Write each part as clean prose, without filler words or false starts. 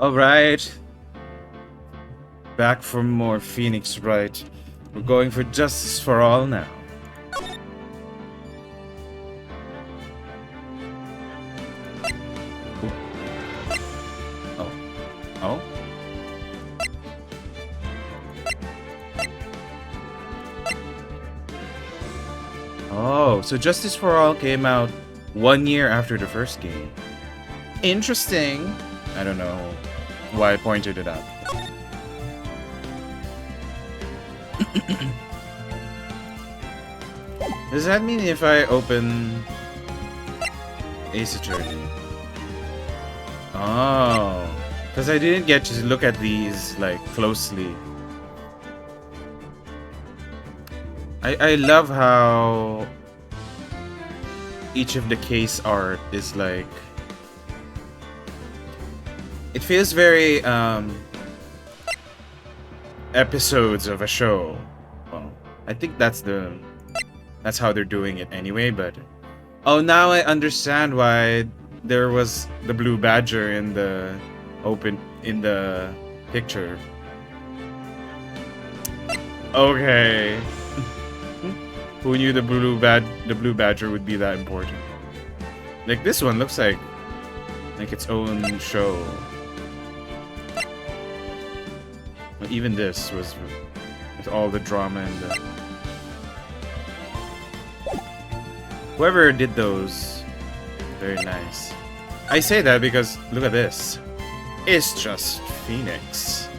Alright, back for more Phoenix Wright. We're going for justice for all now. Oh. Oh? Oh, so Justice for All came out 1 year after the first game. Interesting. I don't know why I pointed it out. Does that mean if I open Ace Attorney? Oh, because I didn't get to look at these like closely. I love how each of the case art is like, it feels very episodes of a show. Well, I think that's how they're doing it anyway, but oh, now I understand why there was the blue badger in the picture. Okay. Who knew the blue badger would be that important? Like this one looks like its own show. But even this was with all the drama and the whoever did those, very nice. I say that because look at this. It's just Phoenix.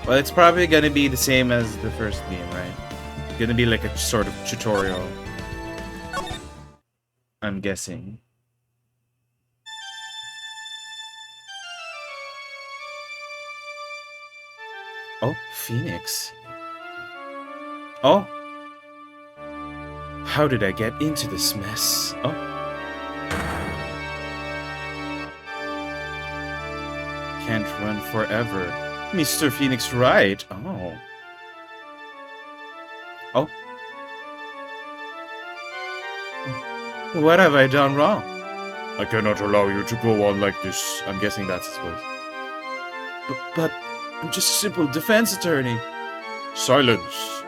Well, it's probably gonna be the same as the first game, right? Gonna be like a sort of tutorial, I'm guessing. Oh, Phoenix. Oh. How did I get into this mess? Oh. Can't run forever. Mr. Phoenix Wright. Oh. Oh. What have I done wrong? I cannot allow you to go on like this. I'm guessing that's his voice. But I'm just a simple defense attorney. Silence.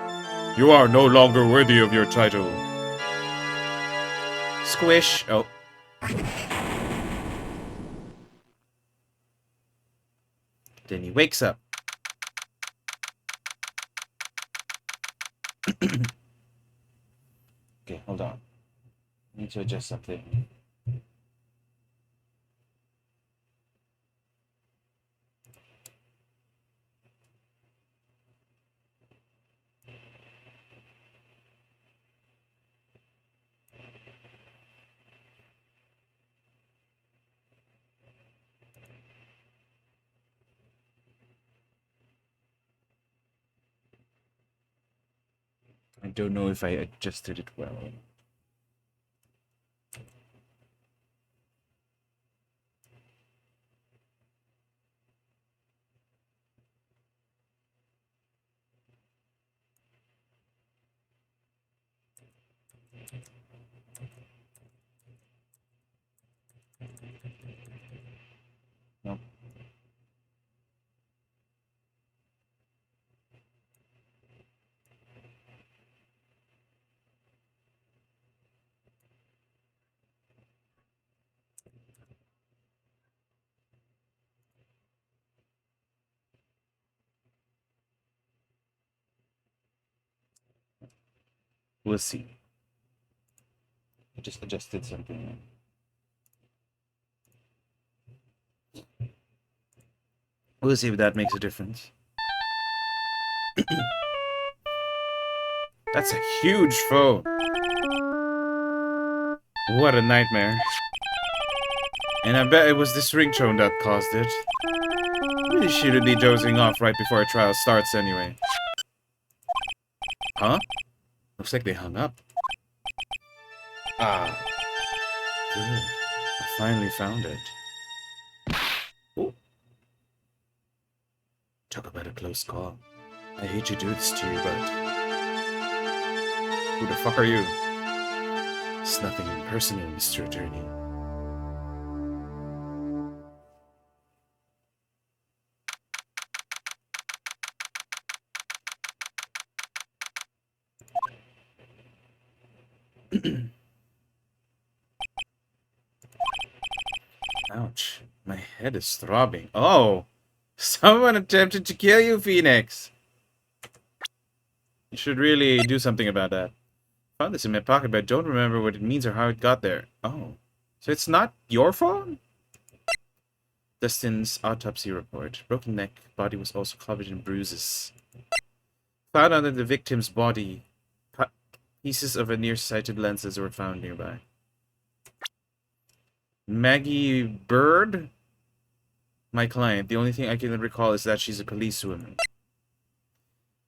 You are no longer worthy of your title. Squish. Oh. Then he wakes up. Okay, hold on. I need to adjust something. I don't know if I adjusted it well. No. We'll see. I just adjusted something. We'll see if that makes a difference. That's a huge phone. What a nightmare. And I bet it was this ringtone that caused it. Really shouldn't be dozing off right before a trial starts anyway. Huh? Looks like they hung up. Ah. Good. I finally found it. Ooh. Talk about a close call. I hate to do this to you, but... Who the fuck are you? It's nothing impersonal, Mr. Attorney. Ouch. My head is throbbing. Oh! Someone attempted to kill you, Phoenix! You should really do something about that. Found this in my pocket, but I don't remember what it means or how it got there. Oh. So it's not your phone? Dustin's autopsy report. Broken neck. Body was also covered in bruises. Found under the victim's body. Pieces of a nearsighted lenses were found nearby. Maggie Bird? My client. The only thing I can recall is that she's a policewoman.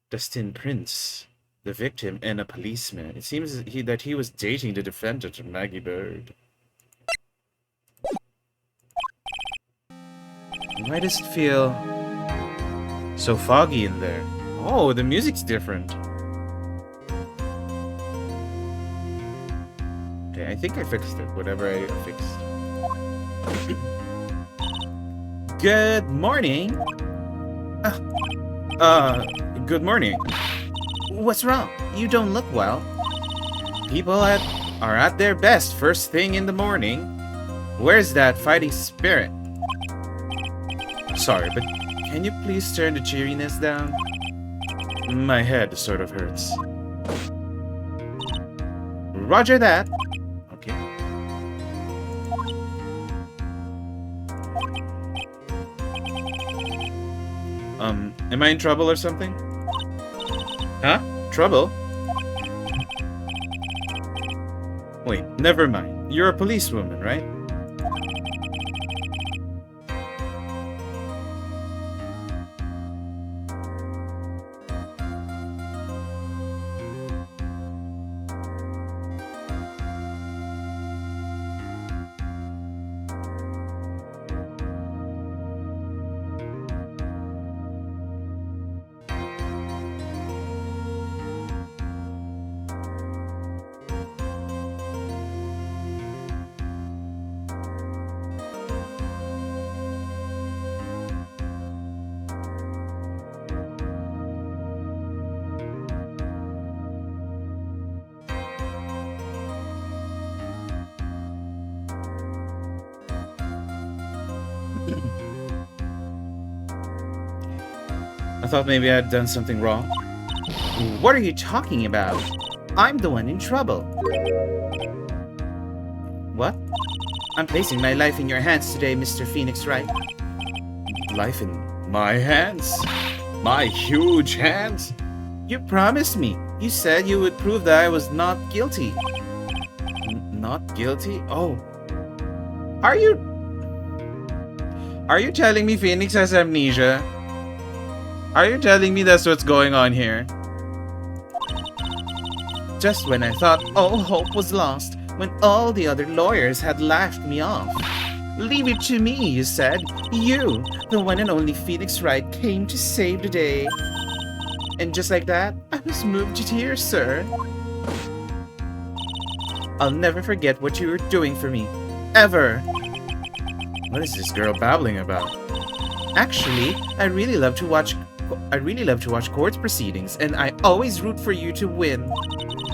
Dustin Prince. The victim and a policeman. It seems that he was dating the defendant, Maggie Bird. Why does it feel so foggy in there? Oh, the music's different. Okay, I think I fixed it. Whatever I fixed. Good morning. Good morning. What's wrong? You don't look well. People are at their best first thing in the morning. Where's that fighting spirit? Sorry, but can you please turn the cheeriness down? My head sort of hurts. Roger that. Okay. Am I in trouble or something? Huh? Trouble? Wait, never mind. You're a policewoman, right? I thought maybe I'd done something wrong. What are you talking about? I'm the one in trouble. What? I'm placing my life in your hands today, Mr. Phoenix Wright. Life in my hands? My huge hands? You promised me. You said you would prove that I was not guilty. Not guilty? Oh. Are you telling me Phoenix has amnesia? Are you telling me that's what's going on here? Just when I thought all hope was lost, when all the other lawyers had laughed me off. Leave it to me, you said. You, the one and only Phoenix Wright, came to save the day. And just like that, I was moved to tears, sir. I'll never forget what you were doing for me. Ever. What is this girl babbling about? Actually, I really love to watch court proceedings, and I always root for you to win.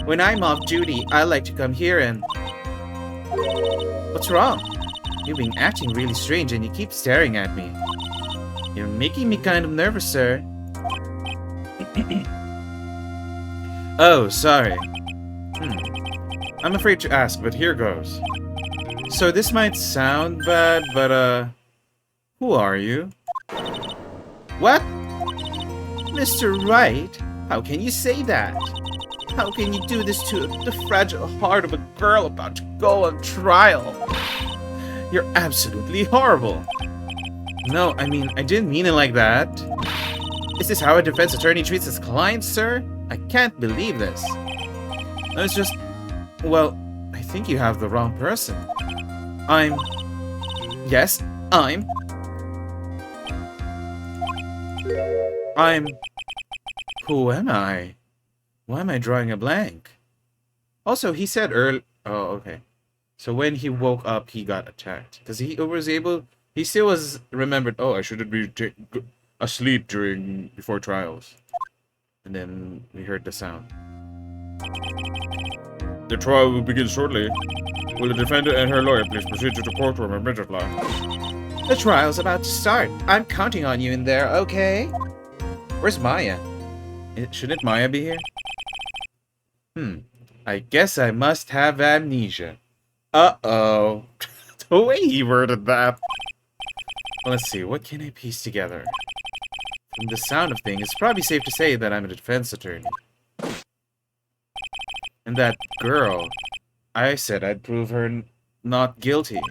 When I'm off duty, I like to come here and... What's wrong? You've been acting really strange and you keep staring at me. You're making me kind of nervous, sir. Oh, sorry. I'm afraid to ask, but here goes. So this might sound bad, but who are you? What? Mr. Wright? How can you say that? How can you do this to the fragile heart of a girl about to go on trial? You're absolutely horrible. No, I mean, I didn't mean it like that. Is this how a defense attorney treats his client, sir? I can't believe this. No, it's just... Well, I think you have the wrong person. Yes, Who am I? Why am I drawing a blank? Also, he said earlier... Oh, okay. So when he woke up, he got attacked. Because he still was remembered, oh, I shouldn't be asleep before trials. And then we heard the sound. The trial will begin shortly. Will the defendant and her lawyer please proceed to the courtroom immediately? The trial's about to start. I'm counting on you in there, okay? Where's Maya? Shouldn't Maya be here? I guess I must have amnesia. Uh-oh. The way he worded that. Let's see, what can I piece together? From the sound of things, it's probably safe to say that I'm a defense attorney. And that girl, I said I'd prove her not guilty.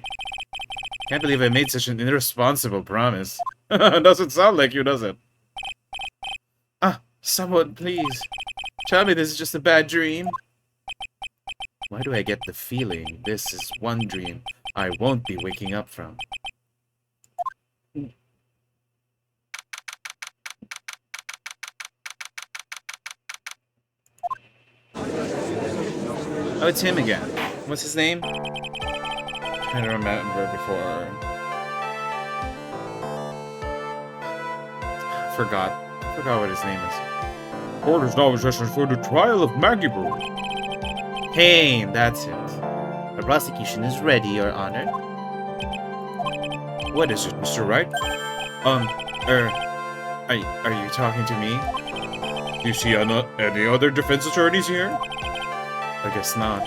Can't believe I made such an irresponsible promise. Doesn't sound like you, does it? Ah, someone please. Tell me this is just a bad dream. Why do I get the feeling this is one dream I won't be waking up from? Oh, it's him again. What's his name? I don't remember before. Forgot what his name is. Court is now in session for the trial of Maggie Brew. Pain, that's it. The prosecution is ready, Your Honor. What is it, Mr. Wright? Are you talking to me? Do you see any other defense attorneys here? I guess not.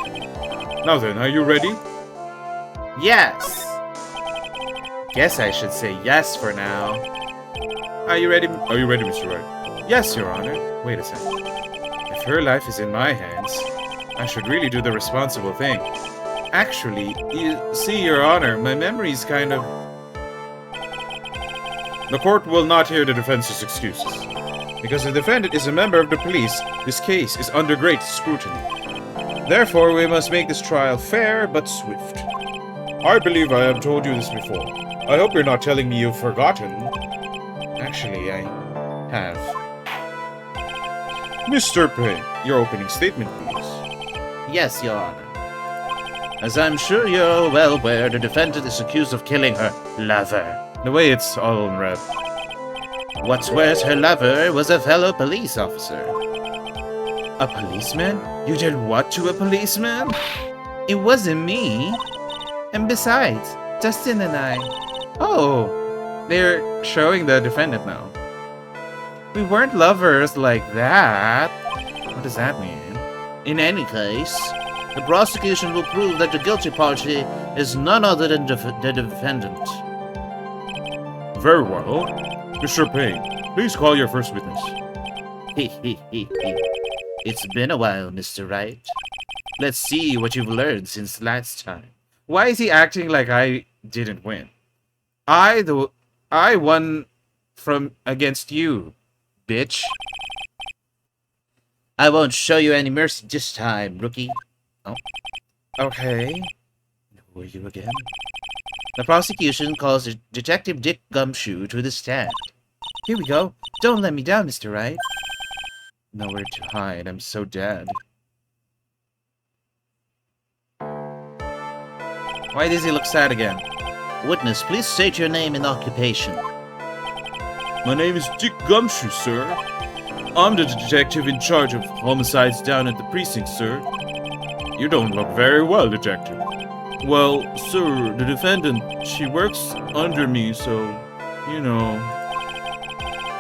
Now then, are you ready? Yes! Guess I should say yes for now. Are you ready, Mr. Wright? Yes, Your Honor. Wait a second. If her life is in my hands, I should really do the responsible thing. Actually, you see, Your Honor, my memory's kind of... The court will not hear the defense's excuses. Because the defendant is a member of the police, this case is under great scrutiny. Therefore, we must make this trial fair but swift. I believe I have told you this before. I hope you're not telling me you've forgotten. Actually, I have. Mr. Payne, your opening statement, please. Yes, Your Honor. As I'm sure you're well aware, the defendant is accused of killing her lover. The way it's all in red. What's worse, her lover was a fellow police officer. A policeman? You did what to a policeman? It wasn't me. And besides, Dustin and I... Oh, they're showing the defendant now. We weren't lovers like that. What does that mean? In any case, the prosecution will prove that the guilty party is none other than the defendant. Very well. Mr. Payne, please call your first witness. It's been a while, Mr. Wright. Let's see what you've learned since last time. Why is he acting like I didn't win? I won from against you, bitch. I won't show you any mercy this time, rookie. Oh. Okay. Who are you again? The prosecution calls Detective Dick Gumshoe to the stand. Here we go. Don't let me down, Mr. Wright. Nowhere to hide. I'm so dead. Why does he look sad again? Witness, please state your name and occupation. My name is Dick Gumshoe, sir. I'm the detective in charge of homicides down at the precinct, sir. You don't look very well, detective. Well, sir, the defendant, she works under me, so, you know.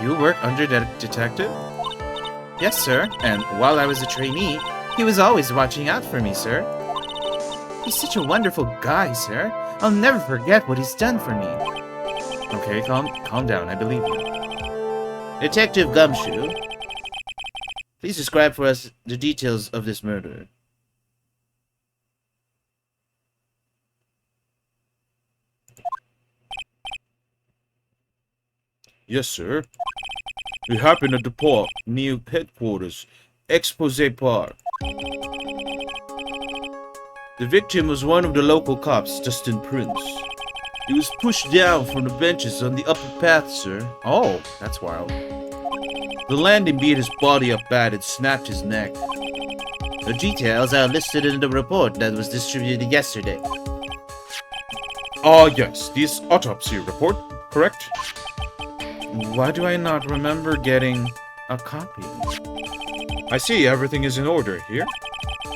You work under that detective? Yes, sir. And while I was a trainee, he was always watching out for me, sir. He's such a wonderful guy, sir. I'll never forget what he's done for me. Okay, calm down. I believe you. Detective Gumshoe, please describe for us the details of this murder. Yes, sir. It happened at the park, near headquarters, Expose Park. The victim was one of the local cops, Dustin Prince. He was pushed down from the benches on the upper path, sir. Oh, that's wild. The landing beat his body up bad and snapped his neck. The details are listed in the report that was distributed yesterday. Yes, this autopsy report, correct? Why do I not remember getting a copy? I see everything is in order here.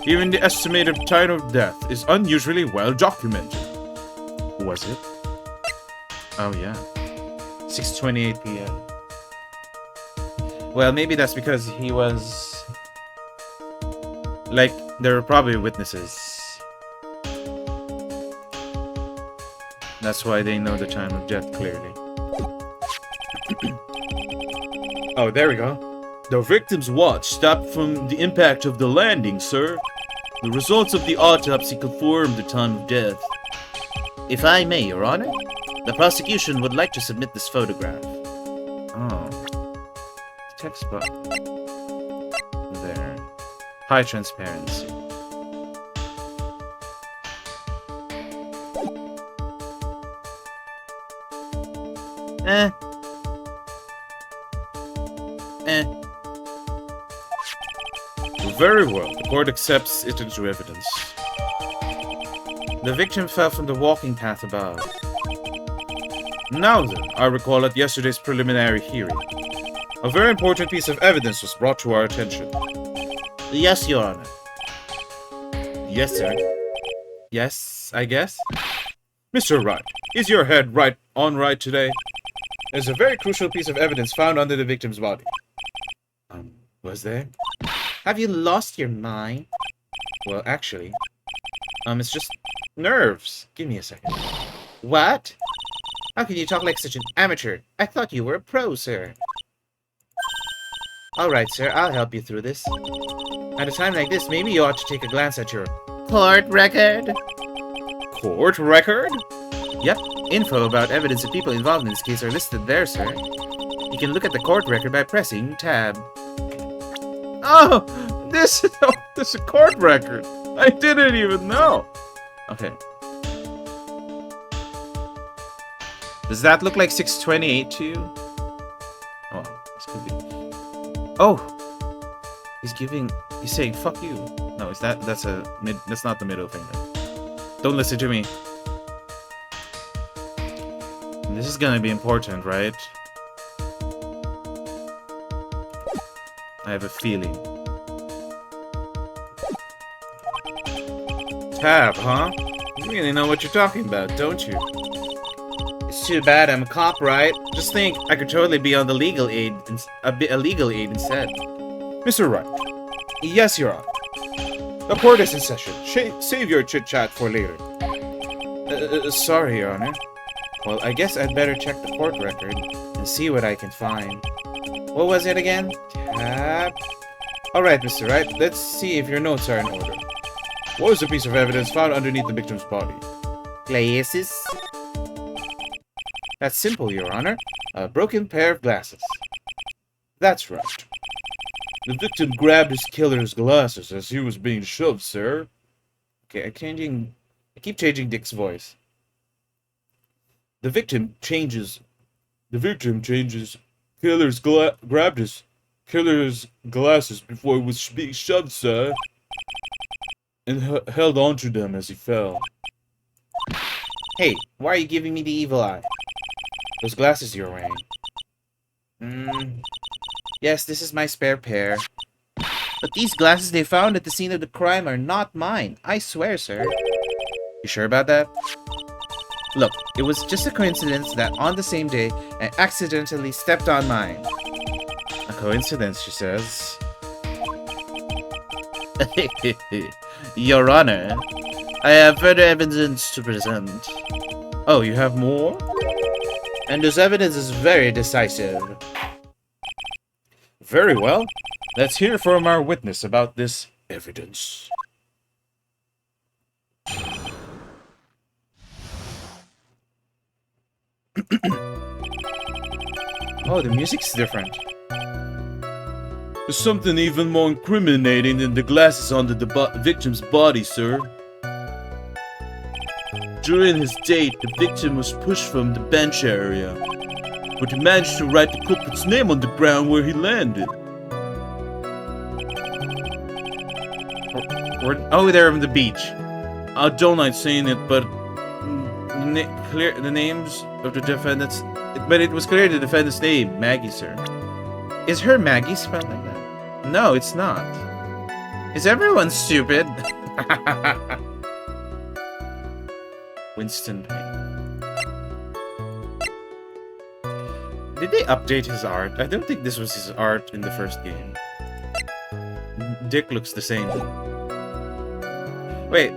Even the estimated time of death is unusually well documented. Was it? Oh yeah. 6:28 p.m. Well, maybe that's because he was... Like, there were probably witnesses. That's why they know the time of death clearly. Oh, there we go. The victim's watch stopped from the impact of the landing, sir. The results of the autopsy confirm the time of death. If I may, Your Honor, the prosecution would like to submit this photograph. Oh. Text box. There. High transparency. Very well. The court accepts it into evidence. The victim fell from the walking path above. Now then, I recall at yesterday's preliminary hearing, a very important piece of evidence was brought to our attention. Yes, Your Honor. Yes, sir. Yes, I guess. Mr. Wright, is your head right today? There's a very crucial piece of evidence found under the victim's body. Was there? Have you lost your mind? Well, actually, it's just nerves. Give me a second. What? How can you talk like such an amateur? I thought you were a pro, sir. Alright, sir, I'll help you through this. At a time like this, maybe you ought to take a glance at your court record. Court record? Yep, info about evidence of people involved in this case are listed there, sir. You can look at the court record by pressing tab. Oh, this is a court record. I didn't even know. Okay. Does that look like 628 to you? Oh, this could be. Oh, he's saying fuck you. No, that's not the middle finger. Don't listen to me. This is gonna be important, right? I have a feeling. Tab, huh? You really know what you're talking about, don't you? It's too bad I'm a cop, right? Just think, I could totally be on the legal aid, a legal aid instead. Mr. Wright. Yes, Your Honor. The court is in session. Save your chit-chat for later. Sorry, Your Honor. Well, I guess I'd better check the court record and see what I can find. What was it again? Tab. Alright, Mr. Wright, let's see if your notes are in order. What was the piece of evidence found underneath the victim's body? Glasses? That's simple, Your Honor. A broken pair of glasses. That's right. The victim grabbed his killer's glasses as he was being shoved, sir. Okay, I keep changing Dick's voice. The victim changes grabbed his killer's glasses before he was being shoved, sir, and held onto them as he fell. Hey, why are you giving me the evil eye? Those glasses you're wearing. Yes, this is my spare pair. But these glasses they found at the scene of the crime are not mine. I swear, sir. You sure about that? Look, it was just a coincidence that on the same day, I accidentally stepped on mine. A coincidence, she says. Your Honor, I have further evidence to present. Oh, you have more? And this evidence is very decisive. Very well. Let's hear from our witness about this evidence. Oh, the music's different. There's something even more incriminating than the glasses under the victim's body, sir. During his date, the victim was pushed from the bench area, but he managed to write the culprit's name on the ground where he landed. Oh, they're on the beach. I don't like saying it, but the names of the defendants. But it was clear the defendant's name, Maggie, sir. Is her Maggie spelled like that? No, it's not. Is everyone stupid? Winston Payne. Did they update his art? I don't think this was his art in the first game. Dick looks the same. Wait.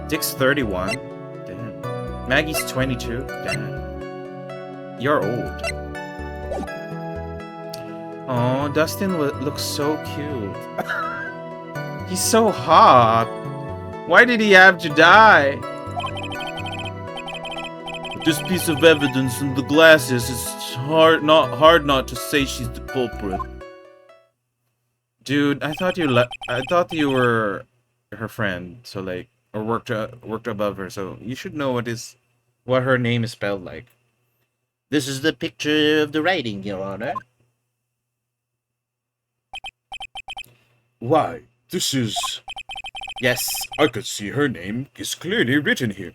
Dick's 31? Damn. Maggie's 22? Damn. You're old. Oh, Dustin looks so cute. He's so hot. Why did he have to die? With this piece of evidence and the glasses, it's hard not to say she's the culprit. Dude, I thought you were her friend, so like, or worked above her, so you should know what her name is spelled like. This is the picture of the writing, Your Honor. Why, this is... Yes, I could see her name is clearly written here.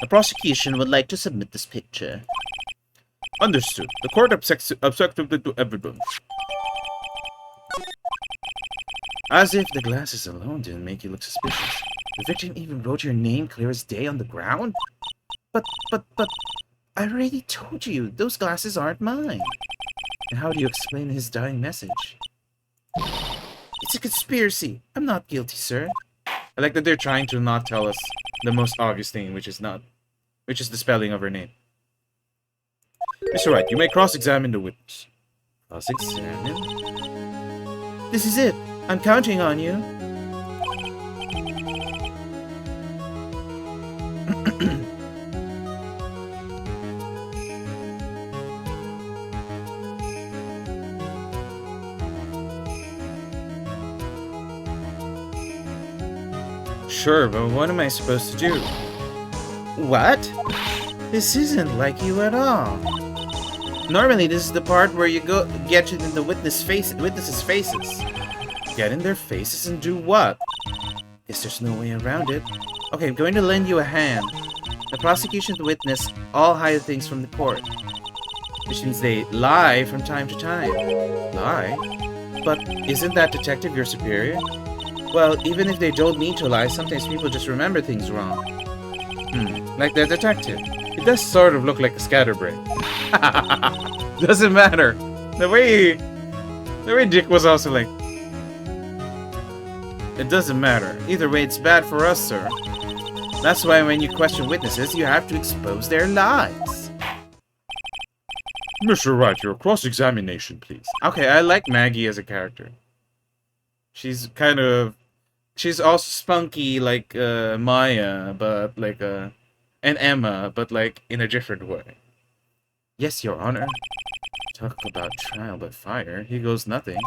The prosecution would like to submit this picture. Understood. The court accepted to evidence. as if the glasses alone didn't make you look suspicious. The victim even wrote your name clear as day on the ground? But, I already told you, those glasses aren't mine. And how do you explain his dying message? It's a conspiracy. I'm not guilty, sir. I like that they're trying to not tell us the most obvious thing, which is the spelling of her name. Mr. Wright, you may cross-examine the witness. Cross-examine? This is it. I'm counting on you. Sure, but what am I supposed to do? What? This isn't like you at all. Normally, this is the part where you get in the witnesses' faces. Get in their faces and do what? Guess there's no way around it. Okay, I'm going to lend you a hand. The prosecution and the witness all hide things from the court. Which means they lie from time to time. Lie? But isn't that detective your superior? Well, even if they don't mean to lie, sometimes people just remember things wrong. Like the detective. It does sort of look like a scatterbrain. Doesn't matter. The way Dick was also like... It doesn't matter. Either way, it's bad for us, sir. That's why when you question witnesses, you have to expose their lies. Mr. Wright, your cross-examination, please. Okay, I like Maggie as a character. She's also spunky like Maya, but like and Emma, but like in a different way. Yes, Your Honor. Talk about trial by fire. Here goes nothing.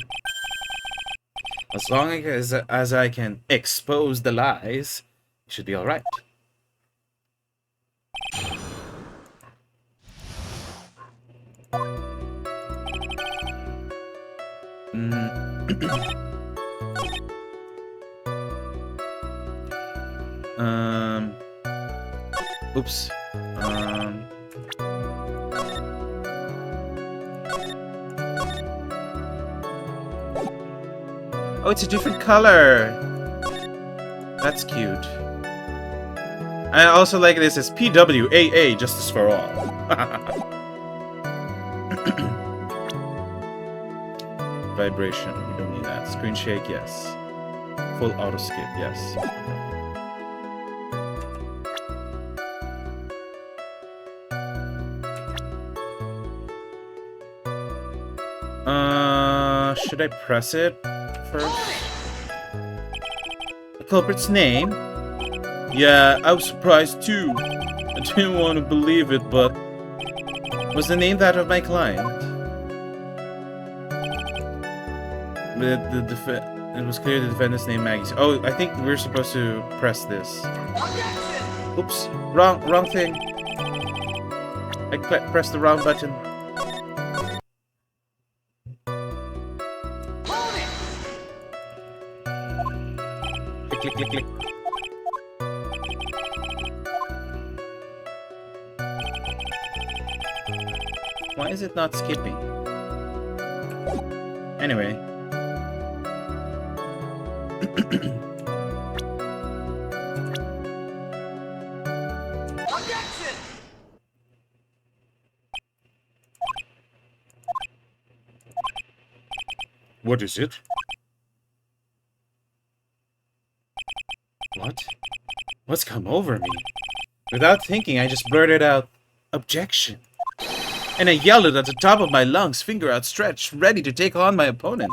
As long as I can expose the lies, it should be all right. Oops. Oh, it's a different color. That's cute. I also like this as PWAA, Justice for All. Vibration, we don't need that. Screen shake, yes. Full auto skip, yes. Should I press it first? The culprit's name? Yeah, I was surprised too. I didn't want to believe it, but... Was the name that of my client? It was clear the defendant's name, Maggie. Oh, I think we're supposed to press this. Oops, wrong thing. I pressed the wrong button. Click, click, click. Why is it not skipping? Anyway. What is it? What? What's come over me? Without thinking, I just blurted out, "Objection." And I yelled it at the top of my lungs, finger outstretched, ready to take on my opponent.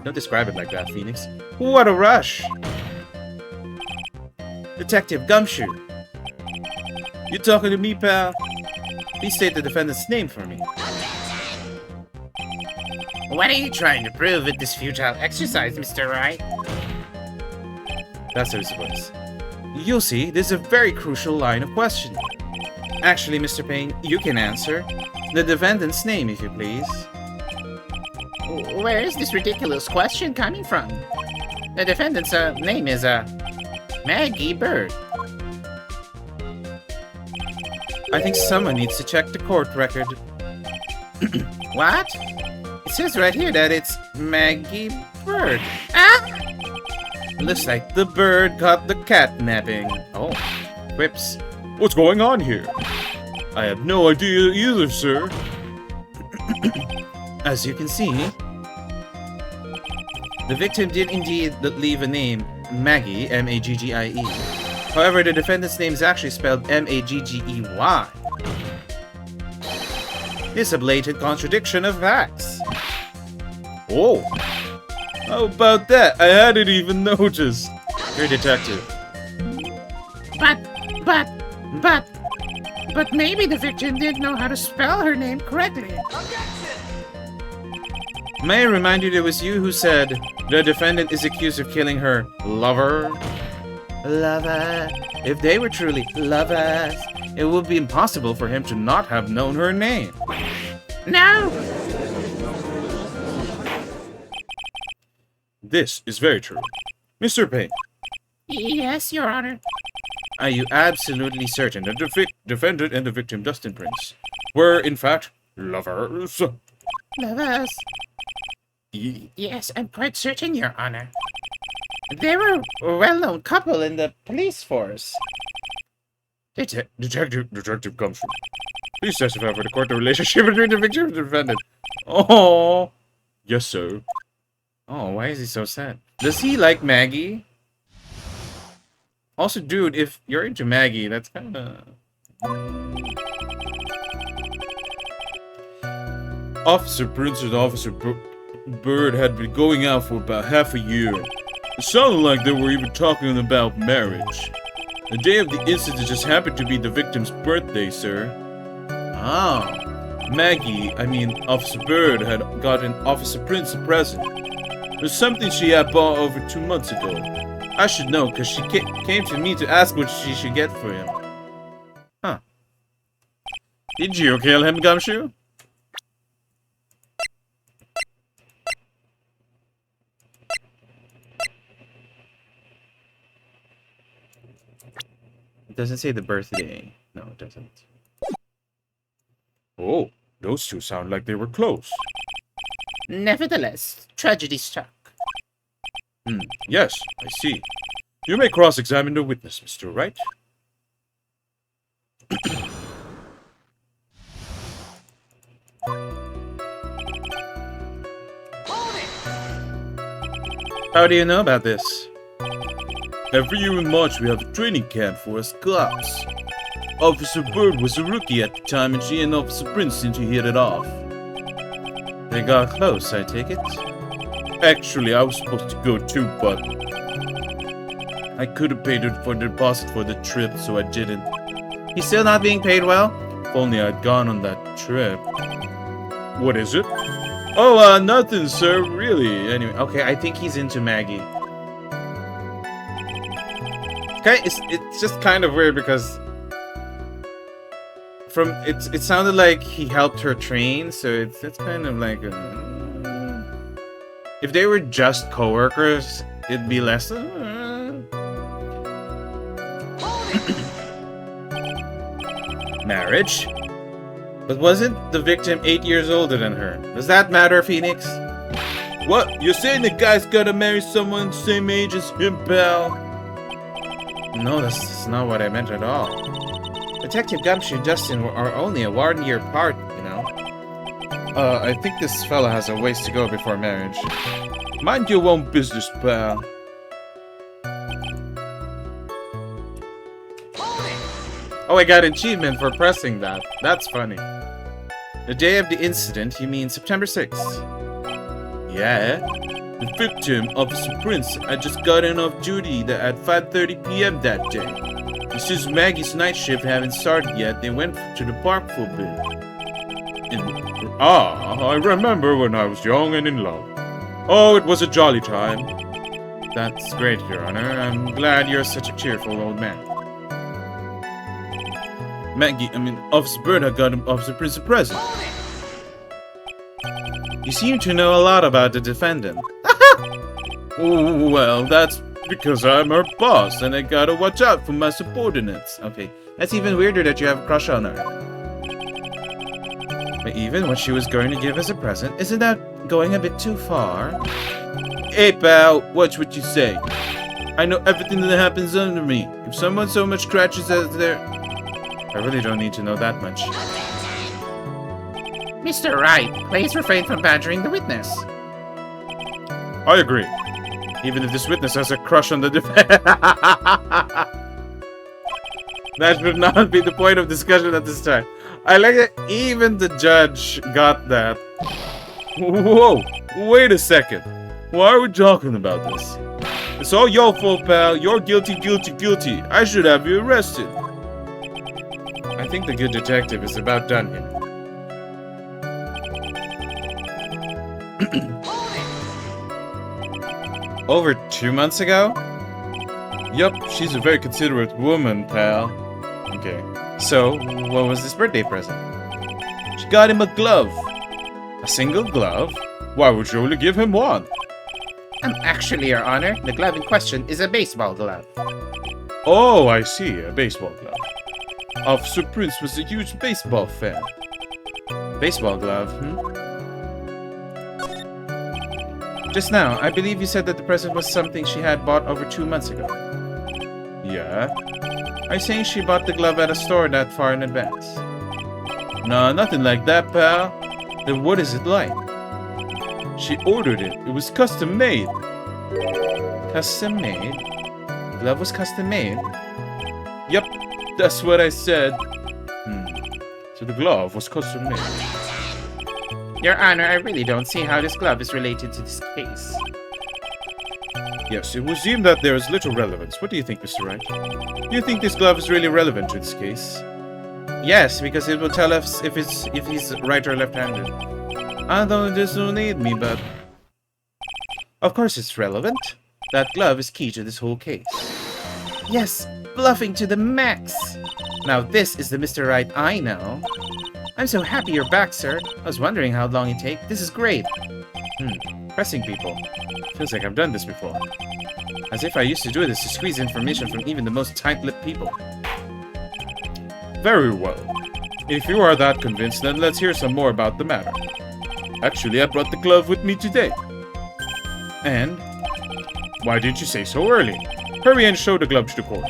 Don't describe it like that, Phoenix. What a rush! Detective Gumshoe. You talking to me, pal? Please state the defendant's name for me. What are you trying to prove with this futile exercise, Mr. Wright? That's his voice. You'll see, this is a very crucial line of questioning. Actually, Mr. Payne, you can answer. The defendant's name, if you please. Where is this ridiculous question coming from? The defendant's name is Maggie Bird. I think someone needs to check the court record. What? It says right here that it's Maggie Bird. Ah! Looks like the bird caught the cat napping. Oh, whips. What's going on here? I have no idea either, sir. As you can see, the victim did indeed leave a name, Maggie, M-A-G-G-I-E. However, the defendant's name is actually spelled M-A-G-G-E-Y. It's a blatant contradiction of facts. Oh, how about that? I hadn't even noticed. You're a detective. But maybe the victim didn't know how to spell her name correctly. May I remind you that it was you who said the defendant is accused of killing her lover? Lover. If they were truly lovers, it would be impossible for him to not have known her name. No! This is very true. Mr. Payne, Yes, Your Honor. Are you absolutely certain that the defendant and the victim, Dustin Prince, were in fact lovers? Lovers. Yes, I'm quite certain, Your Honor. They were a well-known couple in the police force. Detective Gumshoe, please testify for the court the relationship between the victim and the defendant. Oh, yes, sir. Oh, why is he so sad? Does he like Maggie? Also, dude, if you're into Maggie, that's kind of... Officer Prince and Officer Bird had been going out for about half a year. It sounded like they were even talking about marriage. The day of the incident just happened to be the victim's birthday, sir. Oh. Officer Bird had gotten Officer Prince a present. It was something she had bought over 2 months ago. I should know, because she came to me to ask what she should get for him. Huh. Did you kill him, Gumshoe? It doesn't say the birthday. No, it doesn't. Oh, those two sound like they were close. Nevertheless, tragedy struck. Yes, I see. You may cross-examine the witness, Mr. Wright. How do you know about this? Every year in March, we have a training camp for us cops. Officer Bird was a rookie at the time, and she and Officer Prince seemed to hit it off. They got close, I take it? Actually, I was supposed to go too, but I could have paid her for the deposit for the trip, so I didn't. He's still not being paid well? If only I'd gone on that trip. What is it? Oh, nothing, sir, really. Anyway, okay, I think he's into Maggie. Okay, it's just kind of weird because it sounded like he helped her train, so it's kind of like if they were just co-workers, it'd be less. Marriage? But wasn't the victim 8 years older than her? Does that matter, Phoenix? What? You're saying the guy's gotta marry someone same age as him, pal? No, that's not what I meant at all. Detective Gumshoe and Justin are only a 1 year apart, you know. I think this fella has a ways to go before marriage. Mind your own business, pal. Oh, I got an achievement for pressing that. That's funny. The day of the incident, you mean September 6th? Yeah? The victim, Officer Prince, had just gotten off duty at 5:30 p.m. that day. And since Maggie's night shift hadn't started yet, they went to the park for a bit. I remember when I was young and in love. Oh, it was a jolly time. That's great, Your Honor. I'm glad you're such a cheerful old man. Officer Bird had got Officer Prince a present. You seem to know a lot about the defendant. Well, that's because I'm her boss, and I gotta watch out for my subordinates. Okay, that's even weirder that you have a crush on her. But even what she was going to give as a present, isn't that going a bit too far? Hey, pal, watch what you say. I know everything that happens under me. If someone so much scratches at their... I really don't need to know that much. Mr. Wright, please refrain from badgering the witness. I agree. Even if this witness has a crush on the defendant. That should not be the point of discussion at this time. I like that even the judge got that. Whoa, wait a second. Why are we talking about this? It's all your fault, pal. You're guilty, guilty, guilty. I should have you arrested. I think the good detective is about done here. Over 2 months ago? Yup, she's a very considerate woman, pal. Okay. So, what was this birthday present? She got him a glove. A single glove? Why would you only give him one? Actually, Your Honor, the glove in question is a baseball glove. Oh, I see, a baseball glove. Officer Prince was a huge baseball fan. Baseball glove, Just now, I believe you said that the present was something she had bought over 2 months ago. Yeah? Are you saying she bought the glove at a store that far in advance? Nah, nothing like that, pal. Then what is it like? She ordered it. It was custom made. Custom made? The glove was custom made? Yep, that's what I said. So the glove was custom made. Your Honor, I really don't see how this glove is related to this case. Yes, it would seem that there is little relevance. What do you think, Mr. Wright? Do you think this glove is really relevant to this case? Yes, because it will tell us if he's right or left-handed. Although this will need me, but... Of course it's relevant. That glove is key to this whole case. Yes, bluffing to the max! Now this is the Mr. Wright I know. I'm so happy you're back, sir. I was wondering how long it'd take. This is great. Pressing people. Feels like I've done this before. As if I used to do this to squeeze information from even the most tight-lipped people. Very well. If you are that convinced, then let's hear some more about the matter. Actually, I brought the glove with me today. And? Why didn't you say so early? Hurry and show the glove to the court.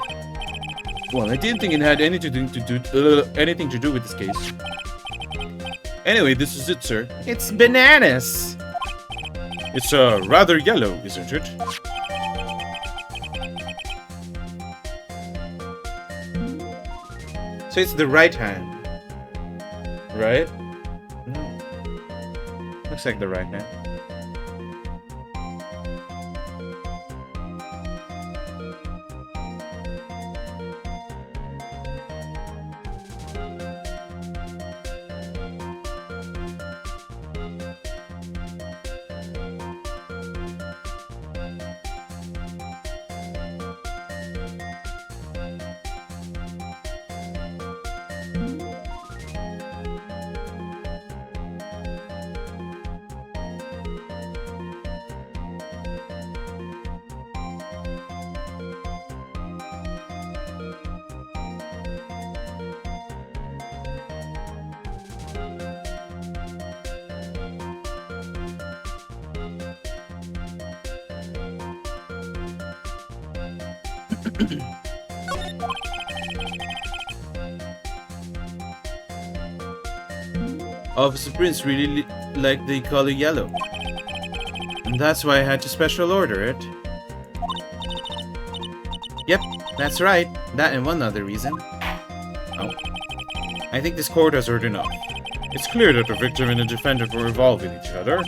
Well, I didn't think it had anything to do with this case. Anyway, this is it, sir. It's bananas! It's rather yellow, isn't it? So it's the right hand. Right? Looks like the right hand. Officer Prince really liked the color yellow. And that's why I had to special order it. Yep, that's right. That and one other reason. Oh. I think this court has heard enough. It's clear that the victim and the defendant were involved in each other.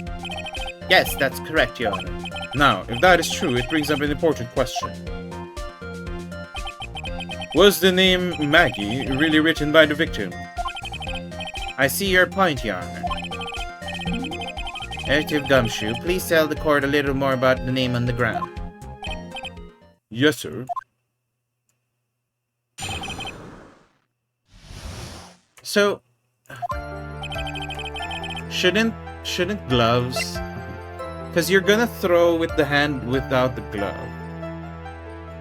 Yes, that's correct, Your Honor. Now, if that is true, it brings up an important question. Was the name Maggie really written by the victim? I see your point, Your Honor. Detective Gumshoe, please tell the court a little more about the name on the ground. Yes, sir. So, shouldn't gloves? Because you're gonna throw with the hand without the glove.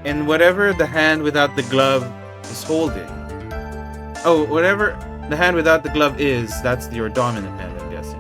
And whatever the hand without the glove is holding. Oh, whatever the hand without the glove is, that's your dominant hand, I'm guessing.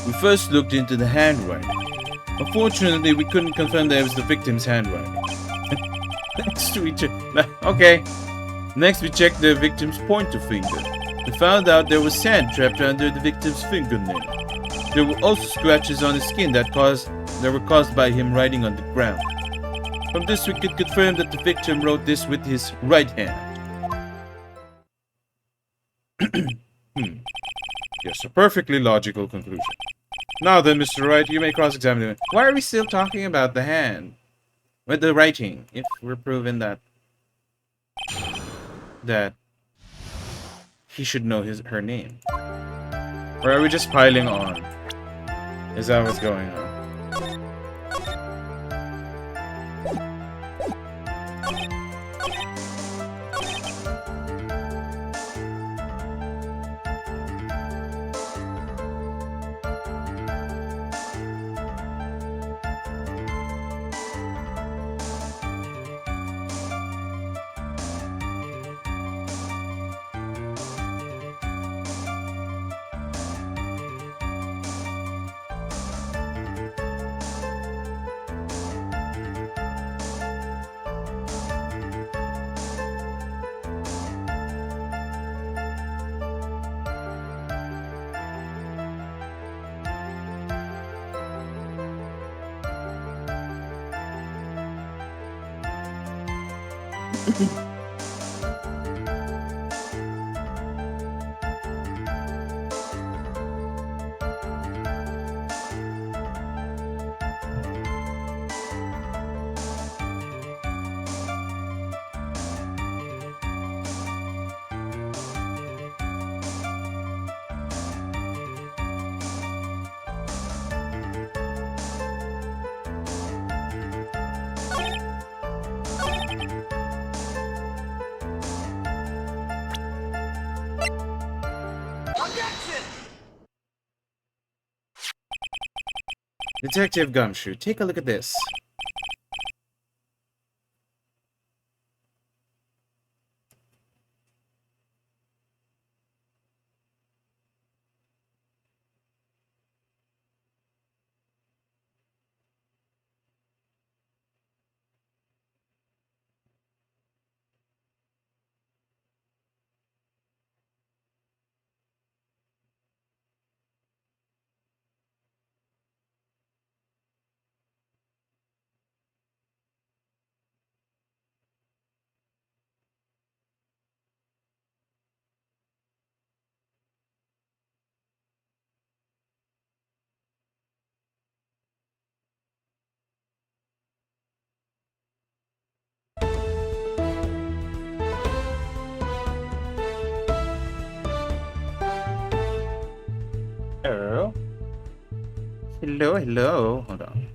We first looked into the handwriting. Unfortunately, we couldn't confirm that it was the victim's handwriting. Okay. Next, we checked the victim's pointer finger. We found out there was sand trapped under the victim's fingernail. There were also scratches on his skin that were caused by him writing on the ground. From this, we could confirm that the victim wrote this with his right hand. Yes, a perfectly logical conclusion. Now then, Mr. Wright, you may cross-examine him. Why are we still talking about the hand? With the writing, if we're proven that he should know her name. Or are we just piling on? Is that what's going on? Detective Gumshoe, take a look at this. Hello? Hello, hello. Hold on.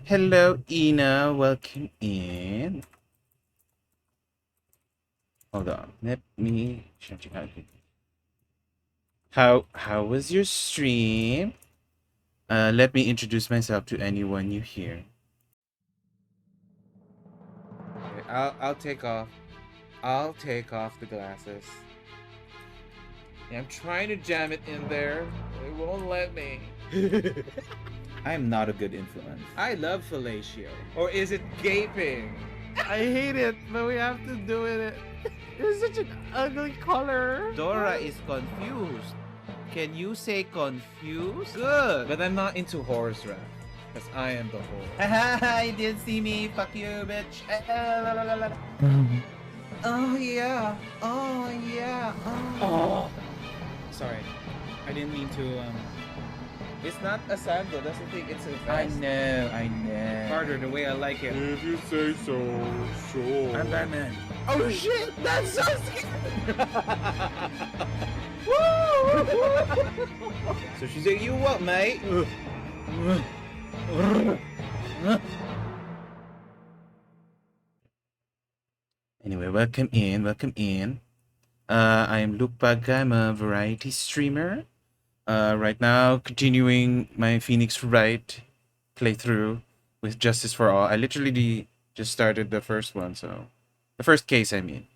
Hello, Ina. Welcome in. Hold on. Let me check you out. How was your stream? Let me introduce myself to anyone you hear. Okay, I'll take off. I'll take off the glasses. Yeah, I'm trying to jam it in there. It won't let me. I'm not a good influence. I love fellatio. Or is it gaping? I hate it, but we have to do it. It's such an ugly color. Dora is confused. Can you say confused? Good. But I'm not into horse rap. Because I am the whore. Haha, you didn't see me. Fuck you, bitch. Oh, yeah. Oh, yeah. Oh. Sorry. I didn't mean to, It's not a sandal. That's the thing. It's a vest. I know. Harder the way I like it. If you say so, sure. I'm Batman. Oh, shit. That's so scary. So she said, you what, mate? Anyway, welcome in, welcome in. I am Luke Pagka. I'm a variety streamer. Right now, continuing my Phoenix Wright playthrough with Justice for All. I literally just started the first one, so... The first case, I mean.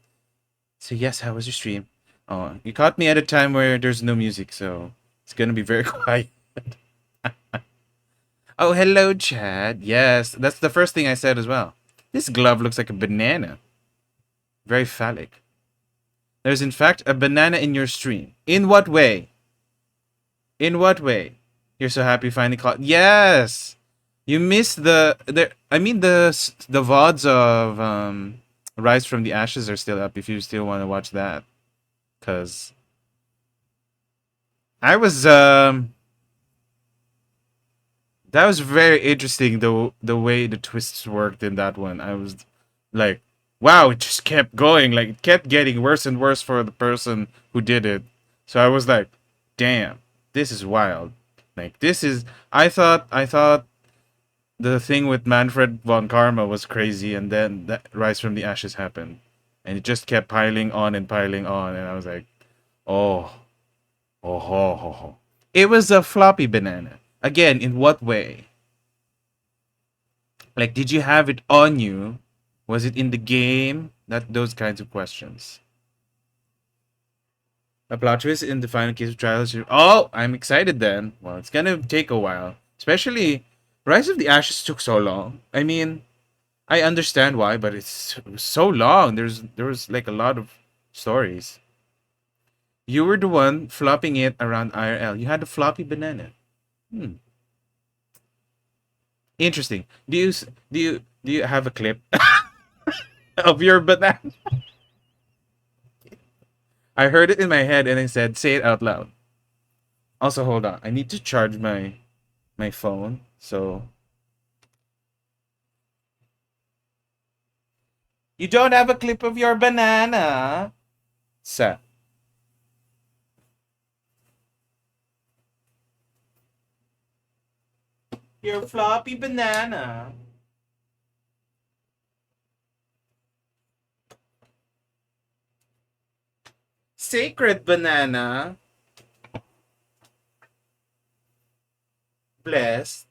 So yes, how was your stream? Oh, you caught me at a time where there's no music, so it's gonna be very quiet. Oh, hello, Chad. Yes, that's the first thing I said as well. This glove looks like a banana. Very phallic. There's in fact a banana in your stream. In what way? In what way? You're so happy finally caught. Yes! You missed the VODs of Rise from the Ashes are still up if you still want to watch that. Cause I was that was very interesting the way the twists worked in that one. I was like, wow, it just kept going. Like it kept getting worse and worse for the person who did it. So I was like, damn, this is wild. Like this is I thought the thing with Manfred von Karma was crazy, and then that Rise from the Ashes happened, and it just kept piling on, and I was like, oh, oh, ho, ho, ho. It was a floppy banana. Again, in what way? Like, did you have it on you? Was it in the game? Those kinds of questions. A plot twist in the final case of Trials. Oh, I'm excited then. Well, it's gonna take a while. Especially, Rise of the Ashes took so long. I mean, I understand why, but it was so long. There was like a lot of stories. You were the one flopping it around IRL. You had a floppy banana. Hmm. Interesting. Do you have a clip of your banana? I heard it in my head and I said, say it out loud. Also, hold on. I need to charge my phone. So you don't have a clip of your banana? Sa. Your floppy banana. Sacred banana. Blessed.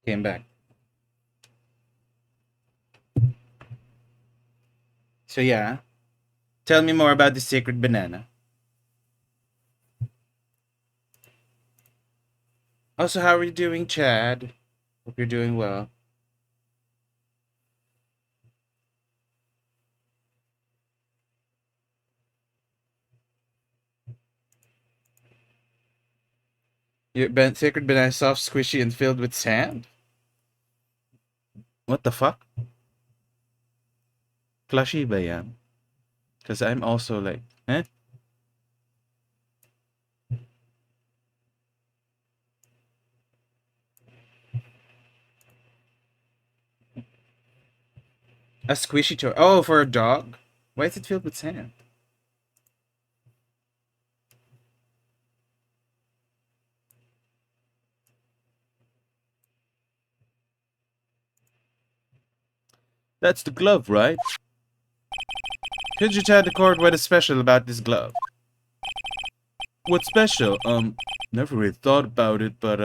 Came back. So yeah. Tell me more about the sacred banana. Also, how are you doing, Chad? Hope you're doing well. Your sacred banana is soft, squishy, and filled with sand? What the fuck? Plushy ba yan? Because I'm also like, eh? A squishy toy. Oh, for a dog? Why is it filled with sand? That's the glove, right? Could you tell the court what is special about this glove? What's special? Never really thought about it, but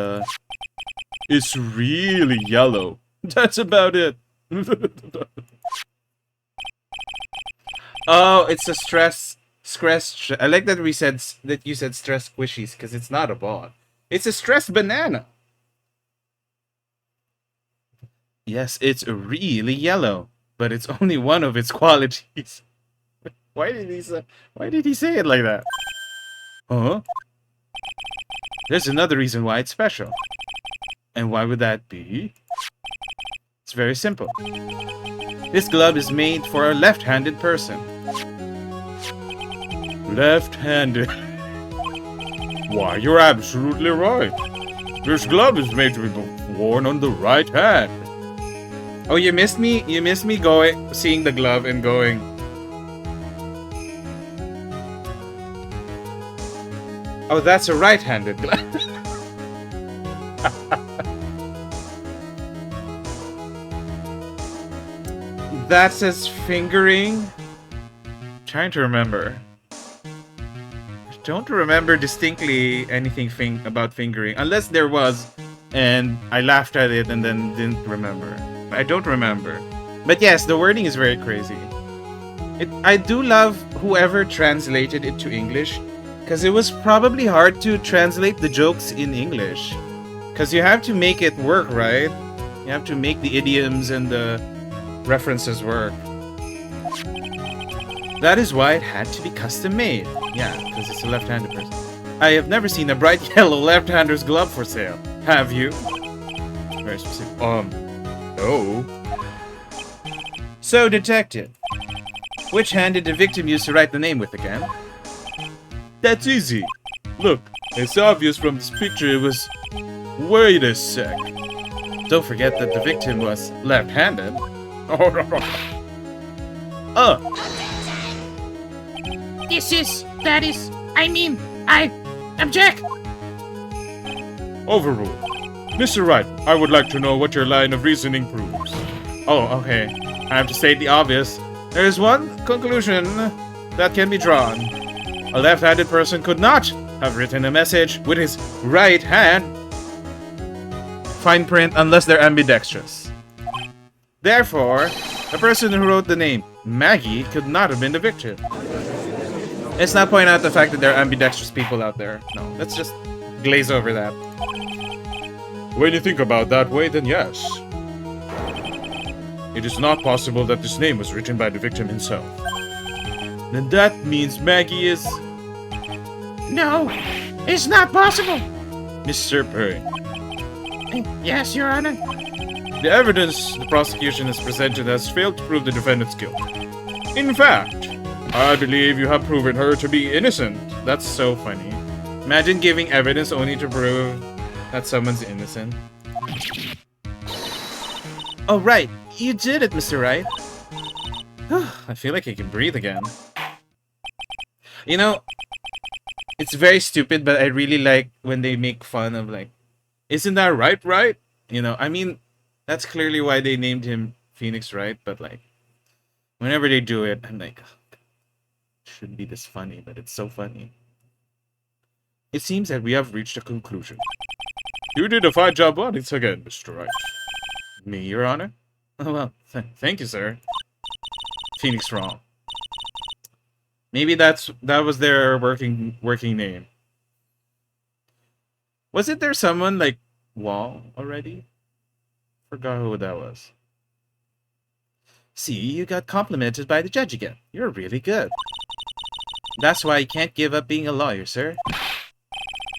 it's really yellow. That's about it. Oh, it's a stress. I like that that you said stress squishies because it's not a ball. It's a stressed banana. Yes, it's really yellow, but it's only one of its qualities. Why did he say it like that? Huh? There's another reason why it's special. And why would that be? It's very simple. This glove is made for a left-handed person. Left-handed. Why, you're absolutely right. This glove is made to be worn on the right hand. Oh, you missed me? You missed me seeing the glove and going... Oh, that's a right-handed glove. That says fingering. Trying to remember. Don't remember distinctly anything about fingering, unless there was, and I laughed at it and then didn't remember. I don't remember. But yes, the wording is very crazy. I do love whoever translated it to English, because it was probably hard to translate the jokes in English. Because you have to make it work, right? You have to make the idioms and the references work. That is why it had to be custom made. Yeah, because it's a left-handed person. I have never seen a bright yellow left-hander's glove for sale. Have you? Very specific. No. So, detective, which hand did the victim use to write the name with again? That's easy. Look, it's obvious from this picture it was... Wait a sec. Don't forget that the victim was left-handed. I object. Overruled. Mr. Wright, I would like to know what your line of reasoning proves. Oh, okay. I have to state the obvious. There is one conclusion that can be drawn. A left-handed person could not have written a message with his right hand. Fine print unless they're ambidextrous. Therefore, the person who wrote the name Maggie could not have been the victim. Let's not point out the fact that there are ambidextrous people out there. No, let's just glaze over that. When you think about that way, then yes. It is not possible that this name was written by the victim himself. Then that means Maggie is... No, it's not possible. Mr. Payne. Yes, Your Honor. The evidence the prosecution has presented has failed to prove the defendant's guilt. In fact, I believe you have proven her to be innocent. That's so funny. Imagine giving evidence only to prove that someone's innocent. Oh, right. You did it, Mr. Wright. I feel like I can breathe again. You know, it's very stupid, but I really like when they make fun of, like, isn't that right? You know, I mean, that's clearly why they named him Phoenix Wright, but, like, whenever they do it, I'm like, oh, shouldn't be this funny, but it's so funny. It seems that we have reached a conclusion. You did a fine job once again, Mr. Wright. Me, Your Honor? Oh, well, thank you, sir. Phoenix wrong. Maybe that was their working name. Wasn't there someone like Wall already? Forgot who that was. See, you got complimented by the judge again. You're really good. That's why you can't give up being a lawyer, sir.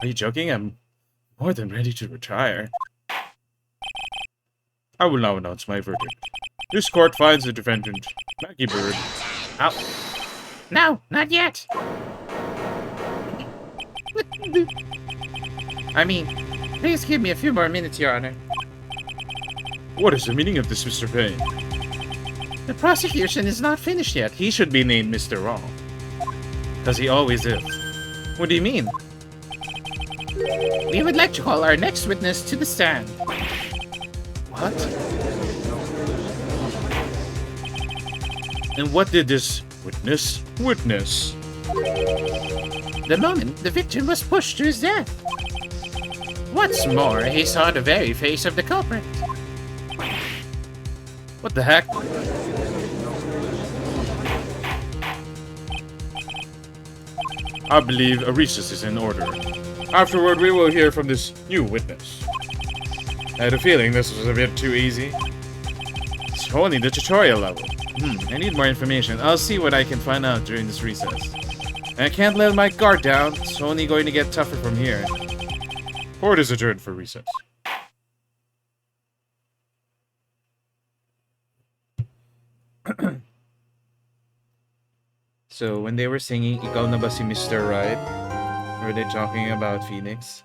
Are you joking? I'm more than ready to retire. I will now announce my verdict. This court finds the defendant, Maggie Bird. Ow. No, not yet. I mean, Please give me a few more minutes, Your Honor. What is the meaning of this, Mr. Payne? The prosecution is not finished yet. he should be named Mr. Wrong. Because he always is. What do you mean? We would like to call our next witness to the stand. What? And what did this witness witness? The moment the victim was pushed to his death. What's more, he saw the very face of the culprit. What the heck? I believe a recess is in order. Afterward, we will hear from this new witness. I had a feeling this was a bit too easy. It's only the tutorial level. I need more information. I'll see what I can find out during this recess. And I can't let my guard down. It's only going to get tougher from here. Court is adjourned for recess. So, when they were singing Ikaw na ba si Mr. Right, were they talking about Phoenix?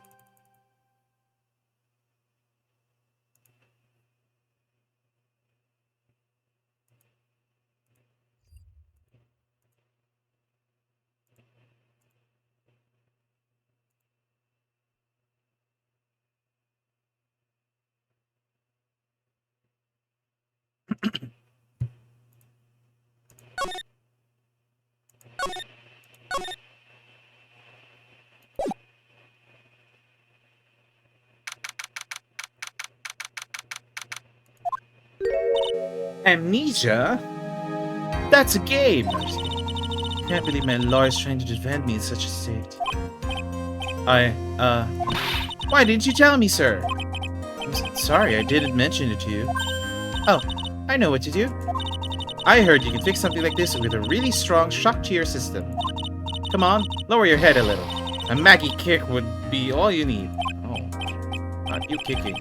Amnesia? That's a game! Can't believe my lawyer's trying to defend me in such a state. Why didn't you tell me, sir? I'm sorry, I didn't mention it to you. Oh, I know what to do. I heard you can fix something like this with a really strong shock to your system. Come on, lower your head a little. A Maggie kick would be all you need. Oh, not you kicking.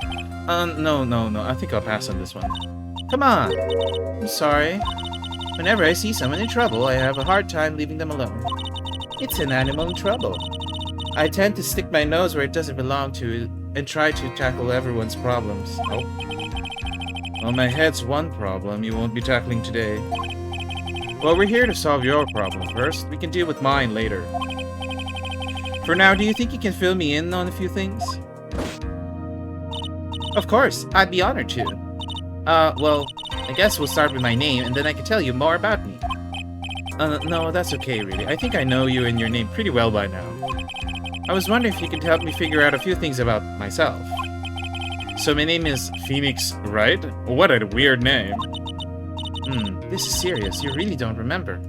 No, I think I'll pass on this one. Come on. I'm sorry. Whenever I see someone in trouble, I have a hard time leaving them alone. It's an animal in trouble. I tend to stick my nose where it doesn't belong to and try to tackle everyone's problems. Oh. Well, my head's one problem you won't be tackling today. Well, we're here to solve your problem first. We can deal with mine later. For now, do you think you can fill me in on a few things? Of course, I'd be honored to. Well, I guess we'll start with my name, and then I can tell you more about me. No, that's okay, really. I think I know you and your name pretty well by now. I was wondering if you could help me figure out a few things about myself. So my name is Phoenix, right? What a weird name. This is serious. You really don't remember.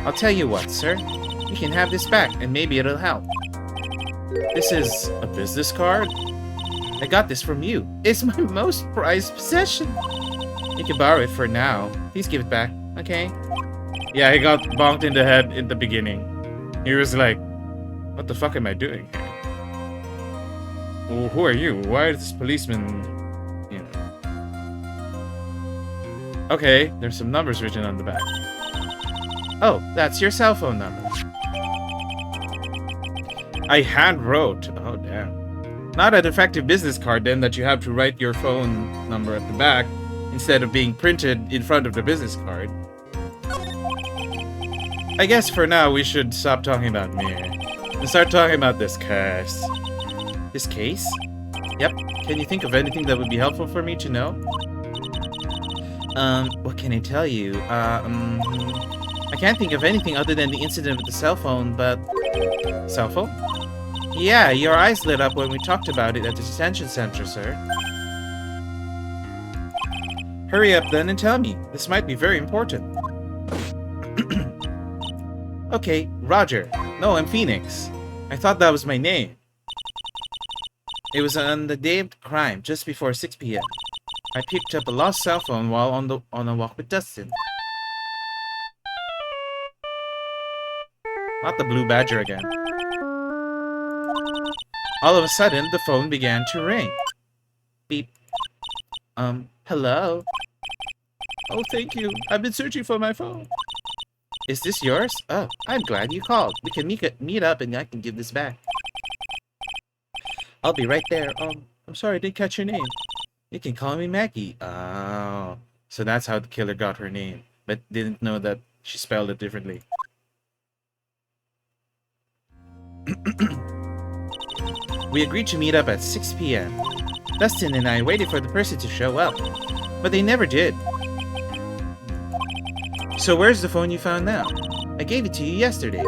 I'll tell you what, sir. You can have this back, and maybe it'll help. This is a business card? I got this from you. It's my most prized possession. You can borrow it for now. Please give it back, okay? Yeah, he got bonked in the head in the beginning. He was like, what the fuck am I doing here? Well, who are you? Why is this policeman... You know. Okay, there's some numbers written on the back. Oh, that's your cell phone number. I hand wrote. Oh, damn. Not a defective business card, then, that you have to write your phone number at the back instead of being printed in front of the business card. I guess for now we should stop talking about me and start talking about this case. This case? Yep. Can you think of anything that would be helpful for me to know? What can I tell you? I can't think of anything other than the incident with the cell phone, but... Cell phone? Yeah, your eyes lit up when we talked about it at the detention center, sir. Hurry up then and tell me. This might be very important. Okay, Roger. No, I'm Phoenix. I thought that was my name. It was on the day of the crime, just before 6 p.m. I picked up a lost cell phone while on a walk with Dustin. Not the blue badger again. All of a sudden, the phone began to ring. Beep. Hello? Oh, thank you. I've been searching for my phone. Is this yours? Oh, I'm glad you called. We can meet up and I can give this back. I'll be right there. I'm sorry, I didn't catch your name. You can call me Maggie. Oh, so that's how the killer got her name, but didn't know that she spelled it differently. We agreed to meet up at 6 p.m. Dustin and I waited for the person to show up, but they never did. So where's the phone you found now? I gave it to you yesterday.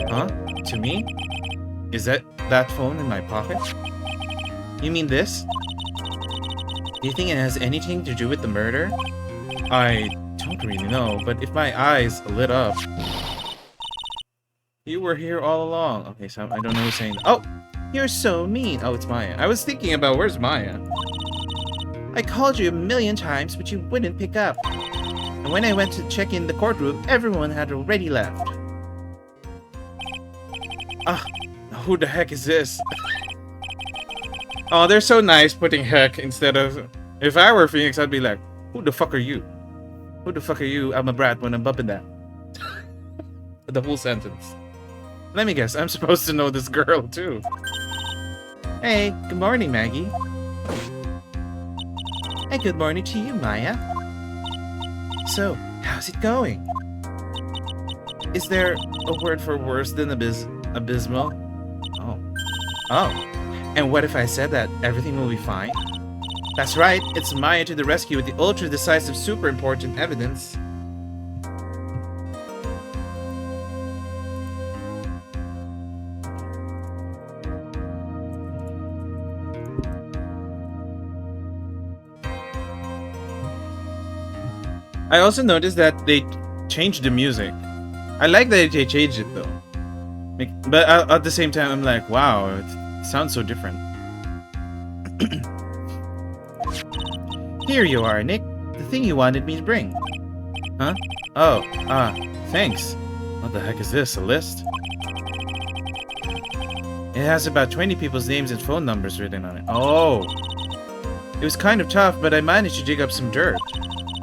Huh? To me? Is that phone in my pocket? You mean this? Do you think it has anything to do with the murder? I don't really know, but if my eyes lit up... You were here all along. Okay, so I don't know who's saying that. Oh! You're so mean. Oh, it's Maya. I was thinking about where's Maya? I called you a million times, but you wouldn't pick up. And when I went to check in the courtroom, everyone had already left. Ah, who the heck is this? Oh, they're so nice putting heck instead of... If I were Phoenix, I'd be like, who the fuck are you? Who the fuck are you? I'm a brat when I'm bumping that. The whole sentence. Let me guess, I'm supposed to know this girl too. Hey, good morning, Maggie. And good morning to you, Maya. So, how's it going? Is there a word for worse than abysmal? Oh, and what if I said that everything will be fine? That's right, it's Maya to the rescue with the ultra-decisive super important evidence. I also noticed that they changed the music. I like that they changed it though. But at the same time, I'm like, wow, it sounds so different. Here you are, Nick. The thing you wanted me to bring. Huh? Oh, thanks. What the heck is this? A list? It has about 20 people's names and phone numbers written on it. Oh. It was kind of tough, but I managed to dig up some dirt.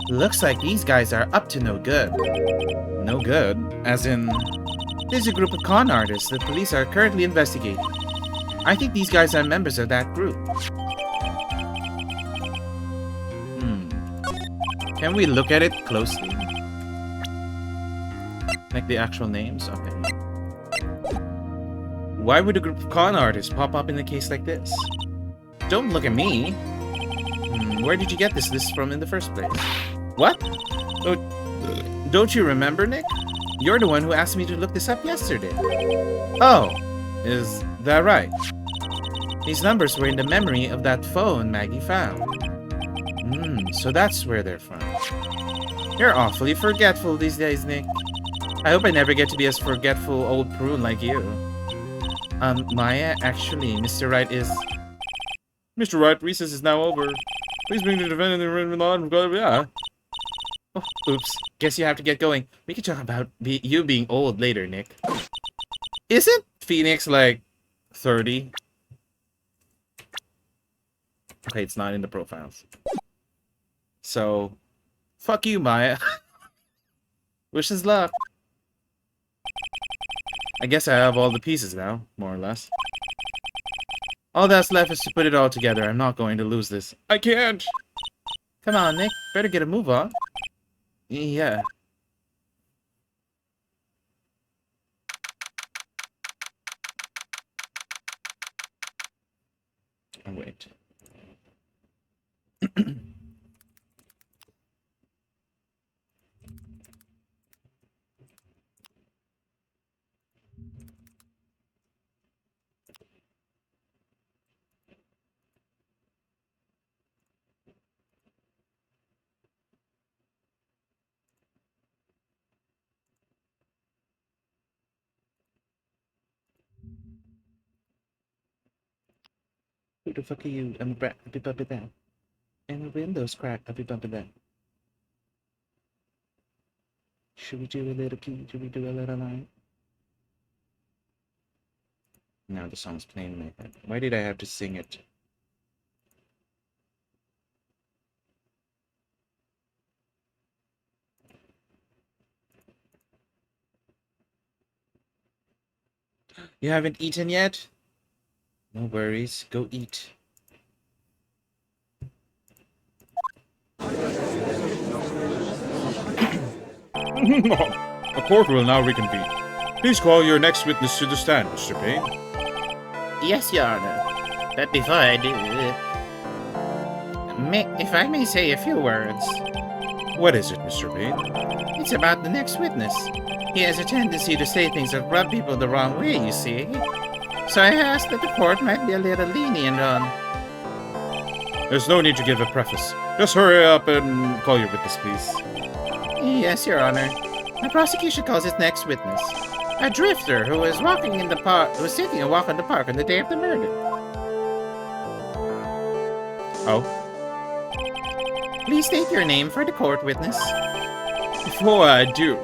Looks like these guys are up to no good. No good? As in, there's a group of con artists that police are currently investigating. I think these guys are members of that group. Can we look at it closely? Like the actual names? Okay. Why would a group of con artists pop up in a case like this? Don't look at me. Where did you get this list from in the first place? What? Oh, don't you remember, Nick? You're the one who asked me to look this up yesterday. Oh, is that right? These numbers were in the memory of that phone Maggie found. So that's where they're from. You're awfully forgetful these days, Nick. I hope I never get to be as forgetful old prune like you. Maya, actually, Mr. Wright is... Mr. Wright, recess is now over. Please bring the defendant in the room on. Yeah. Oh, oops. Guess you have to get going. We can talk about you being old later, Nick. Isn't Phoenix like 30? Okay, it's not in the profiles. So, fuck you, Maya. Wish us luck. I guess I have all the pieces now, more or less. All that's left is to put it all together. I'm not going to lose this. I can't. Come on, Nick. Better get a move on. Yeah. Oh, wait. Who the fuck are you? I'm a brat. I'll be bumping down. And the window's cracked. I'll be bumping down. Should we do a little key? Should we do a little line? Now the song's playing in my head. Why did I have to sing it? You haven't eaten yet? No worries. Go eat. A court will now reconvene. Please call your next witness to the stand, Mr. Payne. Yes, Your Honor. But before I do, if I may say a few words. What is it, Mr. Payne? It's about the next witness. He has a tendency to say things that rub people the wrong way, you see. So I asked that the court might be a little lenient on... There's no need to give a preface. Just hurry up and call your witness, please. Yes, Your Honor. The prosecution calls its next witness a drifter who was walking in the park, who was taking a walk in the park on the day of the murder. Oh? Please state your name for the court, witness. Before I do,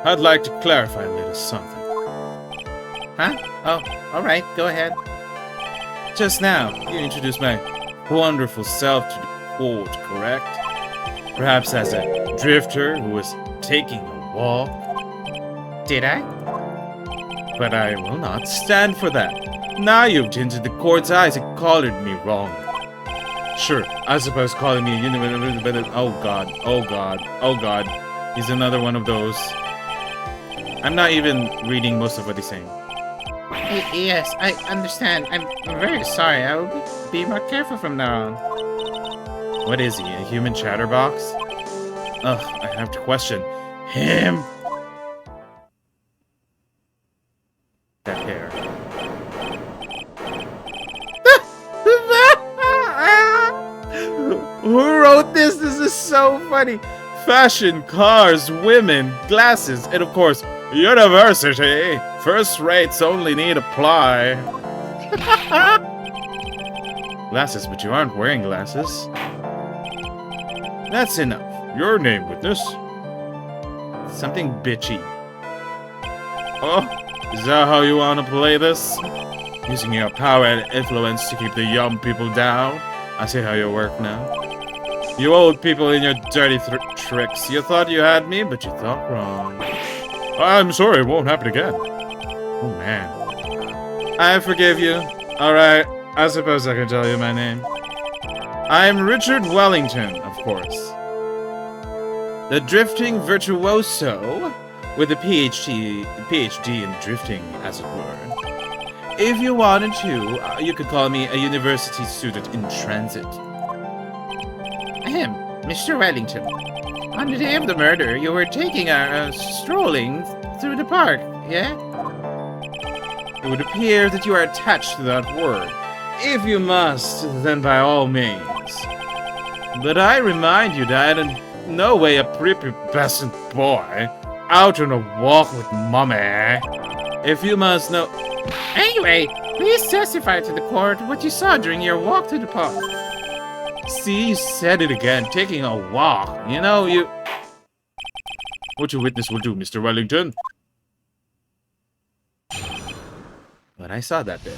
I'd like to clarify a little something. Huh? Oh, alright, go ahead. Just now, you introduced my wonderful self to the court, correct? Perhaps as a drifter who was taking a walk. Did I? But I will not stand for that. Now you've tinted the court's eyes and colored me wrong. Sure, I suppose calling me a oh god, oh god, oh god. He's another one of those. I'm not even reading most of what he's saying. Yes, I understand. I'm very sorry. I will be more careful from now on. What is he, a human chatterbox? Ugh, I have to question him. That hair. Who wrote this? This is so funny. Fashion, cars, women, glasses, and of course, university. First rates only need apply. Glasses, but you aren't wearing glasses. That's enough. Your name, witness. Something bitchy. Oh, is that how you want to play this? Using your power and influence to keep the young people down? I see how you work now. You old people in your dirty tricks. You thought you had me, but you thought wrong. I'm sorry, it won't happen again. Oh, man. I forgive you. Alright, I suppose I can tell you my name. I'm Richard Wellington, of course. The drifting virtuoso with a PhD in drifting, as it were. If you wanted to, you could call me a university student in transit. Ahem, Mr. Wellington. On the day of the murder, you were taking strolling through the park, yeah? It would appear that you are attached to that word. If you must, then by all means. But I remind you that I am in no way a prepubescent boy out on a walk with mommy. If you must know... Anyway, please testify to the court what you saw during your walk to the park. See, you said it again, taking a walk. You know, you... What your witness will do, Mr. Wellington. But I saw that bit.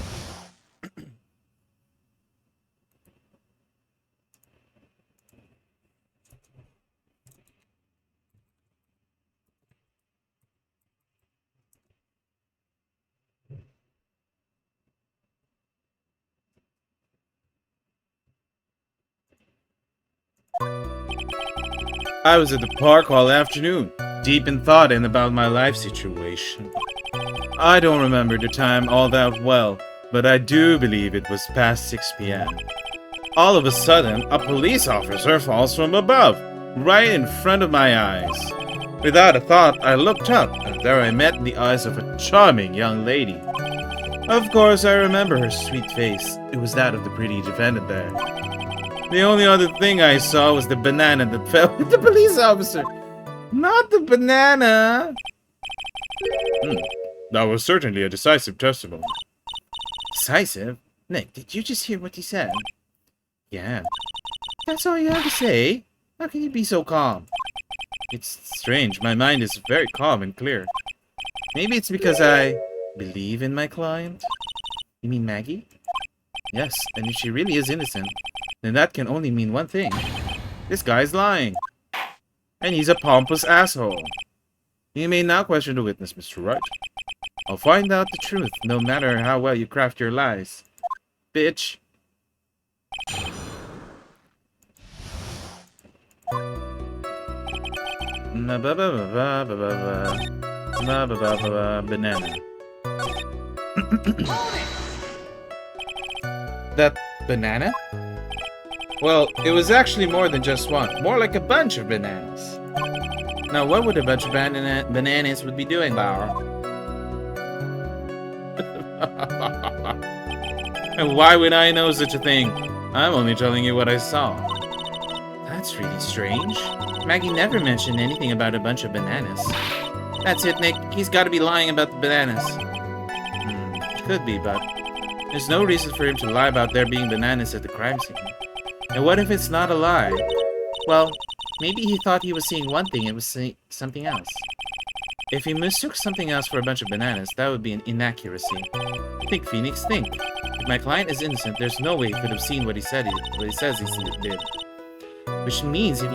I was at the park all afternoon, deep in thought and about my life situation. I don't remember the time all that well, but I do believe it was past 6 p.m. All of a sudden, a police officer falls from above, right in front of my eyes. Without a thought, I looked up, and there I met the eyes of a charming young lady. Of course, I remember her sweet face. It was that of the pretty defendant there. The only other thing I saw was the banana that fell with the police officer. Not the banana. That was certainly a decisive testimony. Decisive? Nick, did you just hear what he said? Yeah. That's all you have to say? How can you be so calm? It's strange. My mind is very calm and clear. Maybe it's because I believe in my client? You mean Maggie? Yes, and if she really is innocent, then that can only mean one thing. This guy's lying. And he's a pompous asshole. You may now question the witness, Mr. Wright. I'll find out the truth, no matter how well you craft your lies. Bitch. Banana. That banana? Well, it was actually more than just one. More like a bunch of bananas. Now, what would a bunch of bananas would be doing, Bauer? And why would I know such a thing? I'm only telling you what I saw. That's really strange. Maggie never mentioned anything about a bunch of bananas. That's it, Nick. He's got to be lying about the bananas. It could be, but there's no reason for him to lie about there being bananas at the crime scene. And what if it's not a lie? Well, maybe he thought he was seeing one thing and was seeing something else. If he mistook something else for a bunch of bananas, that would be an inaccuracy. Think, Phoenix, think. If my client is innocent, there's no way he could have seen what he says he did. Which means if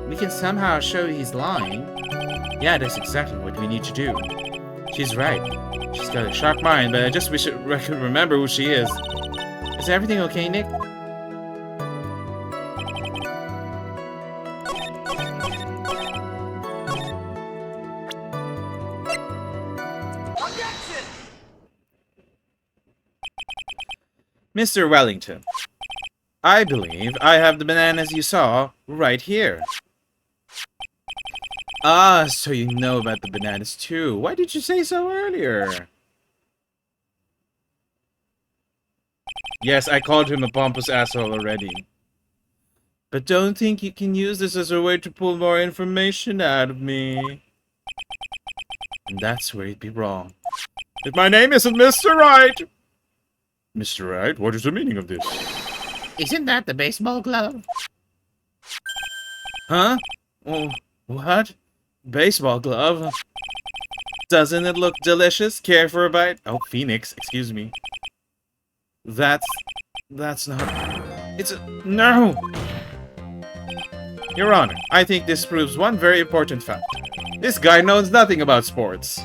we can somehow show he's lying, yeah, that's exactly what we need to do. She's right. She's got a sharp mind, but I just wish I could remember who she is. Is everything okay, Nick? Mr. Wellington, I believe I have the bananas you saw right here. Ah, so you know about the bananas too. Why did you say so earlier? Yes, I called him a pompous asshole already. But don't think you can use this as a way to pull more information out of me. And that's where you'd be wrong. If my name isn't Mr. Wright! Mr. Wright, what is the meaning of this? Isn't that the baseball glove? Huh? Oh, what? Baseball glove? Doesn't it look delicious? Care for a bite? Oh, Phoenix, excuse me. That's not... It's a... No! Your Honor, I think this proves one very important fact. This guy knows nothing about sports.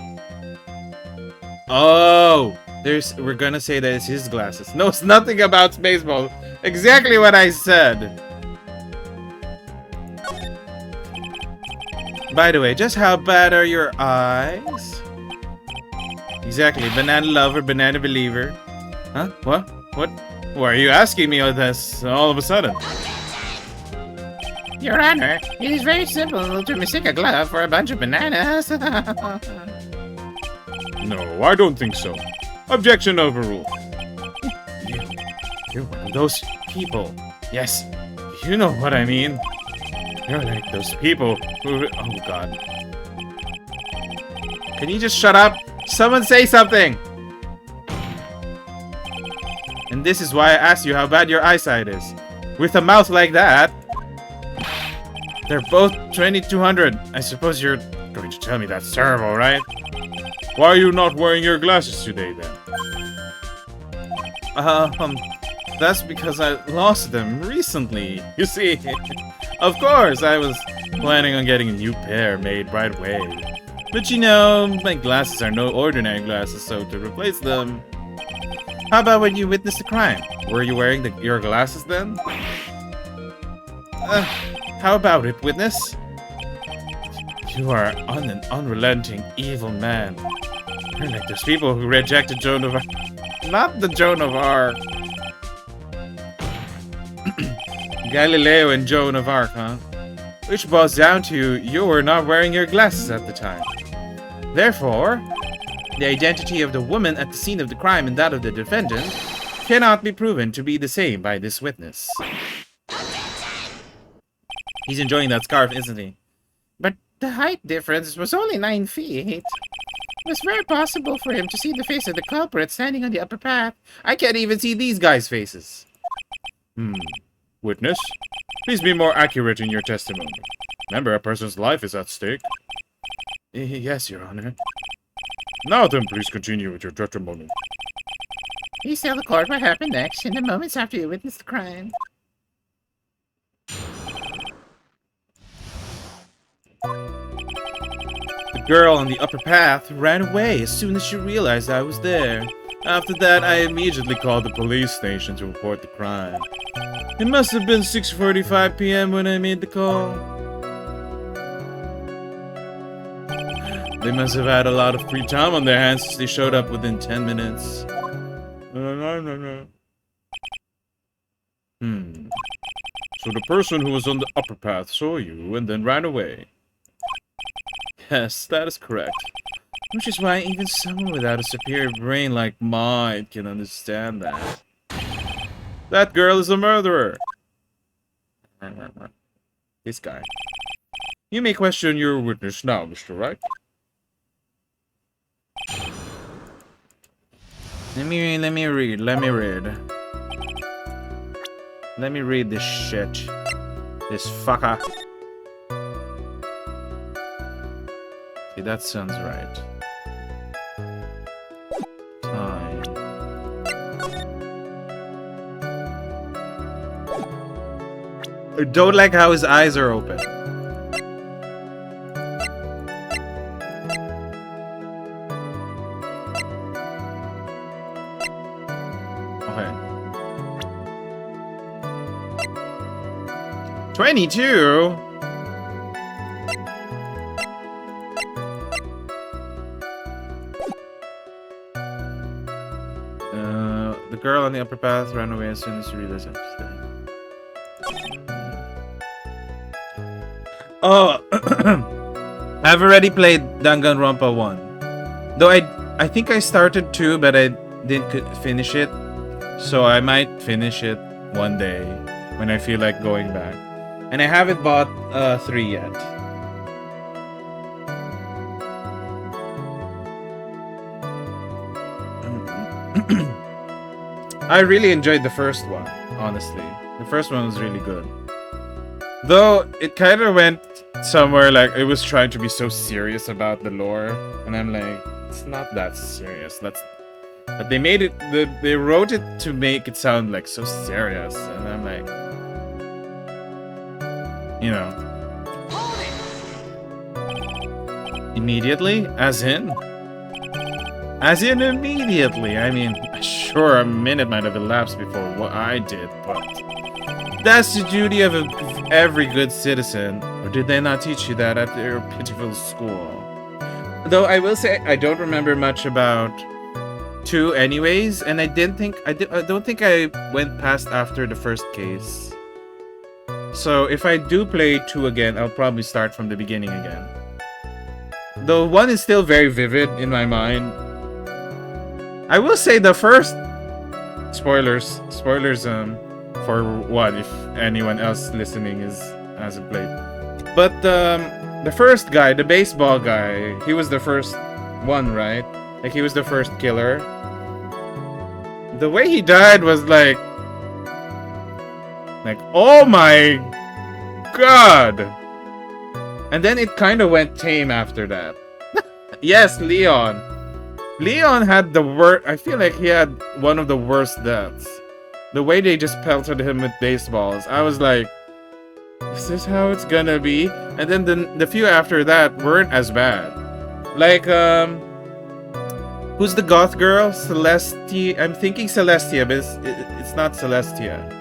Oh! We're gonna say that it's his glasses. Knows nothing about baseball. Exactly what I said. By the way, just how bad are your eyes? Exactly. Banana lover, banana believer. Huh? What? What? Why are you asking me all this all of a sudden? Your Honor, it is very simple to mistake a glove for a bunch of bananas. No, I don't think so. Objection overruled. You're one of those people. Yes, you know what I mean. You're like those people who... Oh, God. Can you just shut up? Someone say something! And this is why I asked you how bad your eyesight is. With a mouth like that... They're both 2200. I suppose you're going to tell me that's terrible, right? Why are you not wearing your glasses today, then? That's because I lost them recently. You see, of course, I was planning on getting a new pair made right away. But you know, my glasses are no ordinary glasses, so to replace them... How about when you witnessed the crime? Were you wearing your glasses then? How about it, witness? You are an unrelenting, evil man. You're like those people who rejected Joan of Arc. Not the Joan of Arc. Galileo and Joan of Arc, huh? Which boils down to you were not wearing your glasses at the time. Therefore, the identity of the woman at the scene of the crime and that of the defendant cannot be proven to be the same by this witness. He's enjoying that scarf, isn't he? But the height difference was only 9 feet. It was very possible for him to see the face of the culprit standing on the upper path. I can't even see these guys' faces. Witness, please be more accurate in your testimony. Remember, a person's life is at stake. Yes, Your Honor. Now then, please continue with your testimony. Please tell the court what happened next in the moments after you witnessed the crime. The girl on the upper path ran away as soon as she realized I was there. After that, I immediately called the police station to report the crime. It must have been 6:45 p.m. when I made the call. They must have had a lot of free time on their hands since they showed up within 10 minutes. So the person who was on the upper path saw you and then ran away. Yes, that is correct. Which is why even someone without a superior brain like mine can understand that. That girl is a murderer. This guy. You may question your witness now, Mr. Wright. Let me read. Let me read this shit. This fucker. See, that sounds right. Time. I don't like how his eyes are open. Okay. 22? The girl on the upper path ran away as soon as she realized I was there. Oh, I've already played Danganronpa 1. Though I think I started 2, but I didn't finish it. So I might finish it one day when I feel like going back. And I haven't bought 3 yet. I really enjoyed the first one, honestly. The first one was really good. Though it kind of went somewhere like it was trying to be so serious about the lore, and I'm like, it's not that serious. But they made it. They wrote it to make it sound like so serious, and I'm like, you know, immediately, as in immediately. I mean, sure, a minute might have elapsed before what I did, but that's the duty of every good citizen. Or did they not teach you that at your pitiful school? Though I will say I don't remember much about 2 anyways, and I don't think I went past after the first case. So if I do play 2 again, I'll probably start from the beginning again. Though 1 is still very vivid in my mind. I will say the first spoilers for what if anyone else listening hasn't played. But the first guy, the baseball guy, he was the first one, right? Like he was the first killer. The way he died was like oh my god. And then it kind of went tame after that. Yes, Leon. Leon had the worst. I feel like he had one of the worst deaths. The way they just pelted him with baseballs. I was like, is this how it's gonna be? And then the few after that weren't as bad. Like, who's the goth girl? Celestia. I'm thinking Celestia, but it's not Celestia.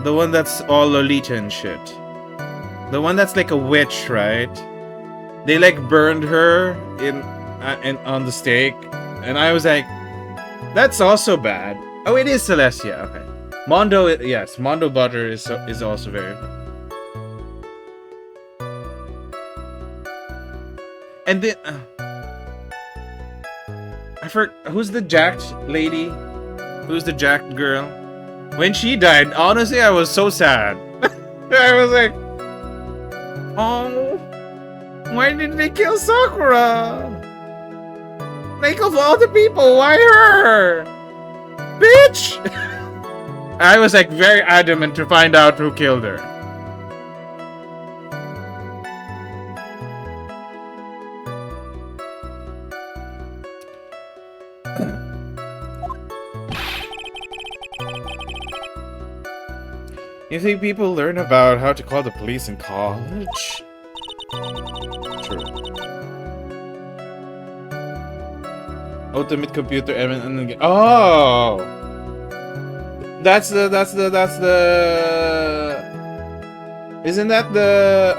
The one that's all Lolita and shit. The one that's like a witch, right? They like burned her in on the stake, and I was like, that's also bad. Oh, it is Celestia. Okay, Mondo. Yes, Mondo Butter is also very bad. And then I forgot who's the jacked lady. Who's the jacked girl? When she died, honestly, I was so sad. I was like, oh, why did they kill Sakura? Like, of all the people, why her? Bitch! I was like very adamant to find out who killed her. You think people learn about how to call the police in college? True. Ultimate computer and oh, that's the isn't that the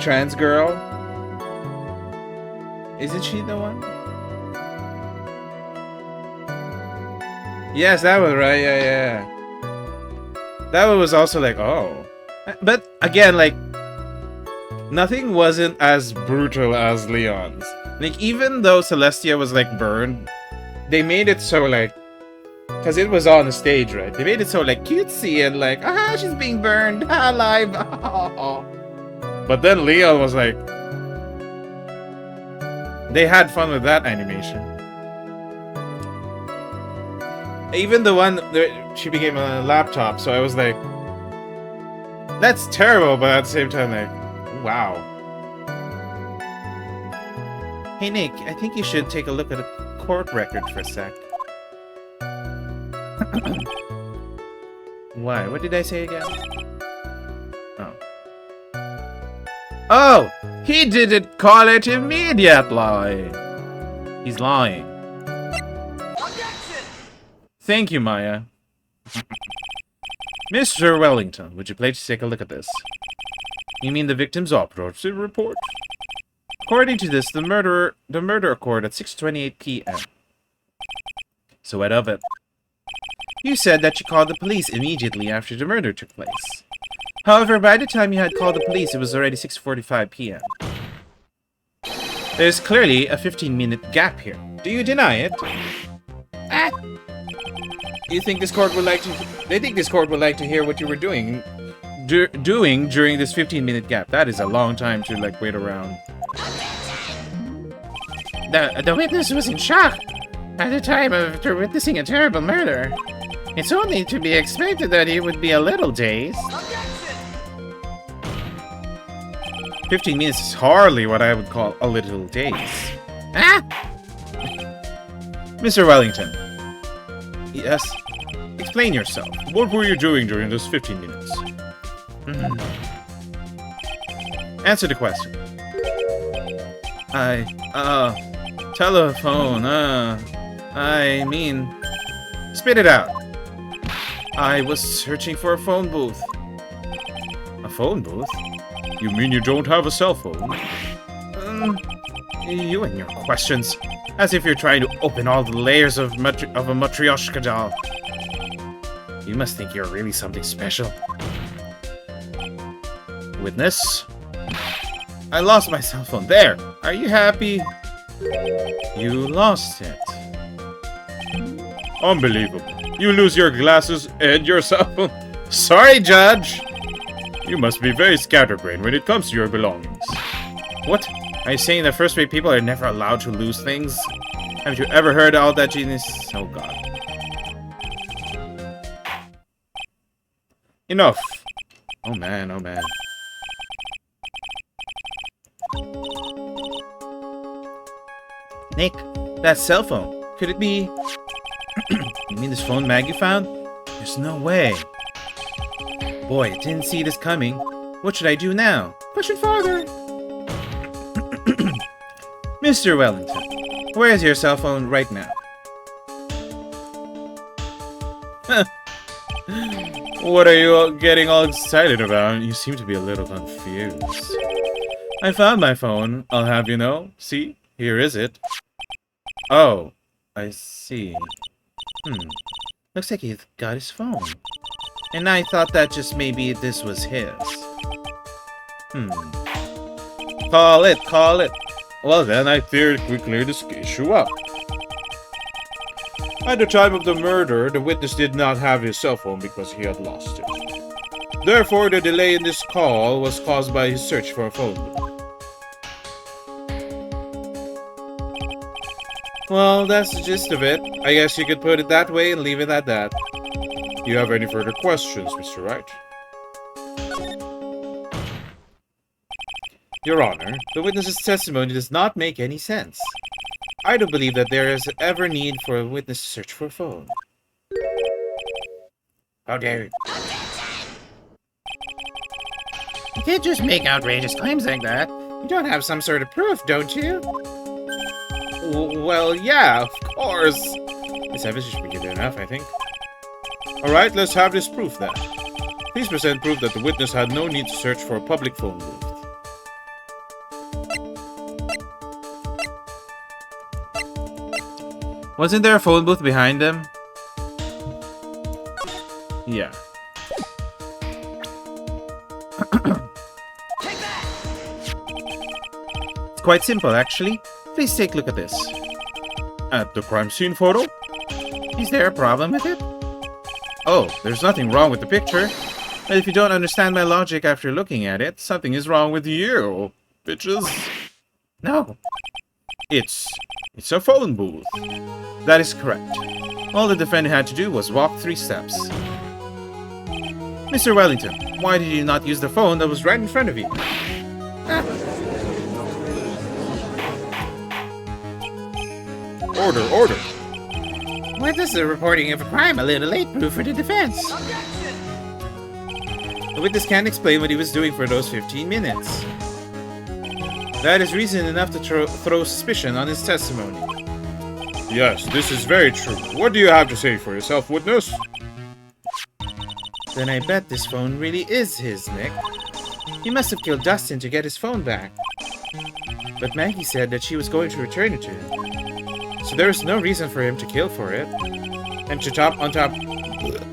trans girl? Isn't she the one? Yes, that one, right? Yeah. That one was also like, oh, but again, like nothing wasn't as brutal as Leon's. Like, even though Celestia was, like, burned, they made it so, like... Because it was on the stage, right? They made it so, like, cutesy and, like, she's being burned. Alive. But then Leon was, like... They had fun with that animation. Even the one... She became a laptop, so I was, like... That's terrible, but at the same time, like... Wow. Hey Nick, I think you should take a look at a court record for a sec. Why? What did I say again? Oh. Oh! He didn't call it immediately! He's lying. Thank you, Maya. Mr. Wellington, would you please take a look at this? You mean the victim's autopsy report? According to this, the murder occurred at 6:28 p.m. So what of it? You said that you called the police immediately after the murder took place. However, by the time you had called the police, it was already 6:45 p.m. There's clearly a 15-minute gap here. Do you deny it? You think this court would like to? They think this court would like to hear what you were doing during this 15-minute gap. That is a long time to like wait around. The witness was in shock at the time after witnessing a terrible murder. It's only to be expected that he would be a little dazed. 15 minutes is hardly what I would call a little daze. Ah! Mr. Wellington. Yes? Explain yourself. What were you doing during those 15 minutes? Answer the question. Telephone, I mean... Spit it out. I was searching for a phone booth. A phone booth? You mean you don't have a cell phone? You and your questions. As if you're trying to open all the layers of a Matryoshka doll. You must think you're really something special. Witness? I lost my cell phone. There! Are you happy? You lost it. Unbelievable. You lose your glasses and your cell phone. Sorry, Judge! You must be very scatterbrained when it comes to your belongings. What? Are you saying that first-rate people are never allowed to lose things? Haven't you ever heard all that genius? Oh god. Enough! Oh man, oh man. Nick, that cell phone. Could it be... You mean this phone Maggie found? There's no way. Boy, I didn't see this coming. What should I do now? Push it farther. Mr. Wellington, where is your cell phone right now? What are you getting all excited about? You seem to be a little confused. I found my phone, I'll have you know. See? Here is it. Oh, I see. Looks like he got his phone. And I thought that just maybe this was his. Call it, call it. Well then, I theoretically clear this issue up. At the time of the murder, the witness did not have his cell phone because he had lost it. Therefore, the delay in this call was caused by his search for a phone booth. Well, that's the gist of it. I guess you could put it that way and leave it at that. Do you have any further questions, Mr. Wright? Your Honor, the witness's testimony does not make any sense. I don't believe that there is ever need for a witness to search for a phone. How dare you? You can't just make outrageous claims like that. You don't have some sort of proof, don't you? Well, yeah, of course. This evidence should be good enough, I think. Alright, let's have this proof then. Please present proof that the witness had no need to search for a public phone booth. Wasn't there a phone booth behind them? Yeah. It's quite simple, actually. Please take a look at this. At the crime scene photo? Is there a problem with it? Oh, there's nothing wrong with the picture. But if you don't understand my logic after looking at it, something is wrong with you, bitches. No. It's a phone booth. That is correct. All the defendant had to do was walk 3 steps. Mr. Wellington, why did you not use the phone that was right in front of you? Order, order. Witness is reporting of a crime a little late proof for the defense. The witness can't explain what he was doing for those 15 minutes. That is reason enough to throw suspicion on his testimony. Yes, this is very true. What do you have to say for yourself, witness? Then I bet this phone really is his, Nick. He must have killed Dustin to get his phone back. But Maggie said that she was going to return it to him. So there is no reason for him to kill for it. And on top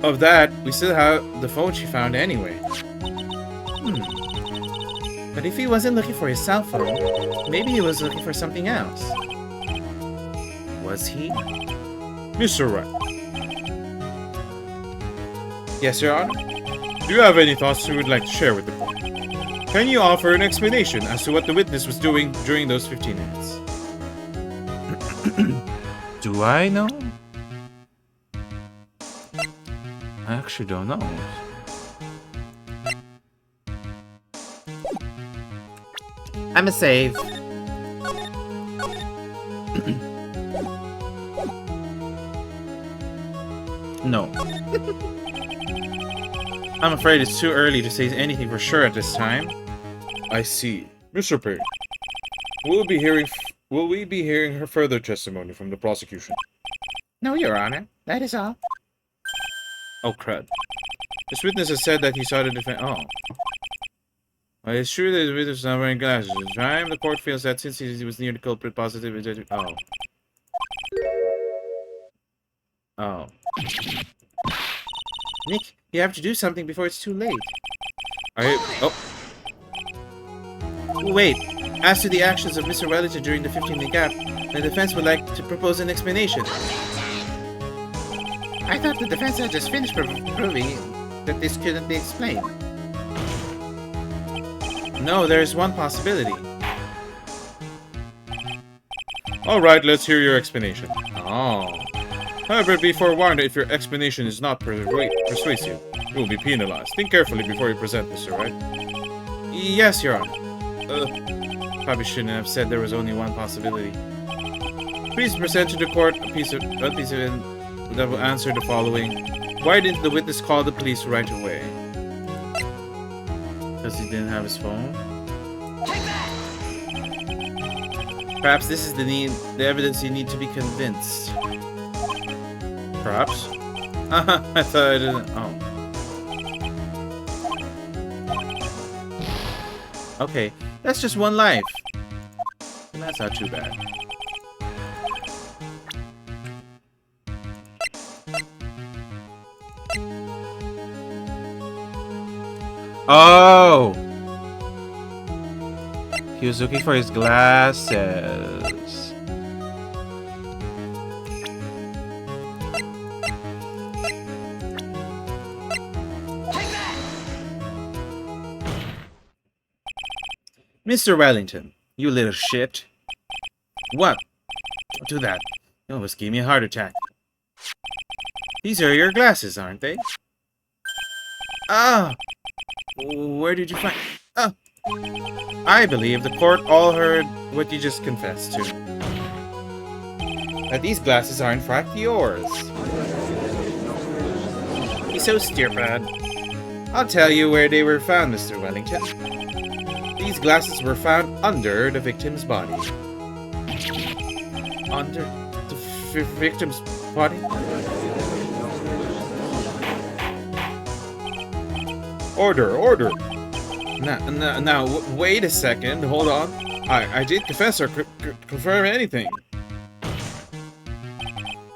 of that, we still have the phone she found anyway. But if he wasn't looking for his cell phone, maybe he was looking for something else. Was he? Mr. Wright, Yes, Your Honor. Do you have any thoughts you would like to share with the court? Can you offer an explanation as to what the witness was doing during those 15 minutes? Do I know? I actually don't know. I'm a save. No. I'm afraid it's too early to say anything for sure at this time. I see. Mr. Perry, will we be hearing her further testimony from the prosecution? No, Your Honor. That is all. Oh, crud. This witness has said that he saw the defense. Oh. Well, it's true that the witness was not wearing glasses. At the time, the court feels that since he was near the culprit, positive. Oh. Oh. Nick, you have to do something before it's too late. Are you... Oh. Wait. As to the actions of Mr. Wellington during the 15-minute gap, the defense would like to propose an explanation. I thought the defense had just finished proving that this couldn't be explained. No, there's one possibility. Alright, let's hear your explanation. Oh. However, be forewarned, if your explanation is not persuasive, you will be penalized. Think carefully before you present, Mr. Wright. Yes, Your Honor. Probably shouldn't have said there was only one possibility. Please present to the court a piece of that will answer the following. Why didn't the witness call the police right away? Because he didn't have his phone? Perhaps this is the evidence you need to be convinced. Perhaps? I thought I didn't. Oh. Okay, that's just one life. And that's not too bad. Oh! He was looking for his glasses. Mr. Wellington, you little shit. What? Don't do that. You almost gave me a heart attack. These are your glasses, aren't they? Ah! Where did you find... Oh! I believe the court all heard what you just confessed to. That these glasses are in fact yours. He's so stupid. I'll tell you where they were found, Mr. Wellington. These glasses were found under the victim's body. Under the victim's body? Order. Now, wait a second. Hold on. I did confess or confirm anything.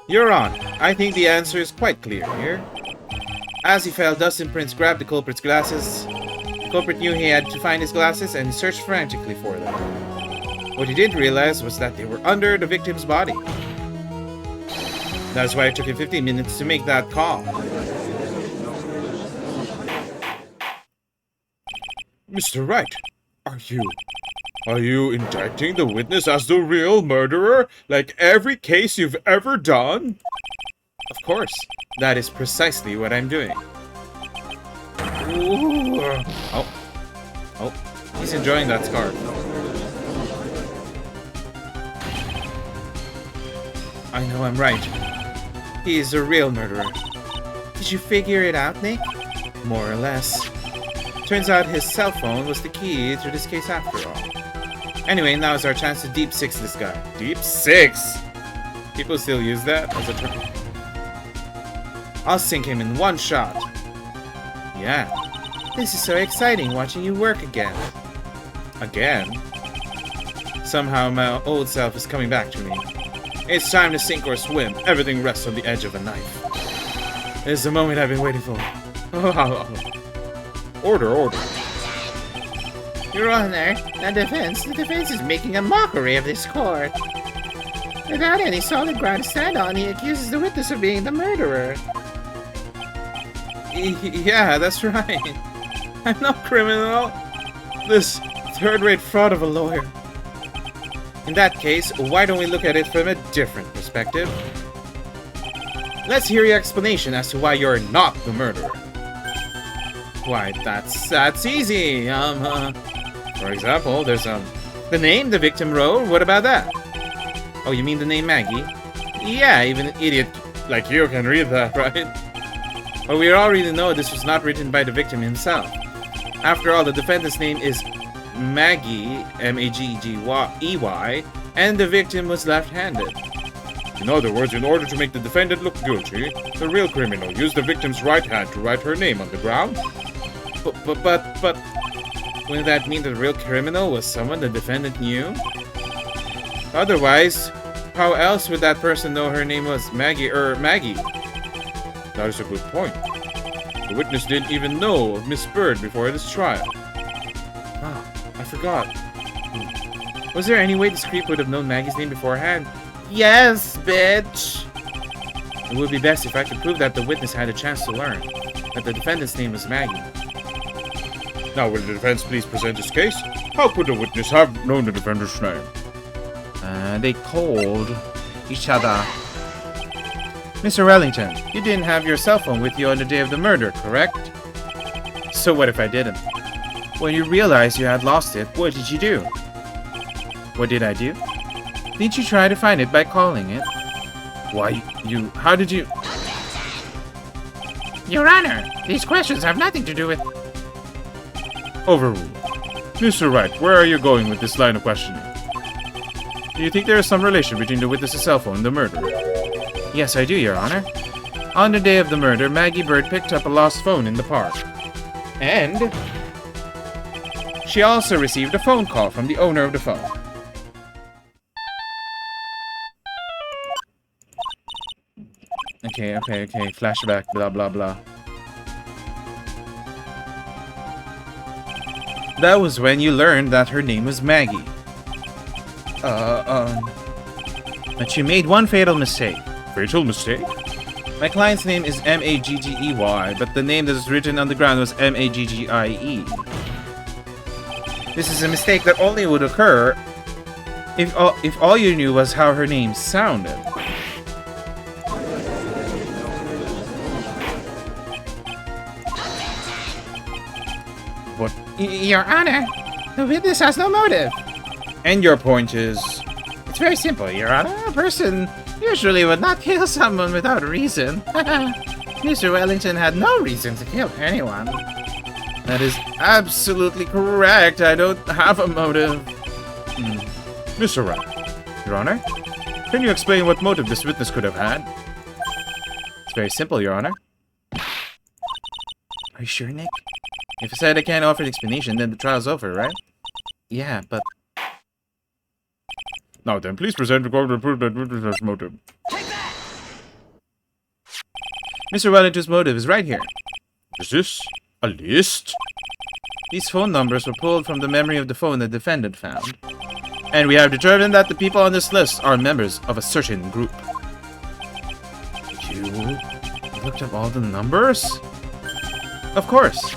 Your Honor, I think the answer is quite clear here. As he fell, dust imprints grabbed the culprit's glasses. The culprit knew he had to find his glasses and searched frantically for them. What he didn't realize was that they were under the victim's body. That's why it took him 15 minutes to make that call. Mr. Wright, are you indicting the witness as the real murderer, like every case you've ever done? Of course, that is precisely what I'm doing. Ooh. Oh, he's enjoying that scarf. I know I'm right. He is a real murderer. Did you figure it out, Nick? More or less. Turns out his cell phone was the key to this case after all. Anyway, now is our chance to deep six this guy. Deep six? People still use that as a term. I'll sink him in one shot. Yeah. This is so exciting watching you work again. Again? Somehow my old self is coming back to me. It's time to sink or swim. Everything rests on the edge of a knife. This is the moment I've been waiting for. Order. Your Honor, the defense is making a mockery of this court. Without any solid ground to stand on, he accuses the witness of being the murderer. Yeah, that's right. I'm no criminal. This third-rate fraud of a lawyer. In that case, why don't we look at it from a different perspective? Let's hear your explanation as to why you're not the murderer. Why, that's easy. For example, there's the name the victim wrote. What about that? Oh, you mean the name Maggie? Yeah, even an idiot like you can read that, right? But we already know this was not written by the victim himself. After all, the defendant's name is Maggie, M-A-G-G-E-Y, and the victim was left-handed. In other words, in order to make the defendant look guilty, the real criminal used the victim's right hand to write her name on the ground. But wouldn't that mean the real criminal was someone the defendant knew? Otherwise, how else would that person know her name was Maggie? That is a good point. The witness didn't even know of Miss Bird before this trial. Oh, I forgot. Was there any way this creep would have known Maggie's name beforehand? Yes, bitch! It would be best if I could prove that the witness had a chance to learn that the defendant's name was Maggie. Now, will the defense please present its case? How could the witness have known the defendant's name? They called each other. Mr. Wellington, you didn't have your cell phone with you on the day of the murder, correct? So what if I didn't? When you realized you had lost it, what did you do? What did I do? Didn't you try to find it by calling it? Why, how did you... Your Honor, these questions have nothing to do with... Overruled. Mr. Wright, where are you going with this line of questioning? Do you think there is some relation between the witness's cell phone and the murder? Yes, I do, Your Honor. On the day of the murder, Maggie Bird picked up a lost phone in the park. And... she also received a phone call from the owner of the phone. Okay, flashback, blah blah blah. That was when you learned that her name was Maggie. But you made one fatal mistake. Fatal mistake? My client's name is M-A-G-G-E-Y, but the name that was written on the ground was M-A-G-G-I-E. This is a mistake that only would occur if all you knew was how her name sounded. What? Your Honor, the witness has no motive. And your point is... It's very simple, Your Honor. A person usually would not kill someone without a reason. Mr. Wellington had no reason to kill anyone. That is absolutely correct. I don't have a motive. Mr. Wright. Your Honor? Can you explain what motive this witness could have had? It's very simple, Your Honor. Are you sure, Nick? If I said I can't offer an explanation, then the trial's over, right? Yeah, but... Now then, please present the court to prove that witness's motive. Mr. Wellington's motive is right here. Is this a list? These phone numbers were pulled from the memory of the phone the defendant found. And we have determined that the people on this list are members of a certain group. You looked up all the numbers? Of course.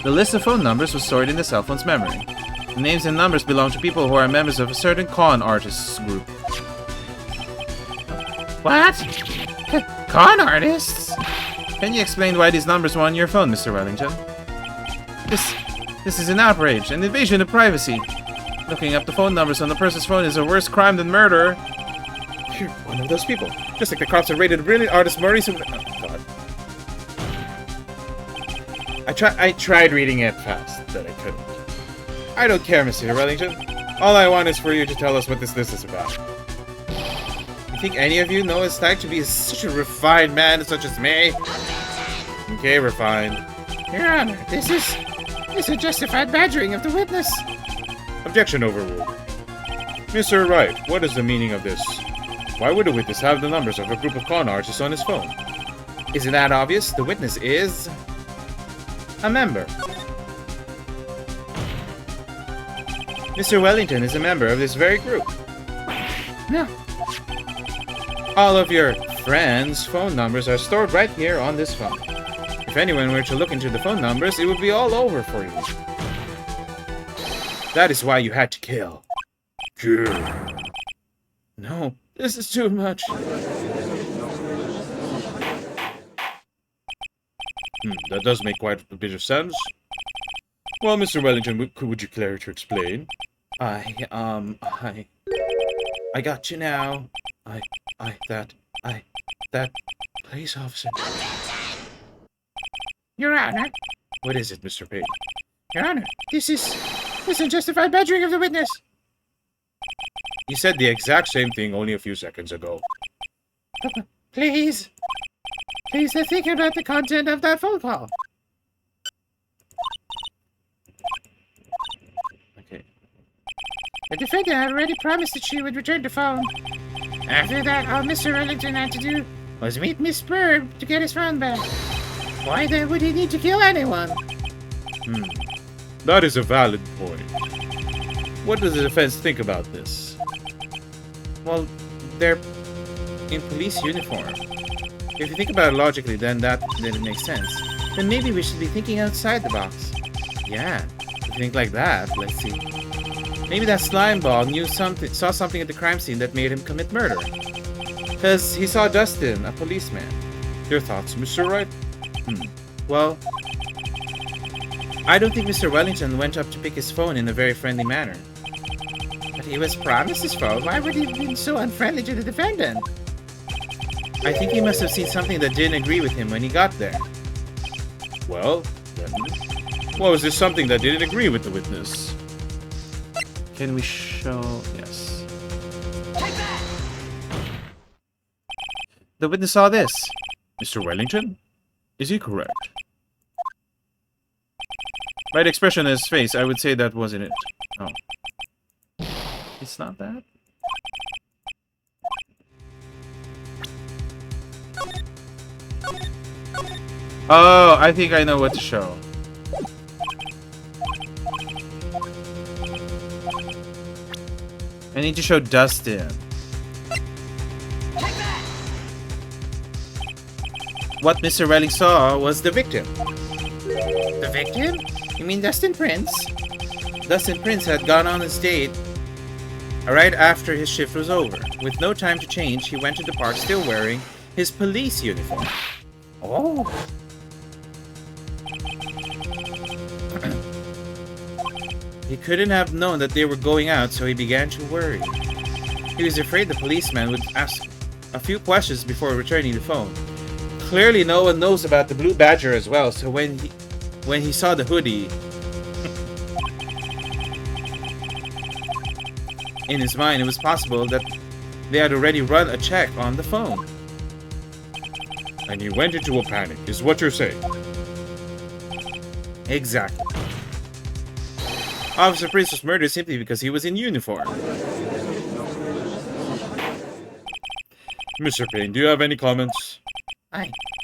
The list of phone numbers was stored in the cell phone's memory. The names and numbers belong to people who are members of a certain con artists group. What? Con artists? Can you explain why these numbers were on your phone, Mr. Wellington? This is an outrage, an invasion of privacy. Looking up the phone numbers on the person's phone is a worse crime than murder. You're one of those people. Just like the cops have raided a brilliant artist Maurice... Oh, God. I tried reading it fast, but I couldn't. I don't care, Mr. Wellington. All I want is for you to tell us what this list is about. You think any of you know what it's like to be such a refined man such as me? Okay, refined. Your Honor, this is a justified badgering of the witness. Objection overruled. Mr. Wright, what is the meaning of this? Why would a witness have the numbers of a group of con artists on his phone? Isn't that obvious? The witness is... a member. Mr. Wellington is a member of this very group. No. All of your friends' phone numbers are stored right here on this phone. If anyone were to look into the phone numbers, it would be all over for you. That is why you had to kill. Yeah. No, this is too much. That does make quite a bit of sense. Well, Mr. Wellington, would you care to explain? I got you now. That police officer. Your Honor. What is it, Mr. Payne? Your Honor, this is unjustified badgering of the witness. You said the exact same thing only a few seconds ago. Please. Please, let's think about the content of that phone call. Okay. The defendant had already promised that she would return the phone. After that, all Mr. Wellington had to do was meet Miss Bird to get his phone back. Why then would he need to kill anyone? That is a valid point. What does the defense think about this? Well, they're in police uniform. If you think about it logically, then it makes sense. Then maybe we should be thinking outside the box. Yeah, if you think like that, let's see. Maybe that slime ball saw something at the crime scene that made him commit murder. Because he saw Dustin, a policeman. Your thoughts, Mr. Wright? Well, I don't think Mr. Wellington went up to pick his phone in a very friendly manner. But he was promised his phone. Why would he have been so unfriendly to the defendant? I think he must have seen something that didn't agree with him when he got there. Well, then, what was this something that didn't agree with the witness? Can we show... Yes. The witness saw this. Mr. Wellington? Is he correct? By the expression on his face, I would say that wasn't it. Oh. It's not that? Oh, I think I know what to show. I need to show Dustin. What Mr. Relling saw was the victim. The victim? You mean Dustin Prince? Dustin Prince had gone on his date right after his shift was over. With no time to change, he went to the park still wearing his police uniform. Oh. He couldn't have known that they were going out, so he began to worry. He was afraid the policeman would ask a few questions before returning the phone. Clearly, no one knows about the Blue Badger as well, so when he saw the hoodie, in his mind, it was possible that they had already run a check on the phone. And he went into a panic, is what you're saying? Exactly. Officer Prince was murdered simply because he was in uniform. Mr. Payne, do you have any comments?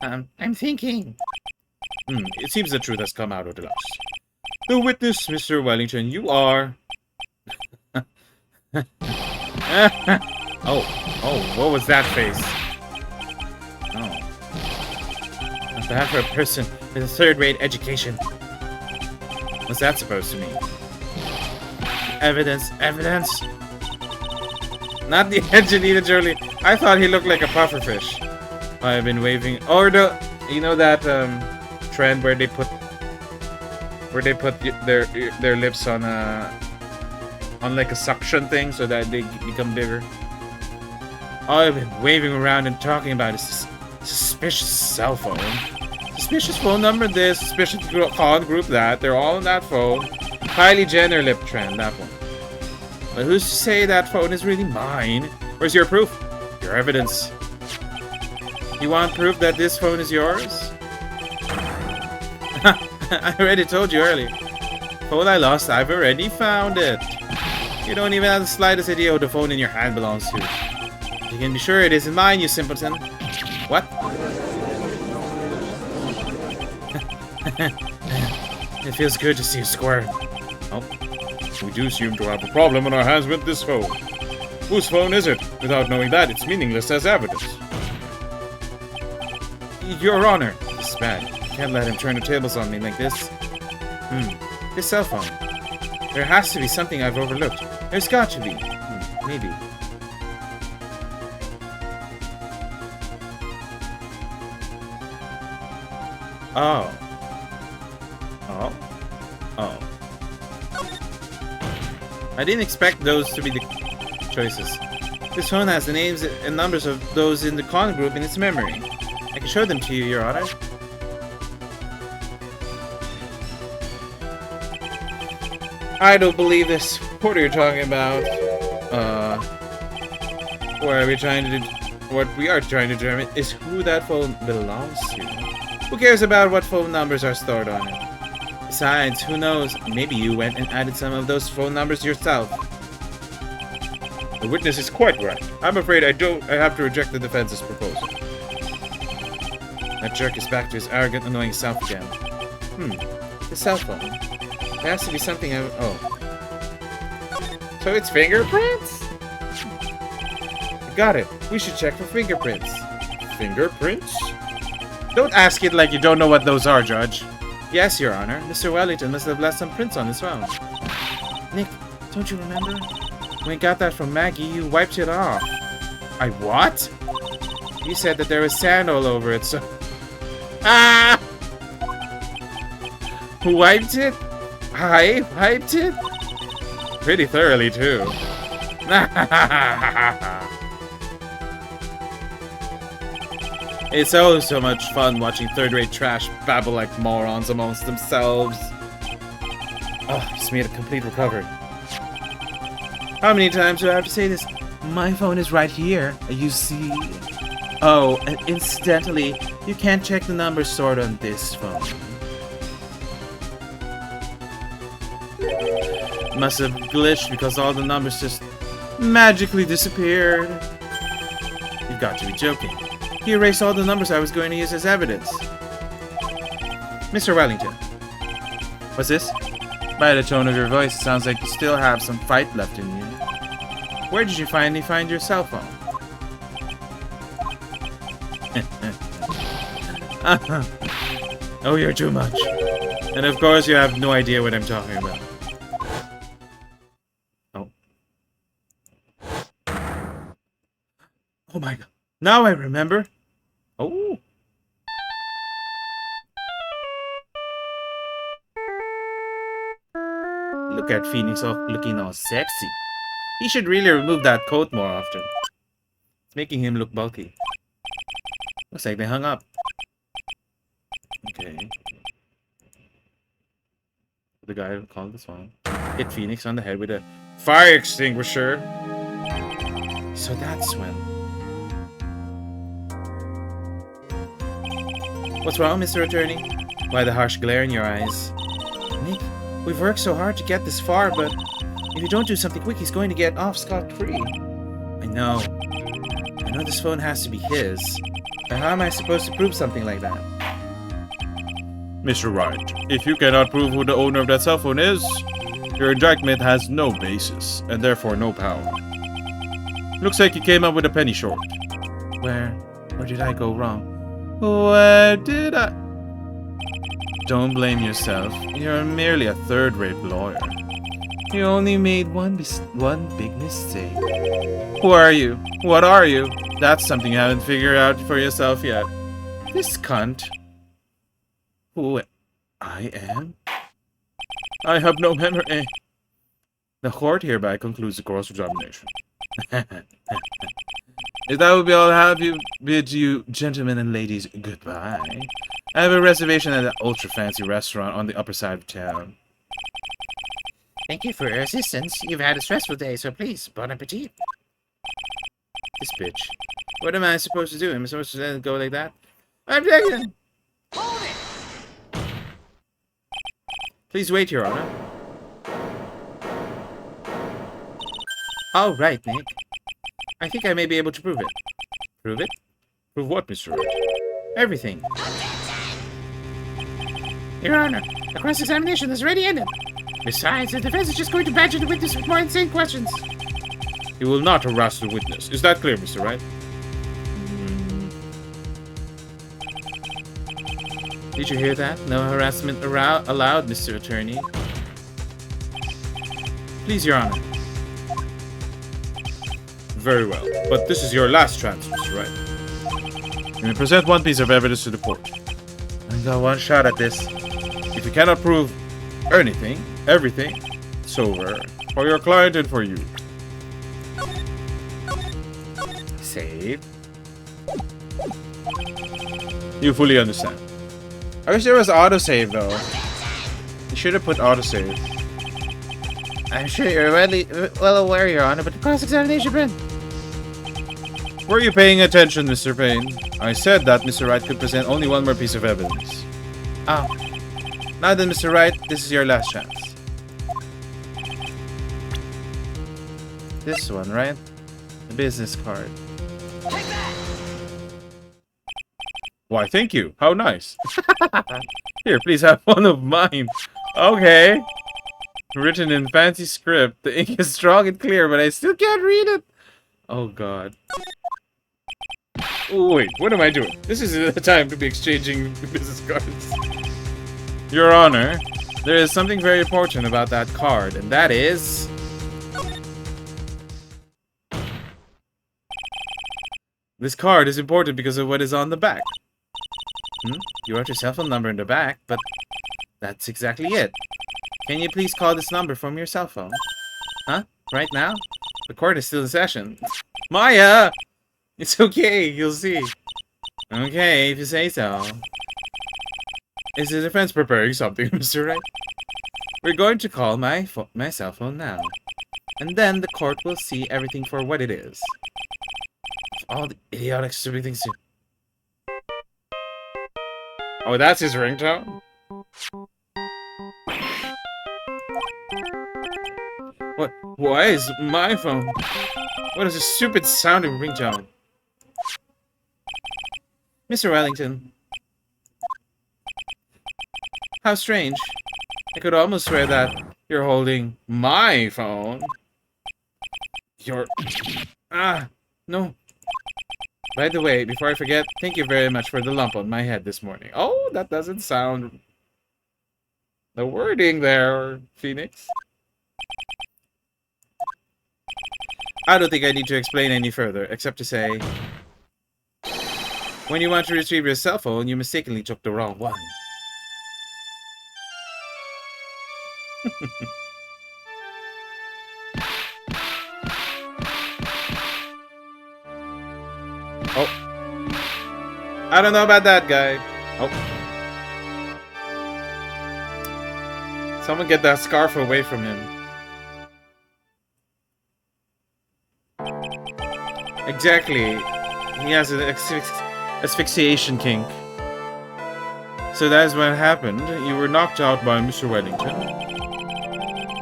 I'm thinking. It seems the truth has come out at last. The witness, Mr. Wellington, you are... Oh, what was that face? Oh. Not bad for a person with a third-rate education. What's that supposed to mean? Evidence. Not the Angelina Jolie. I thought he looked like a pufferfish. I've been waving. Or you know that trend where they put their lips on like a suction thing so that they become bigger. All I've been waving around and talking about is this suspicious cell phone. Suspicious phone number this, suspicious call group that. They're all on that phone. Kylie Jenner lip trend, that one. But who's to say that phone is really mine? Where's your proof? Your evidence. You want proof that this phone is yours? I already told you earlier. Phone I lost, I've already found it. You don't even have the slightest idea who the phone in your hand belongs to. You can be sure it isn't mine, you simpleton. What? It feels good to see you squirm. Oh, we do seem to have a problem on our hands with this phone. Whose phone is it? Without knowing that, it's meaningless as evidence. Your Honor, this is bad. Can't let him turn the tables on me like this. This cell phone. There has to be something I've overlooked. There's got to be. Maybe. Oh. Oh. Oh. I didn't expect those to be the choices. This phone has the names and numbers of those in the con group in its memory. I can show them to you, Your Honor. I don't believe this. What are you talking about? What we are trying to determine is who that phone belongs to. Who cares about what phone numbers are stored on it? Besides, who knows? Maybe you went and added some of those phone numbers yourself. The witness is quite right. I'm afraid I have to reject the defense's proposal. That jerk is back to his arrogant, annoying self again. The cell phone. There has to be something oh. So it's fingerprints? Got it. We should check for fingerprints. Fingerprints? Don't ask it like you don't know what those are, Judge. Yes, Your Honor. Mr. Wellington must have left some prints on his phone. Nick, don't you remember? When you got that from Maggie, you wiped it off. I what? You said that there was sand all over it, so... Ah! Who wiped it? I wiped it? Pretty thoroughly, too. It's oh so much fun watching third-rate trash babble like morons amongst themselves. Oh, just made a complete recovery. How many times do I have to say this? My phone is right here, you see. Oh, and incidentally, you can't check the numbers stored on this phone. Must have glitched because all the numbers just magically disappeared. You've got to be joking. He erased all the numbers I was going to use as evidence. Mr. Wellington. What's this? By the tone of your voice, it sounds like you still have some fight left in you. Where did you finally find your cell phone? Oh, you're too much. And of course you have no idea what I'm talking about. Oh. Oh my god. Now I remember. Oh. Look at Phoenix looking all sexy. He should really remove that coat more often. It's making him look bulky. Looks like they hung up. Okay. The guy who called this one hit Phoenix on the head with a fire extinguisher. So that's when. What's wrong, Mr. Attorney? Why the harsh glare in your eyes? Nick, we've worked so hard to get this far, but if you don't do something quick, he's going to get off scot-free. I know this phone has to be his. But how am I supposed to prove something like that? Mr. Wright, if you cannot prove who the owner of that cell phone is, your indictment has no basis, and therefore no power. Looks like you came up with a penny short. Where did I go wrong? Where did I... Don't blame yourself. You're merely a third-rate lawyer. You only made one big mistake. Who are you? What are you? That's something you haven't figured out for yourself yet. This cunt. Who I am? I have no memory. The court hereby concludes the cross-examination. If that would be all, I'll have you bid you, gentlemen and ladies, goodbye. I have a reservation at an ultra-fancy restaurant on the upper side of town. Thank you for your assistance. You've had a stressful day, so please, bon appetit. This bitch. What am I supposed to do? Am I supposed to let it go like that? I'm taking. Hold it! Please wait, Your Honor. All right, Nick. I think I may be able to prove it. Prove it? Prove what, Mr. Wright? Everything. Your Honor, the cross-examination has already ended. Besides, the defense is just going to badger the witness with more insane questions. He will not harass the witness. Is that clear, Mr. Wright? Did you hear that? No harassment allowed, Mr. Attorney. Please, Your Honor. Very well. But this is your last chance, Mr. Wright. You may present one piece of evidence to the court. I got one shot at this. If you cannot prove anything, everything, it's over. For your client and for you. Save. You fully understand. I wish there was autosave though. You should have put autosave. I'm sure you're well aware, Your Honor, but the cross-examination been. Were you paying attention, Mr. Payne? I said that Mr. Wright could present only one more piece of evidence. Oh. Now then, Mr. Wright, this is your last chance. This one, right? The business card. Why, thank you. How nice. Here, please have one of mine. Okay. Written in fancy script. The ink is strong and clear, but I still can't read it. Oh, God. Oh, wait, what am I doing? This isn't the time to be exchanging business cards. Your Honor, there is something very important about that card, and that is... This card is important because of what is on the back. You wrote your cell phone number in the back, but that's exactly it. Can you please call this number from your cell phone? Huh? Right now? The court is still in session. Maya! It's okay, you'll see. Okay, if you say so. Is the defense preparing something, Mr. Wright? We're going to call my cell phone now. And then the court will see everything for what it is. All the idiotic stupid things to... Oh, that's his ringtone? What? Why is my phone? What is a stupid sounding ringtone? Mr. Wellington. How strange. I could almost swear that you're holding my phone. You're... Ah, no. By the way, before I forget, thank you very much for the lump on my head this morning. Oh, that doesn't sound... The wording there, Phoenix. I don't think I need to explain any further, except to say... When you want to retrieve your cell phone, you mistakenly took the wrong one. Oh. I don't know about that guy. Oh. Someone get that scarf away from him. Exactly. He has an asphyxiation kink. So that is what happened. You were knocked out by Mr. Wellington.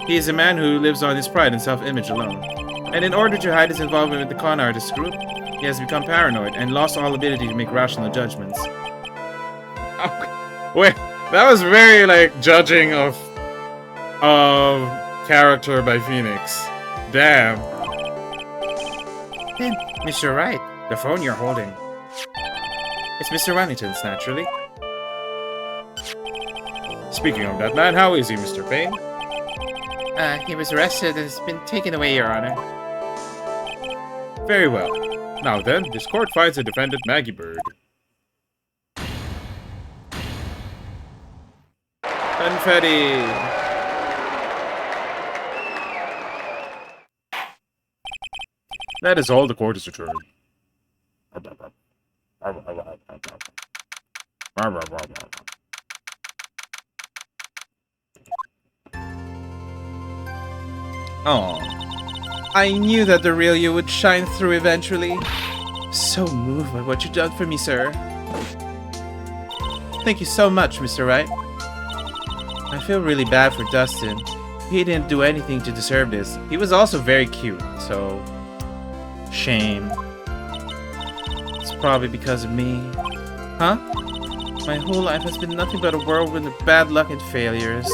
He is a man who lives on his pride and self-image alone. And in order to hide his involvement with the con artist group, he has become paranoid and lost all ability to make rational judgments. Oh, wait, that was very, like, judging of character by Phoenix. Damn. Then, Mr. Wright, the phone you're holding. It's Mr. Wellington's, naturally. Speaking of that man, how is he, Mr. Payne? He was arrested and has been taken away, Your Honor. Very well. Now then, this court finds the defendant Maggie Bird. Confetti! That is all, the court is adjourned. Oh, I knew that the real you would shine through eventually. So moved by what you've done for me, sir. Thank you so much, Mr. Wright. I feel really bad for Dustin. He didn't do anything to deserve this. He was also very cute, so... Shame. It's probably because of me. Huh? My whole life has been nothing but a whirlwind of bad luck and failures.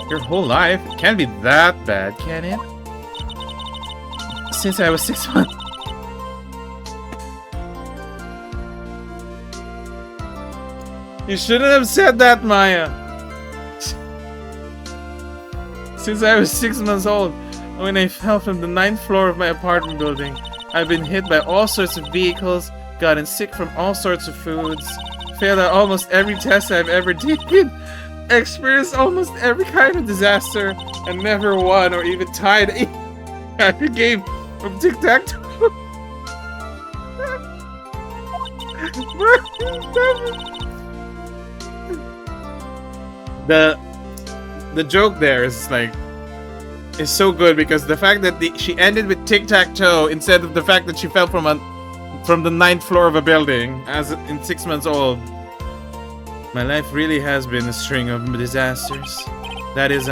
Your whole life? It can't be that bad, can it? Since I was 6 months. You shouldn't have said that, Maya. Since I was 6 months old, when I fell from the 9th floor of my apartment building, I've been hit by all sorts of vehicles, gotten sick from all sorts of foods, failed at almost every test I've ever taken, experienced almost every kind of disaster, and never won or even tied a game of tic-tac-toe. The joke there is like is so good because the fact that she ended with tic-tac-toe instead of the fact that she fell from the 9th floor of a building as in 6 months old. My life really has been a string of disasters. That is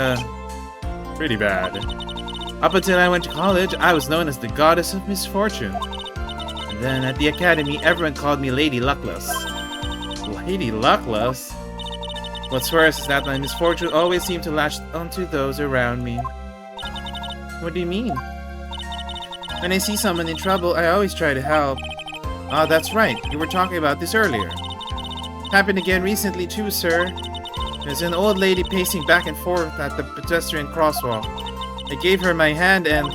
pretty bad. Up until I went to college, I was known as the goddess of misfortune. And then at the academy, everyone called me Lady Luckless. Lady Luckless? What's worse is that my misfortune always seemed to latch onto those around me. What do you mean? When I see someone in trouble, I always try to help. Ah, that's right. You were talking about this earlier. Happened again recently too, sir. There's an old lady pacing back and forth at the pedestrian crosswalk. I gave her my hand and,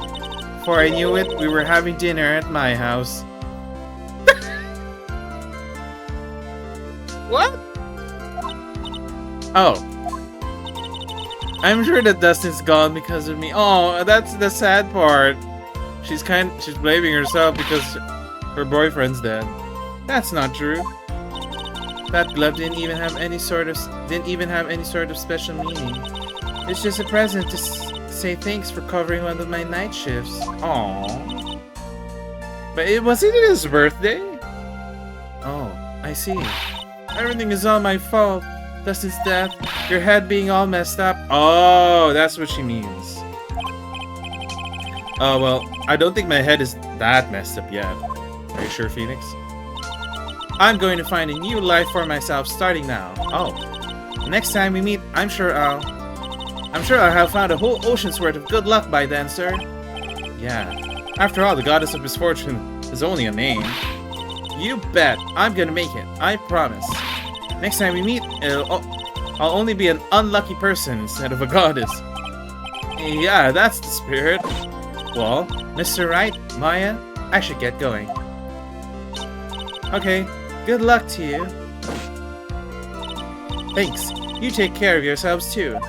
before I knew it, we were having dinner at my house. What? Oh. I'm sure that Dustin's gone because of me. Oh, that's the sad part. She's blaming herself because her boyfriend's dead. That's not true. That glove didn't even have any sort of special meaning. It's just a present to say thanks for covering one of my night shifts. Aww. But wasn't it his birthday? Oh, I see. Everything is all my fault. Dustin's death, your head being all messed up. Oh, that's what she means. Oh, well, I don't think my head is that messed up yet. Are you sure, Phoenix? I'm going to find a new life for myself starting now. Oh, next time we meet, I'm sure I'll have found a whole ocean's worth of good luck by then, sir. Yeah. After all, the goddess of misfortune is only a name. You bet. I'm gonna make it. I promise. Next time we meet, I'll only be an unlucky person instead of a goddess. Yeah, that's the spirit. Well, Mr. Wright, Maya, I should get going. Okay, good luck to you. Thanks. You take care of yourselves too.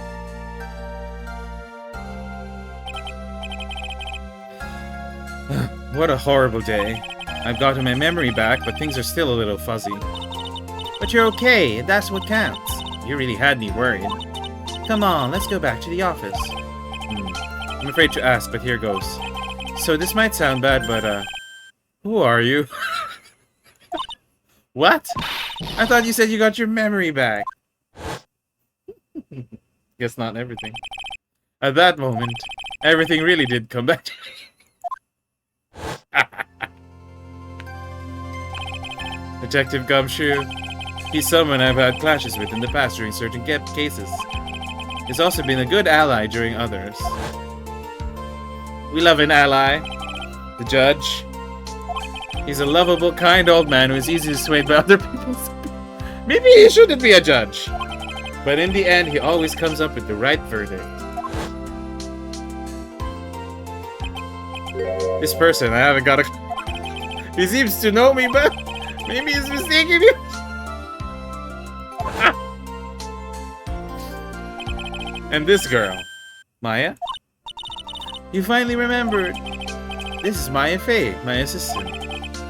What a horrible day. I've gotten my memory back, but things are still a little fuzzy. But you're okay, that's what counts. You really had me worried. Come on, let's go back to the office. I'm afraid to ask, but here goes. So this might sound bad, but who are you? What? I thought you said you got your memory back. Guess not everything. At that moment, everything really did come back to me. Detective Gumshoe. He's someone I've had clashes with in the past during certain cases. He's also been a good ally during others. We love an ally. The judge. He's a lovable, kind old man who is easily swayed by other people's... Maybe he shouldn't be a judge. But in the end, he always comes up with the right verdict. This person, I haven't got a... He seems to know me, but maybe he's mistaken me. And this girl, Maya? You finally remembered. This is Maya Fey, my assistant.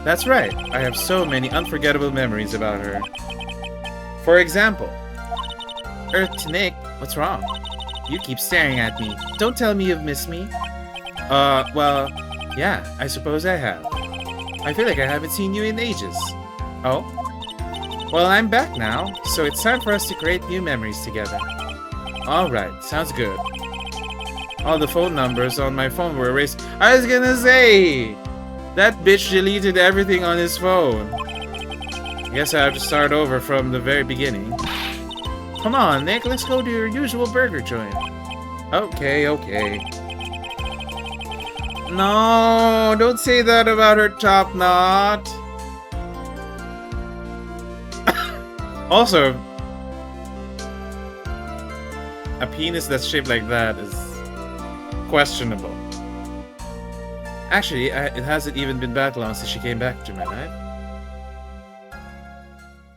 That's right, I have so many unforgettable memories about her. For example, Earth to Nick, what's wrong? You keep staring at me. Don't tell me you've missed me. Well, yeah, I suppose I have. I feel like I haven't seen you in ages. Oh? Well, I'm back now, so it's time for us to create new memories together. Alright, sounds good. All the phone numbers on my phone were erased. I was gonna say! That bitch deleted everything on his phone. I guess I have to start over from the very beginning. Come on, Nick, let's go to your usual burger joint. Okay. No, don't say that about her top knot. Also, a penis that's shaped like that is questionable. Actually, it hasn't even been that long since she came back to my life.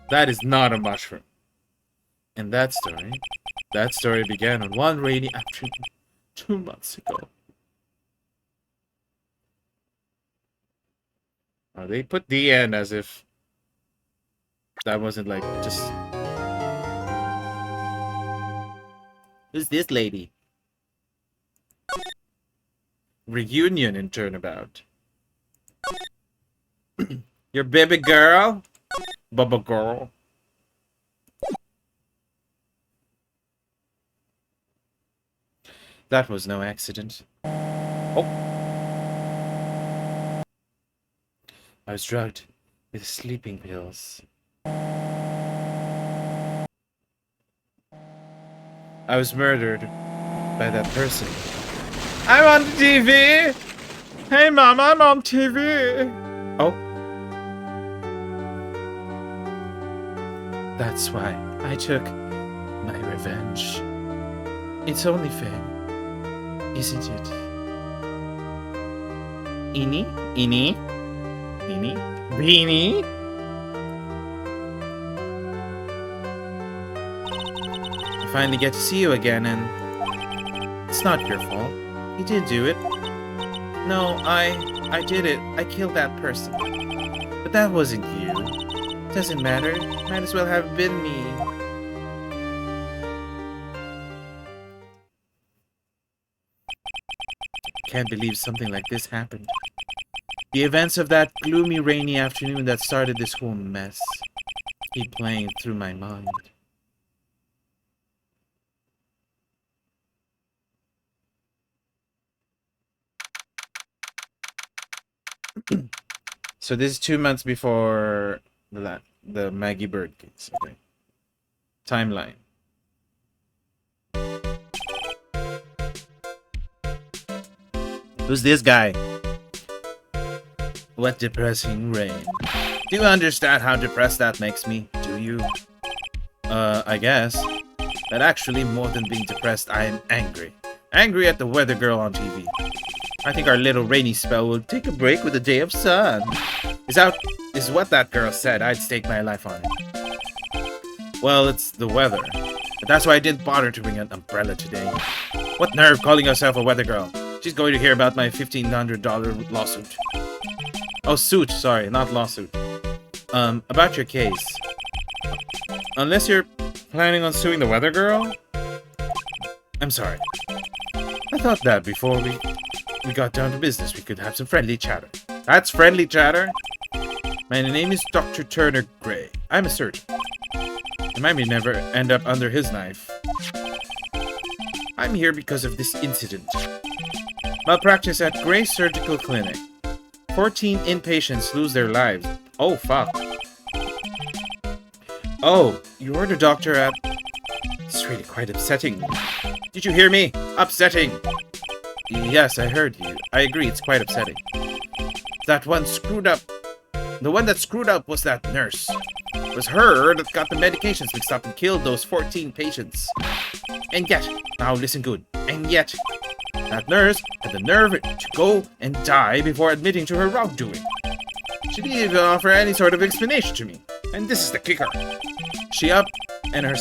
That is not a mushroom. And that story began on one rainy afternoon 2 months ago. Oh, they put the end as if that wasn't like just... Who's this lady? Reunion in Turnabout. Your baby girl? Bubba girl. That was no accident. Oh. I was drugged with sleeping pills. I was murdered by that person. I'm on TV! Hey mom, I'm on TV! Oh. That's why I took my revenge. It's only fair, isn't it? Eenie? Eenie? Eenie? Beanie? I finally get to see you again, and it's not your fault. You did do it. No, I did it. I killed that person. But that wasn't you. Doesn't matter. Might as well have been me. Can't believe something like this happened. The events of that gloomy, rainy afternoon that started this whole mess keep playing through my mind. So this is 2 months before the Maggie Bird case. Okay. Timeline. Who's this guy? What depressing rain. Do you understand how depressed that makes me? Do you? I guess. But actually, more than being depressed, I am angry. Angry at the weather girl on TV. I think our little rainy spell will take a break with a day of sun. Is what that girl said. I'd stake my life on it. Well, it's the weather. But that's why I didn't bother to bring an umbrella today. What nerve calling herself a weather girl? She's going to hear about my $1,500 lawsuit. Oh, suit. Sorry, not lawsuit. About your case. Unless you're planning on suing the weather girl? I'm sorry. I thought that before we got down to business, we could have some friendly chatter. That's friendly chatter? My name is Dr. Turner Gray. I'm a surgeon. I might never end up under his knife. I'm here because of this incident. Malpractice at Gray Surgical Clinic. 14 inpatients lose their lives. Oh, fuck. Oh, you're the doctor at... It's really quite upsetting. Did you hear me? Upsetting. Yes, I heard you. I agree, it's quite upsetting. That one screwed up. The one that screwed up was that nurse. It was her that got the medications mixed up and killed those 14 patients. And yet, now listen good, and yet, that nurse had the nerve to go and die before admitting to her wrongdoing. She didn't even offer any sort of explanation to me. And this is the kicker. She up and has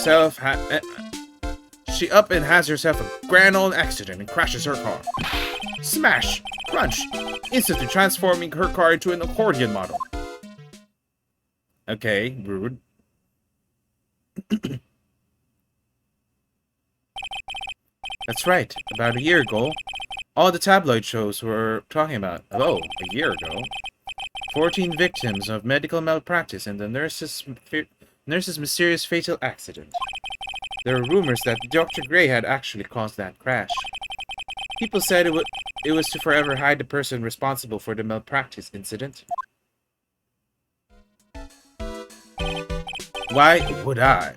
herself a grand old accident and crashes her car. Smash! Crunch! Instantly transforming her car into an accordion model. Okay, rude. That's right. About a year ago, all the tabloid shows were talking about. Oh, a year ago. 14 victims of medical malpractice and the nurse's mysterious fatal accident. There were rumors that Dr. Gray had actually caused that crash. People said it was to forever hide the person responsible for the malpractice incident. Why would I?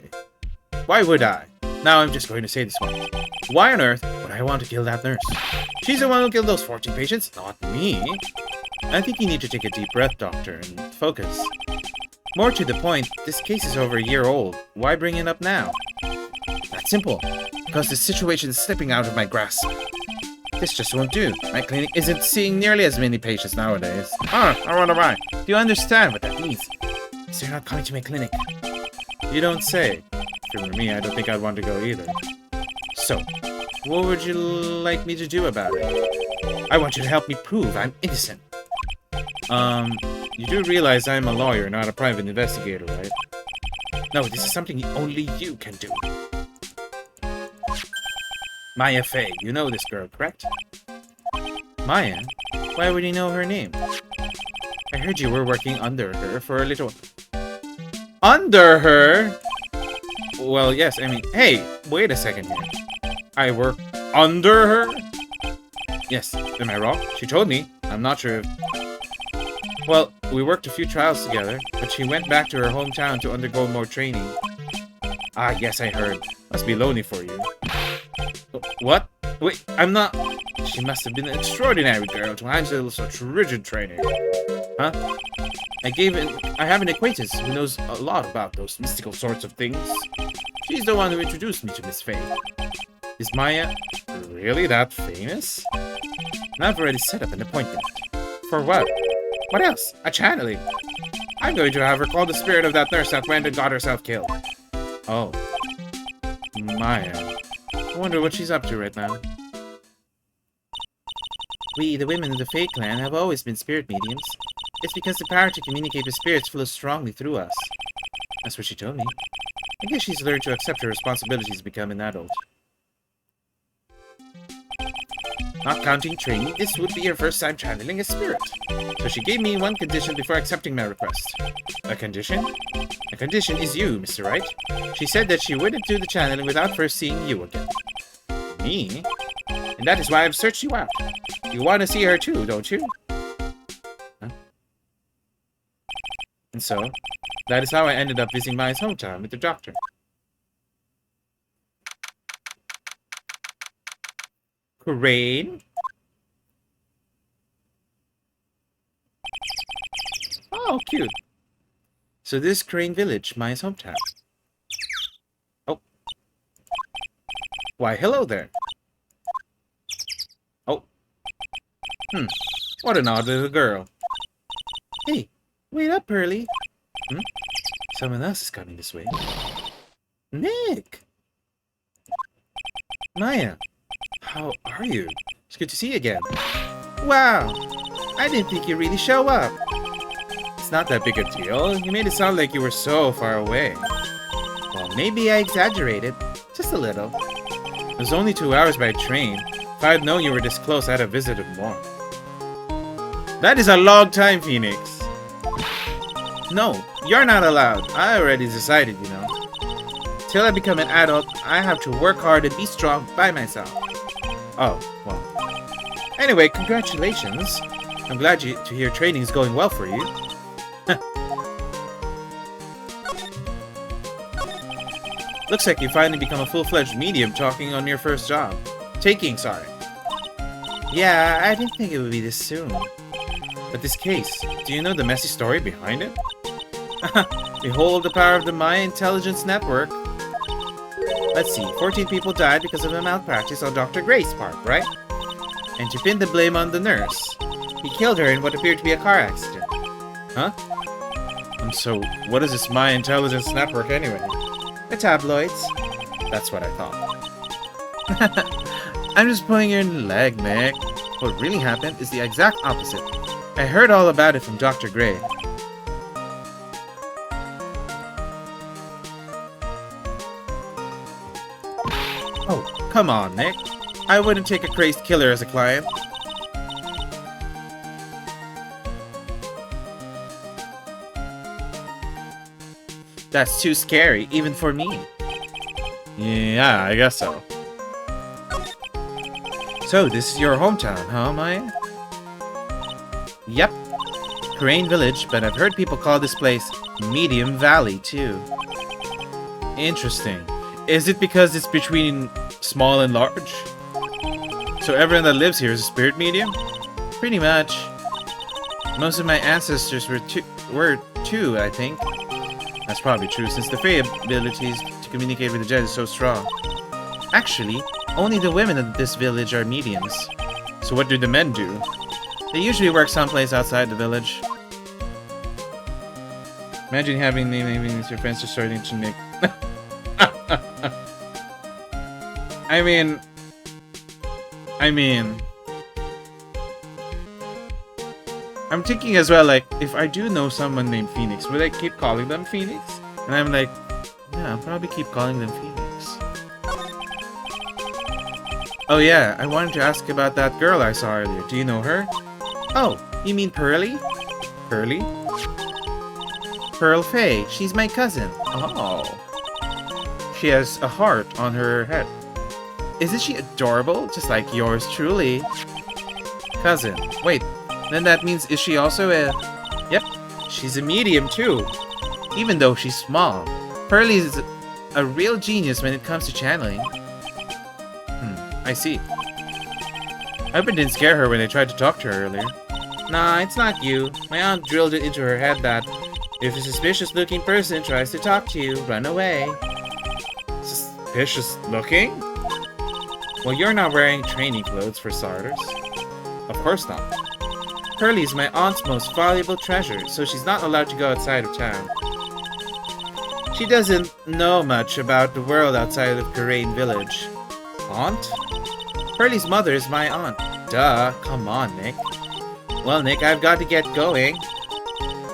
Why would I? Now I'm just going to say this one. Why on earth would I want to kill that nurse? She's the one who killed those 14 patients, not me. I think you need to take a deep breath, doctor, and focus. More to the point, this case is over a year old. Why bring it up now? That's simple. because the situation is slipping out of my grasp. This just won't do. My clinic isn't seeing nearly as many patients nowadays. I wonder why. Do you understand what that means? Is they're not coming to my clinic? You don't say. If it were me, I don't think I'd want to go either. So, what would you like me to do about it? I want you to help me prove I'm innocent. You do realize I'm a lawyer, not a private investigator, right? No, this is something only you can do. Maya Fey, you know this girl, correct? Maya? Why would you know her name? I heard you were working under her for a little... Under her? Well, yes, I mean... Hey, wait a second here. I work under her? Yes, am I wrong? She told me. I'm not sure if... Well, we worked a few trials together, but she went back to her hometown to undergo more training. Ah, yes, I heard. Must be lonely for you. What? Wait, I'm not... She must have been an extraordinary girl to handle such rigid training. Huh? I have an acquaintance who knows a lot about those mystical sorts of things. She's the one who introduced me to Miss Faye. Is Maya really that famous? And I've already set up an appointment. For what? What else? A channeling. I'm going to have her call the spirit of that nurse that went and got herself killed. Oh. Maya. I wonder what she's up to right now. We, the women of the Fae clan, have always been spirit mediums. It's because the power to communicate with spirits flows strongly through us. That's what she told me. I guess she's learned to accept her responsibilities to become an adult. Not counting training, this would be her first time channeling a spirit. So she gave me one condition before accepting my request. A condition? A condition is you, Mr. Wright. She said that she wouldn't do the channeling without first seeing you again. Me? And that is why I've searched you out. You want to see her too, don't you? Huh? And so, that is how I ended up visiting Maya's hometown with the doctor. Crane? Oh, cute. So this is Crane Village, Maya's hometown. Oh. Why, hello there. Oh. What an odd little girl. Hey, wait up, Pearly. Someone else is coming this way. Nick! Maya, how are you? It's good to see you again. Wow! I didn't think you'd really show up. It's not that big a deal. You made it sound like you were so far away. Well, maybe I exaggerated. Just a little. It was only 2 hours by train. If I had known you were this close, I'd have visited more. That is a long time, Phoenix. No, you're not allowed. I already decided, you know. Till I become an adult, I have to work hard and be strong by myself. Oh, well. Anyway, congratulations. I'm glad to hear training is going well for you. Looks like you finally become a full-fledged medium taking on your first job. Sorry. Yeah, I didn't think it would be this soon. But this case, do you know the messy story behind it? Behold the power of the Maya Intelligence Network. Let's see, 14 people died because of a malpractice on Dr. Gray's part, right? And to pin the blame on the nurse, he killed her in what appeared to be a car accident. Huh? So, what is this Maya Intelligence Network anyway? The tabloids. That's what I thought. I'm just pulling your leg, Nick. What really happened is the exact opposite. I heard all about it from Dr. Gray. Oh, come on, Nick. I wouldn't take a crazed killer as a client. That's too scary, even for me. Yeah, I guess so. So, this is your hometown, huh, Maya? Yep. Crane Village, but I've heard people call this place Medium Valley, too. Interesting. Is it because it's between small and large? So everyone that lives here is a spirit medium? Pretty much. Most of my ancestors were two, I think. That's probably true, since the Fae abilities to communicate with the dead is so strong. Actually, only the women of this village are mediums. So what do the men do? They usually work someplace outside the village. Imagine having maybe your friends are starting to make... I mean... I'm thinking as well, like, if I do know someone named Phoenix, would I keep calling them Phoenix? And I'm like, yeah, I'll probably keep calling them Phoenix. Oh yeah, I wanted to ask about that girl I saw earlier. Do you know her? Oh, you mean Pearly? Pearly? Pearl Faye. She's my cousin. Oh. She has a heart on her head. Isn't she adorable? Just like yours truly. Cousin. Wait, then that means is she also a... Yep, she's a medium too. Even though she's small. Pearly is a real genius when it comes to channeling. I see. I hope it didn't scare her when I tried to talk to her earlier. Nah, it's not you. My aunt drilled it into her head that if a suspicious-looking person tries to talk to you, run away. Suspicious looking? Well, you're not wearing training clothes for starters. Of course not. Pearly's my aunt's most valuable treasure, so she's not allowed to go outside of town. She doesn't know much about the world outside of Karain village. Aunt? Pearly's mother is my aunt. Duh, come on, Nick. Well, Nick, I've got to get going.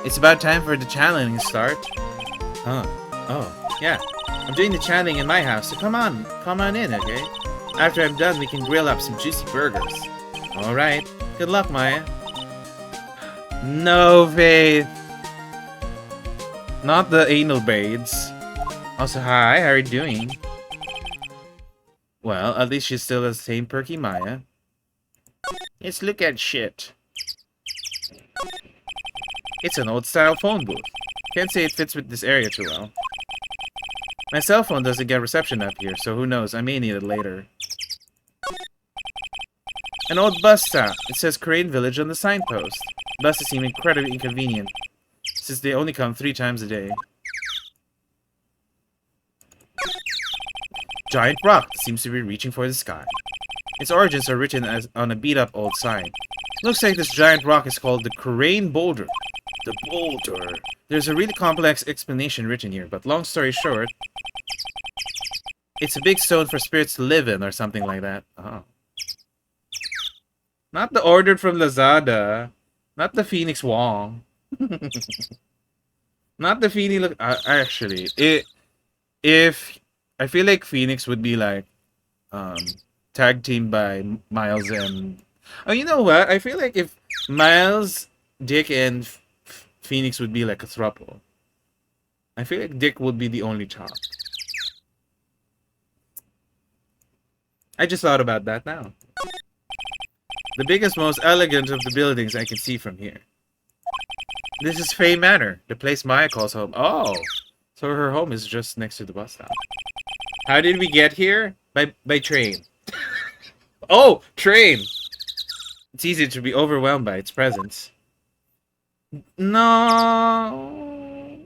It's about time for the channeling to start. Huh. Oh, yeah. I'm doing the channeling in my house, so come on in, okay? After I'm done, we can grill up some juicy burgers. Alright. Good luck, Maya. No, Faith. Not the anal braids. Also, hi, how are you doing? Well, at least she's still the same perky Maya. Let's look at shit. It's an old-style phone booth. Can't say it fits with this area too well. My cell phone doesn't get reception up here, so who knows, I may need it later. An old bus stop. It says Crane Village on the signpost. Buses seem incredibly inconvenient, since they only come 3 times a day. Giant rock seems to be reaching for the sky. Its origins are written as on a beat-up old sign. Looks like this giant rock is called the Crane Boulder. The Boulder. There's a really complex explanation written here, but long story short, it's a big stone for spirits to live in or something like that. Oh. Not the ordered from Lazada. Not the Phoenix Wong. Not the Phoenix. Look, actually, if I feel like Phoenix would be like tag team by Miles and oh, you know what? I feel like if Miles, Dick, and Phoenix would be like a throuple. I feel like Dick would be the only top. I just thought about that now. The biggest, most elegant of the buildings I can see from here. This is Faye Manor, the place Maya calls home. Oh, so her home is just next to the bus stop. How did we get here? By train. Oh, train! It's easy to be overwhelmed by its presence. No,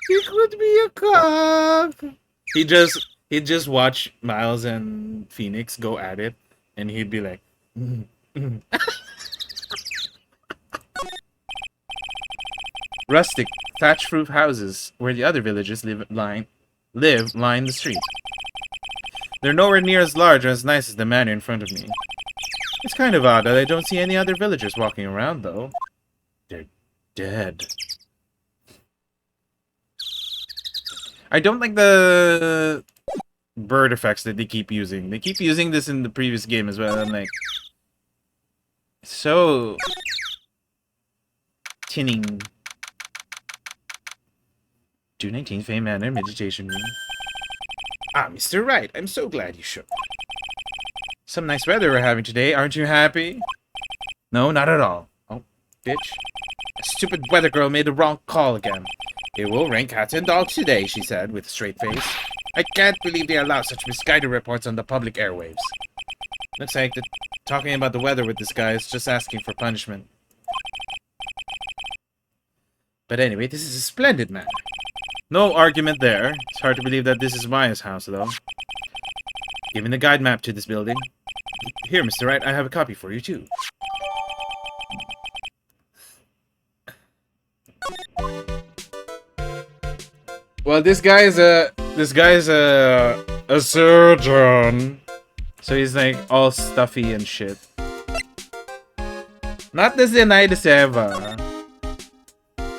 he could be a cop. He'd just watch Miles and Phoenix go at it, and he'd be like, rustic, thatch-roof houses where the other villagers live line the street. They're nowhere near as large or as nice as the manor in front of me. It's kind of odd that I don't see any other villagers walking around, though. They're dead. I don't like the bird effects that they keep using. They keep using this in the previous game as well. I'm like, so tinning. 219 Fame Manor Meditation Room. Ah, Mr. Wright, I'm so glad you showed. Some nice weather we're having today, aren't you happy? No, not at all. Oh, bitch. A stupid weather girl made the wrong call again. It will rain cats and dogs today, she said, with a straight face. I can't believe they allow such misguided reports on the public airwaves. Looks like talking about the weather with this guy is just asking for punishment. But anyway, this is a splendid manor. No argument there. It's hard to believe that this is Maya's house, though. Give me the guide map to this building. Here, Mr. Wright, I have a copy for you, too. Well, this guy is a surgeon. So he's like all stuffy and shit. Not the Zenai de Seva.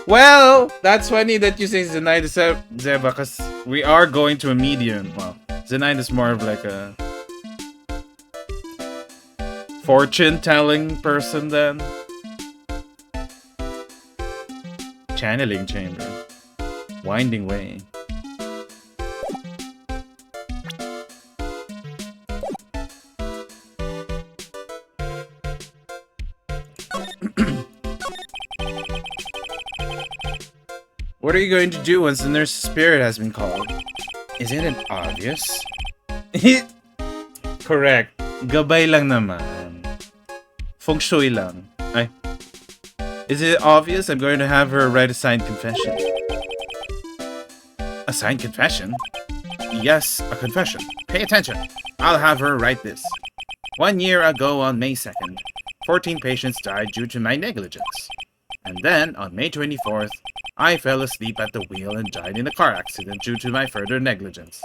Well, that's funny that you say Zenai de Seva, because we are going to a medium. Well, Zenai is more of like a fortune-telling person then. Channeling chamber. Winding way. What are you going to do once the nurse's spirit has been called? Isn't it obvious? Correct. Gabay lang naman. Feng shui lang. Ay. Is it obvious? I'm going to have her write a signed confession. A signed confession? Yes, a confession. Pay attention. I'll have her write this. 1 year ago on May 2nd, 14 patients died due to my negligence. And then, on May 24th, I fell asleep at the wheel and died in a car accident due to my further negligence.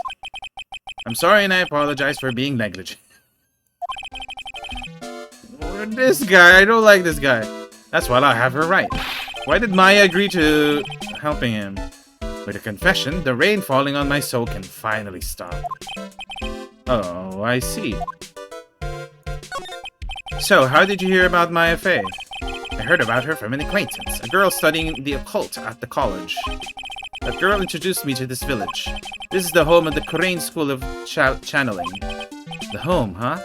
I'm sorry and I apologize for being negligent. This guy, I don't like this guy. That's what I'll have her write. Why did Maya agree to helping him? With a confession, the rain falling on my soul can finally stop. Oh, I see. So, how did you hear about Maya Fey? I heard about her from an acquaintance, a girl studying the occult at the college. That girl introduced me to this village. This is the home of the Korean School of Channeling. The home, huh?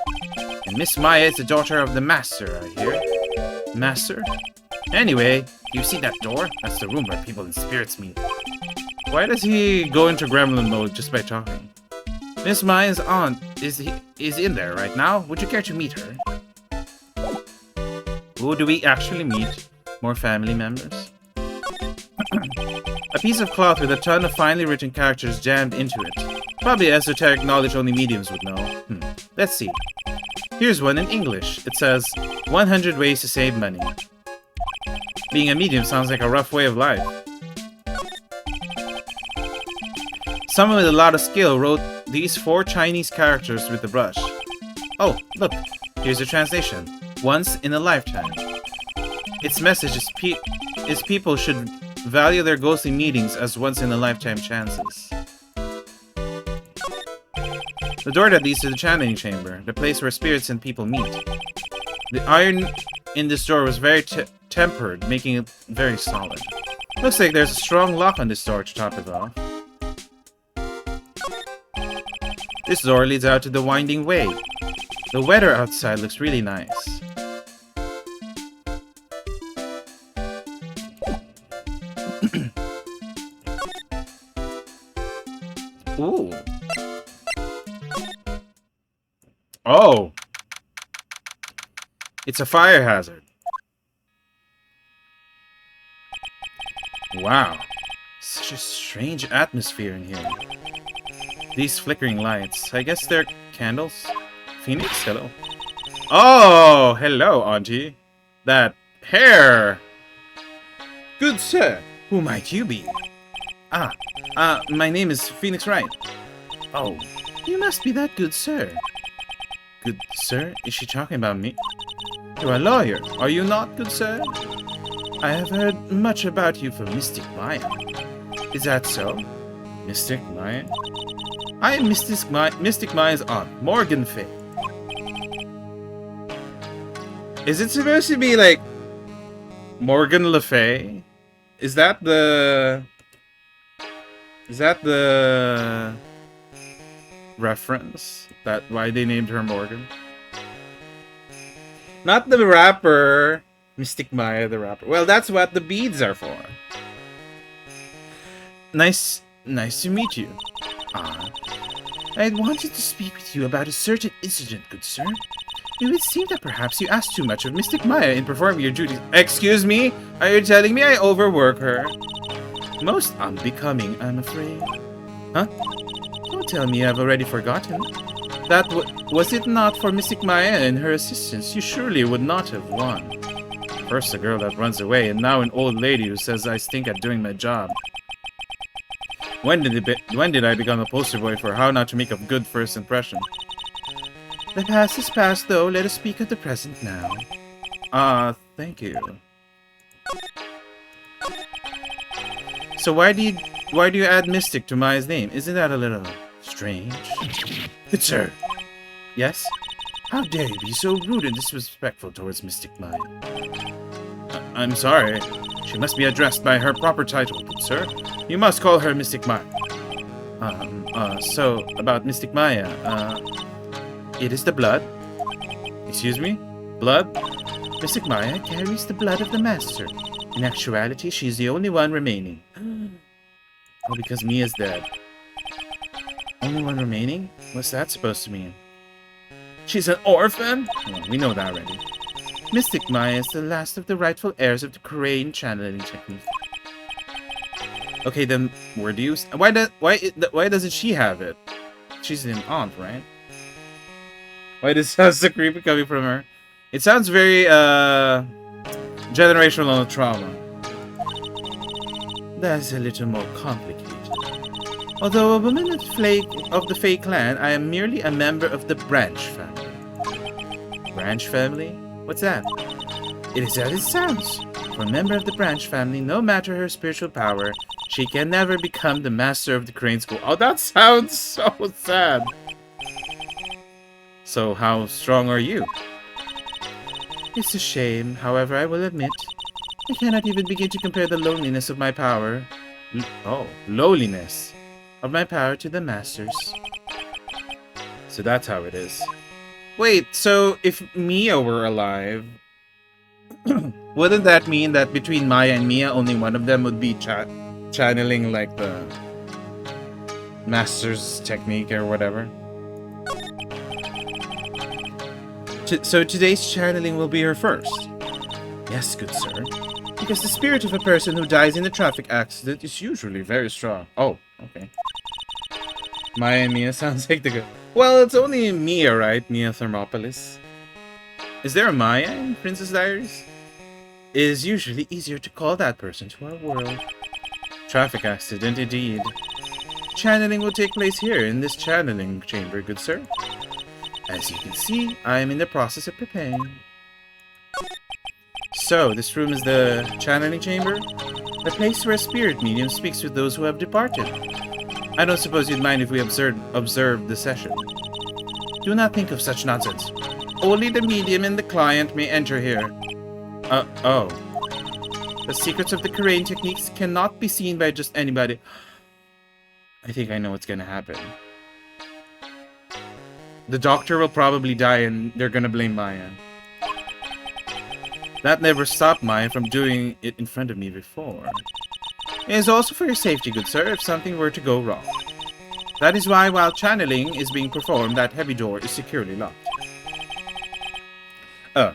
And Miss Maya is the daughter of the master, I hear. Master? Anyway, you see that door? That's the room where people and spirits meet. Why does he go into gremlin mode just by talking? Miss Maya's aunt is in there right now. Would you care to meet her? Who do we actually meet? More family members? A piece of cloth with a ton of finely written characters jammed into it. Probably esoteric knowledge only mediums would know. Let's see. Here's one in English. It says, 100 ways to save money. Being a medium sounds like a rough way of life. Someone with a lot of skill wrote these 4 Chinese characters with a brush. Oh, look. Here's a translation. Once in a lifetime. Its message is people should value their ghostly meetings as once-in-a-lifetime chances. The door that leads to the channeling chamber, the place where spirits and people meet. The iron in this door was very tempered, making it very solid. Looks like there's a strong lock on this door to top it off. This door leads out to the winding way. The weather outside looks really nice. Ooh. Oh. It's a fire hazard. Wow. Such a strange atmosphere in here. These flickering lights. I guess they're candles? Phoenix, hello. Oh, hello, Auntie. That hair. Good sir, who might you be? My name is Phoenix Wright. Oh, you must be that good sir. Good sir? Is she talking about me? You're a lawyer, are you not, good sir? I have heard much about you from Mystic Maya. Is that so? Mystic Maya? I am Mystic Maya's aunt, Morgan Fay. Is it supposed to be like Morgan Le Fay? Is that the reference? That why they named her Morgan? Not the rapper, Mystic Maya the rapper. Well, that's what the beads are for. Nice to meet you. I had wanted to speak with you about a certain incident, good sir. It would seem that perhaps you asked too much of Mystic Maya in performing your duties. Excuse me? Are you telling me I overwork her? Most unbecoming, I'm afraid. Huh? Don't tell me I've already forgotten. Was it not for Mystic Maya and her assistants, you surely would not have won. First a girl that runs away, and now an old lady who says I stink at doing my job. When did I become a poster boy for how not to make a good first impression? The past is past, though. Let us speak of the present now. Thank you. So why do you add Mystic to Maya's name? Isn't that a little strange? Good sir. Yes? How dare you be so rude and disrespectful towards Mystic Maya? I'm sorry. She must be addressed by her proper title, good sir. You must call her Mystic Maya. So, about Mystic Maya, it is the blood. Excuse me? Blood? Mystic Maya carries the blood of the Master. In actuality, she's the only one remaining. Oh, because Mia's dead. Only one remaining? What's that supposed to mean? She's an orphan? Well, we know that already. Mystic Maya is the last of the rightful heirs of the Crane channeling technique. Okay, then where do you? Why doesn't she have it? She's an aunt, right? Why does it sound so creepy coming from her? It sounds very generational trauma. That's a little more complicated. Although a woman of the Fae clan, I am merely a member of the Branch family. Branch family? What's that? It is as it sounds. For a member of the Branch family, no matter her spiritual power, she can never become the master of the Crane School. Oh, that sounds so sad. So, how strong are you? It's a shame, however, I will admit. I cannot even begin to compare the loneliness of my power. Lowliness of my power to the Master's. So that's how it is. Wait, so if Mia were alive, wouldn't that mean that between Maya and Mia, only one of them would be channeling like the Master's technique or whatever? So today's channeling will be her first? Yes, good sir. Because the spirit of a person who dies in a traffic accident is usually very strong. Oh, okay. Maya and Mia sounds like the good. Well, it's only Mia, right? Mia Thermopolis. Is there a Maya in Princess Diaries? It is usually easier to call that person to our world. Traffic accident, indeed. Channeling will take place here in this channeling chamber, good sir. As you can see, I am in the process of preparing. So, this room is the channeling chamber? The place where a spirit medium speaks with those who have departed. I don't suppose you'd mind if we observe the session. Do not think of such nonsense. Only the medium and the client may enter here. Oh. The secrets of the Crane techniques cannot be seen by just anybody. I think I know what's gonna happen. The doctor will probably die and they're gonna blame Maya. That never stopped Maya from doing it in front of me before. It is also for your safety, good sir, if something were to go wrong. That is why, while channeling is being performed, that heavy door is securely locked. Oh,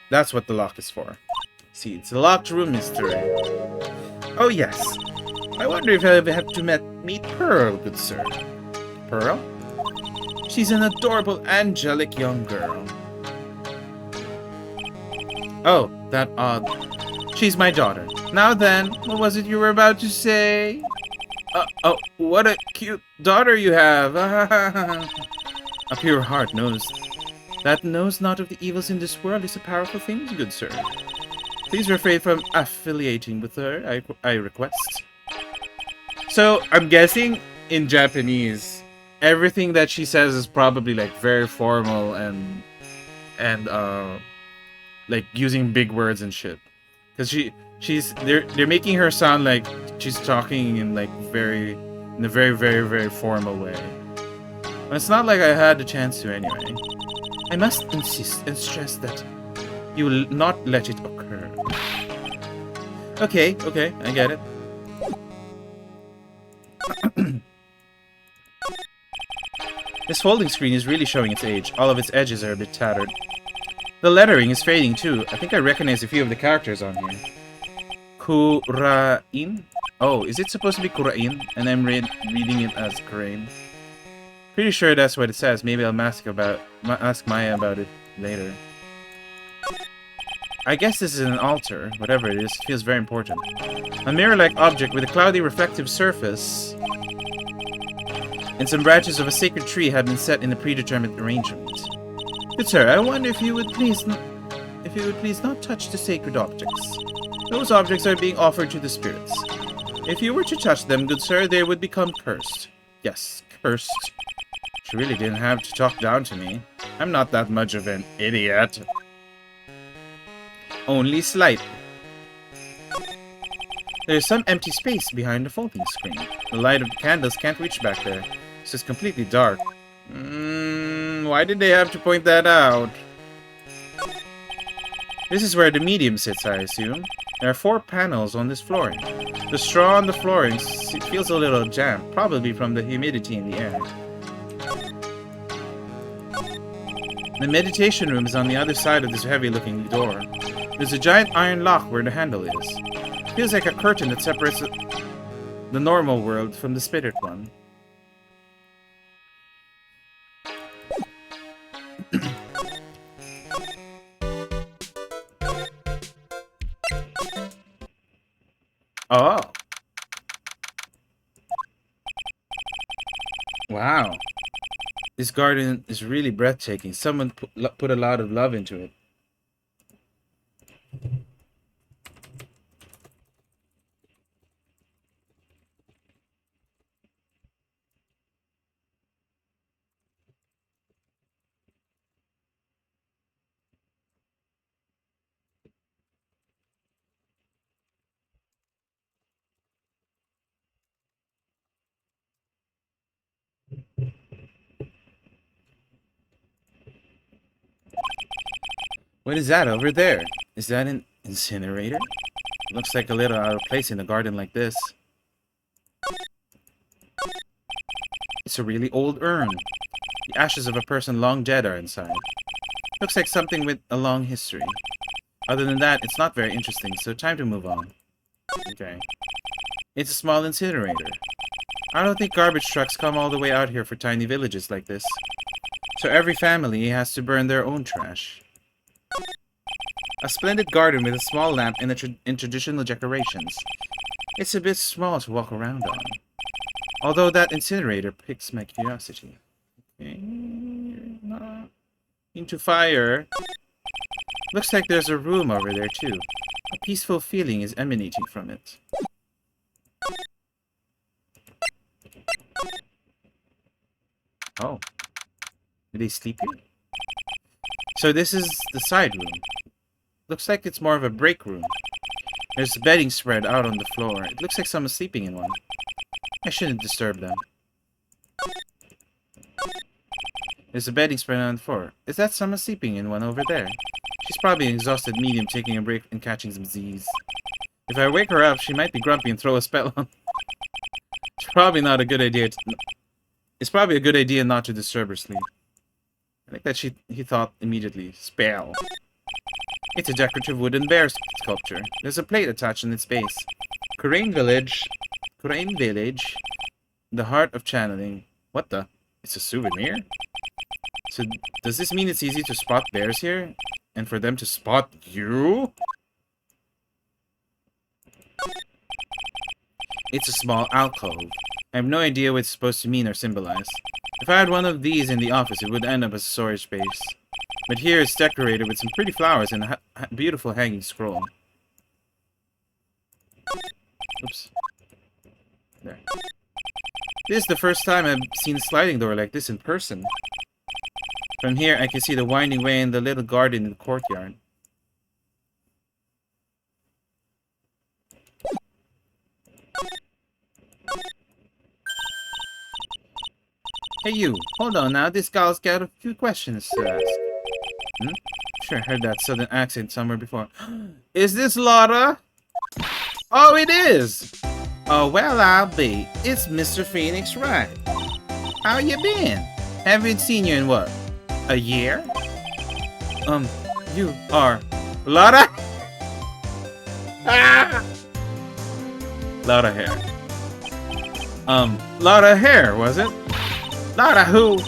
that's what the lock is for. See, it's a locked room mystery. Oh yes. I wonder if I ever have to meet Pearl, good sir. Pearl? She's an adorable, angelic young girl. Oh, that odd. She's my daughter. Now then, what was it you were about to say? Oh, what a cute daughter you have. A pure heart knows. That knows not of the evils in this world is a powerful thing, good sir. Please refrain from affiliating with her, I request. So, I'm guessing in Japanese, everything that she says is probably like very formal and like using big words and shit. Because they're making her sound like she's talking in like in a very, very, very formal way. But it's not like I had the chance to anyway. I must insist and stress that you will not let it occur. Okay, I get it. This folding screen is really showing its age. All of its edges are a bit tattered. The lettering is fading too. I think I recognize a few of the characters on here. Kurain? Oh, is it supposed to be Kurain? And I'm reading it as Crane. Pretty sure that's what it says. Maybe I'll ask Maya about it later. I guess this is an altar. Whatever it is, it feels very important. A mirror-like object with a cloudy reflective surface and some branches of a sacred tree have been set in a predetermined arrangement. Good sir, I wonder if you would please not touch the sacred objects. Those objects are being offered to the spirits. If you were to touch them, good sir, they would become cursed. Yes, cursed. She really didn't have to talk down to me. I'm not that much of an idiot. Only slightly. There's some empty space behind the folding screen. The light of the candles can't reach back there, so it's completely dark. Why did they have to point that out? This is where the medium sits, I assume. There are 4 panels on this flooring. The straw on the flooring feels a little damp, probably from the humidity in the air. The meditation room is on the other side of this heavy-looking door. There's a giant iron lock where the handle is. It feels like a curtain that separates the normal world from the spirit one. Oh. Wow. This garden is really breathtaking. Someone put a lot of love into it. What is that over there? Is that an incinerator? Looks like a little out of place in a garden like this. It's a really old urn. The ashes of a person long dead are inside. Looks like something with a long history. Other than that, it's not very interesting, so time to move on. Okay. It's a small incinerator. I don't think garbage trucks come all the way out here for tiny villages like this. So every family has to burn their own trash. A splendid garden with a small lamp and traditional decorations. It's a bit small to walk around on. Although that incinerator piques my curiosity. Okay. Into fire. Looks like there's a room over there too. A peaceful feeling is emanating from it. Oh. Do they sleep here? So this is the side room. Looks like it's more of a break room. There's bedding spread out on the floor. It looks like someone's sleeping in one. I shouldn't disturb them. There's a bedding spread on the floor. Is that someone sleeping in one over there? She's probably an exhausted medium taking a break and catching some Z's. If I wake her up, she might be grumpy and throw a spell on. It's probably not a good idea. It's probably a good idea not to disturb her sleep. I think that he thought immediately. Spell. It's a decorative wooden bear sculpture. There's a plate attached in its base. Crane Village. The heart of channeling. What the? It's a souvenir? So, does this mean it's easy to spot bears here? And for them to spot you? It's a small alcove. I have no idea what it's supposed to mean or symbolize. If I had one of these in the office, it would end up as a storage space. But here it's decorated with some pretty flowers and a beautiful hanging scroll. Oops. There. This is the first time I've seen a sliding door like this in person. From here, I can see the winding way in the little garden in the courtyard. Hey you, hold on now, this gal's got a few questions to ask. Sure, heard that southern accent somewhere before. Is this Laura? Oh, it is! Oh, well, I'll be. It's Mr. Phoenix Wright. How you been? Haven't seen you in what? A year? You are... Laura? Ah! Laura Hair. Laura Hair, was it? Lara, who?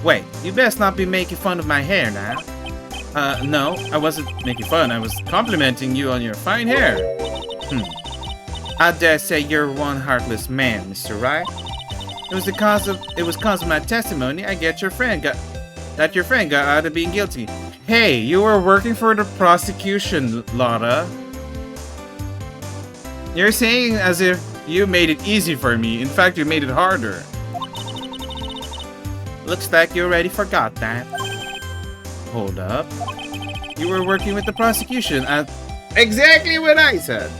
Wait, you best not be making fun of my hair now. No, I wasn't making fun. I was complimenting you on your fine hair. I dare say you're one heartless man, Mr. Wright. It was cause of my testimony your friend got out of being guilty. Hey, you were working for the prosecution, Lara. You're saying as if you made it easy for me. In fact, you made it harder. Looks like you already forgot that. Hold up. You were working with the prosecution at... Exactly what I said!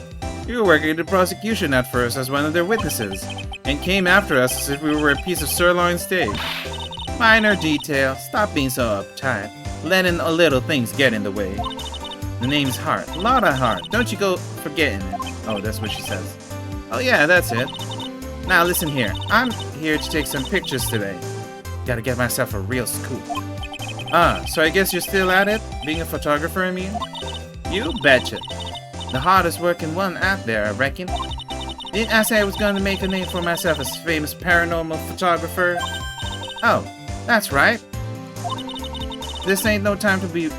You were working with the prosecution at first as one of their witnesses, and came after us as if we were a piece of sirloin steak. Minor detail. Stop being so uptight. Letting a little things get in the way. The name's Hart. Lotta Hart. Don't you go forgetting it. Oh, that's what she says. Oh yeah, that's it. Now listen here. I'm here to take some pictures today. Gotta get myself a real scoop. So I guess you're still at it? Being a photographer, I mean? You betcha. The hardest working one out there, I reckon. Didn't I say I was gonna make a name for myself as a famous paranormal photographer? Oh, that's right. This ain't no time to be a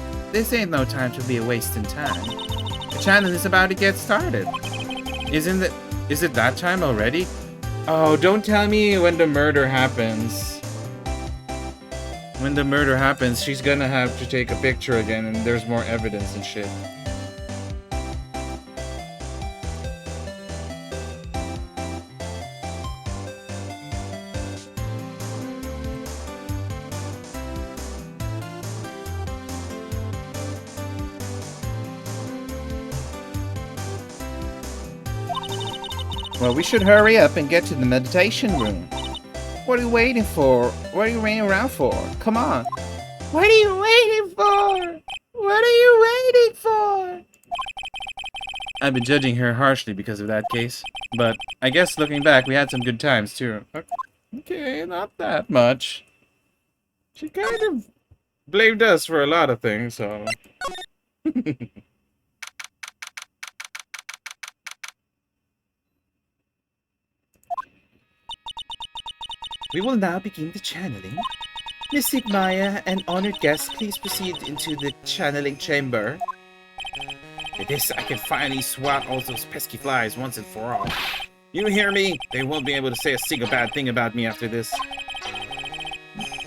wasting time. The channel is about to get started. Is it that time already? Oh, don't tell me when the murder happens. When the murder happens, she's gonna have to take a picture again and there's more evidence and shit. Well, we should hurry up and get to the meditation room. What are you waiting for? What are you waiting around for? Come on. What are you waiting for? What are you waiting for? I've been judging her harshly because of that case. But I guess looking back, we had some good times too. Okay, not that much. She kind of blamed us for a lot of things, so... We will now begin the channeling. Mystic Maya and honored guests, please proceed into the channeling chamber. With this, I can finally swat all those pesky flies once and for all. You hear me? They won't be able to say a single bad thing about me after this.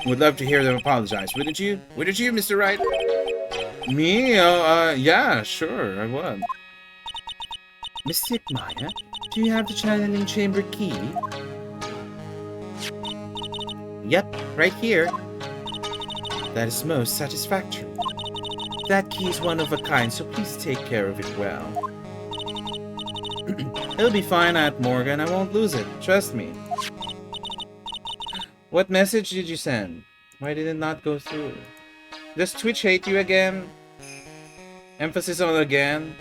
Would love to hear them apologize, wouldn't you? Wouldn't you, Mr. Wright? Me? Yeah, sure, I would. Mystic Maya, do you have the channeling chamber key? Yep, right here. That is most satisfactory. That key is one of a kind, so please take care of it well. It'll be fine, Aunt Morgan. I won't lose it. Trust me. What message did you send? Why did it not go through? Does Twitch hate you again? Emphasis on again?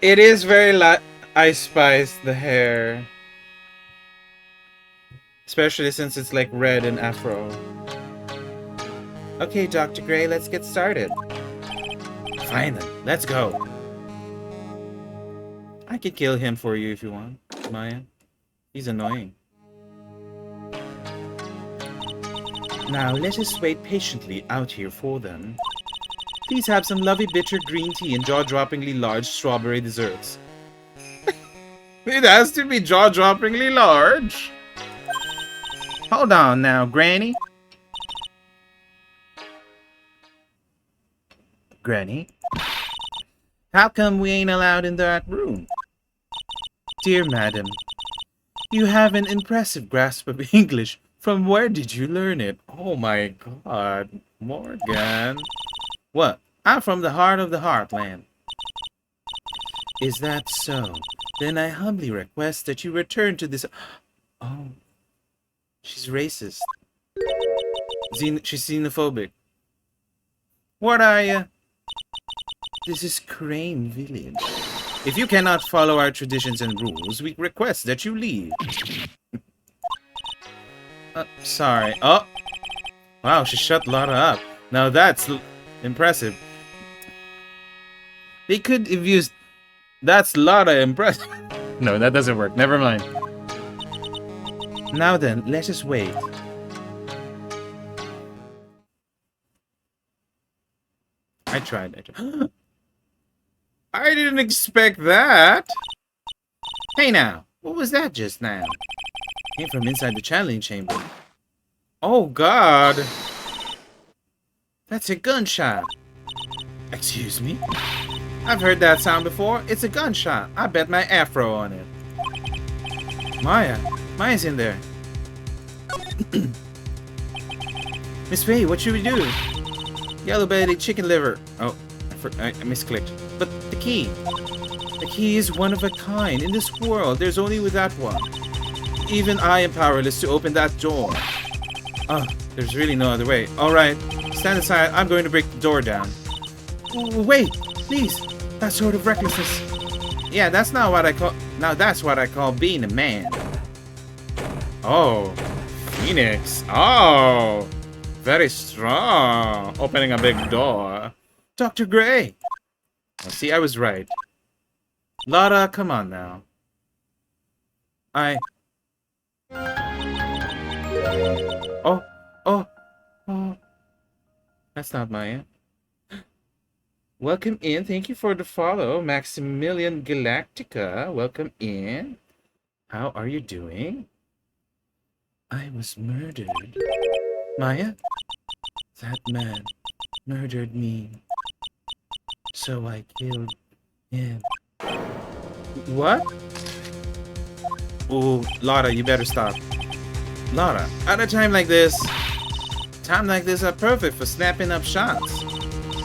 It is very Ice Spice, the hair. Especially since it's like red and afro. Okay, Dr. Gray, let's get started. Fine then, let's go. I could kill him for you if you want, Maya. He's annoying. Now let us wait patiently out here for them. Please have some lovely bitter green tea and jaw-droppingly large strawberry desserts. It has to be jaw-droppingly large. Hold on now, Granny. Granny? How come we ain't allowed in that room? Dear madam, you have an impressive grasp of English. From where did you learn it? Oh my god, Morgan. What? I'm from the heart of the heartland. Is that so? Then I humbly request that you return to this... Oh. She's racist. She's xenophobic. What are you? This is Crane Village. If you cannot follow our traditions and rules, we request that you leave. Sorry. Oh! Wow, she shut Lotta up. Now that's Impressive. They could have used... That's Lotta impressive. No, that doesn't work. Never mind. Now then, let us wait. I tried. I didn't expect that. Hey now, what was that just now? Came from inside the channeling chamber. Oh God. That's a gunshot. Excuse me? I've heard that sound before. It's a gunshot. I bet my afro on it. Maya's in there. Miss Faye, what should we do? Yellow-bellied chicken liver. Oh, I misclicked. But the key. The key is one of a kind. In this world, there's only with that one. Even I am powerless to open that door. Oh, there's really no other way. Alright, stand aside. I'm going to break the door down. Wait, please. That sort of recklessness. Yeah, that's not what I call... Now that's what I call being a man. Oh, Phoenix. Oh, very strong. Opening a big door. Dr. Gray. Oh, see, I was right. Lotta, come on now. Oh. That's not Maya. Welcome in. Thank you for the follow. Maximilian Galactica. Welcome in. How are you doing? I was murdered. Maya? That man murdered me. So I killed him. What? Oh, Lotta, you better stop. Lotta, at a time like this are perfect for snapping up shots.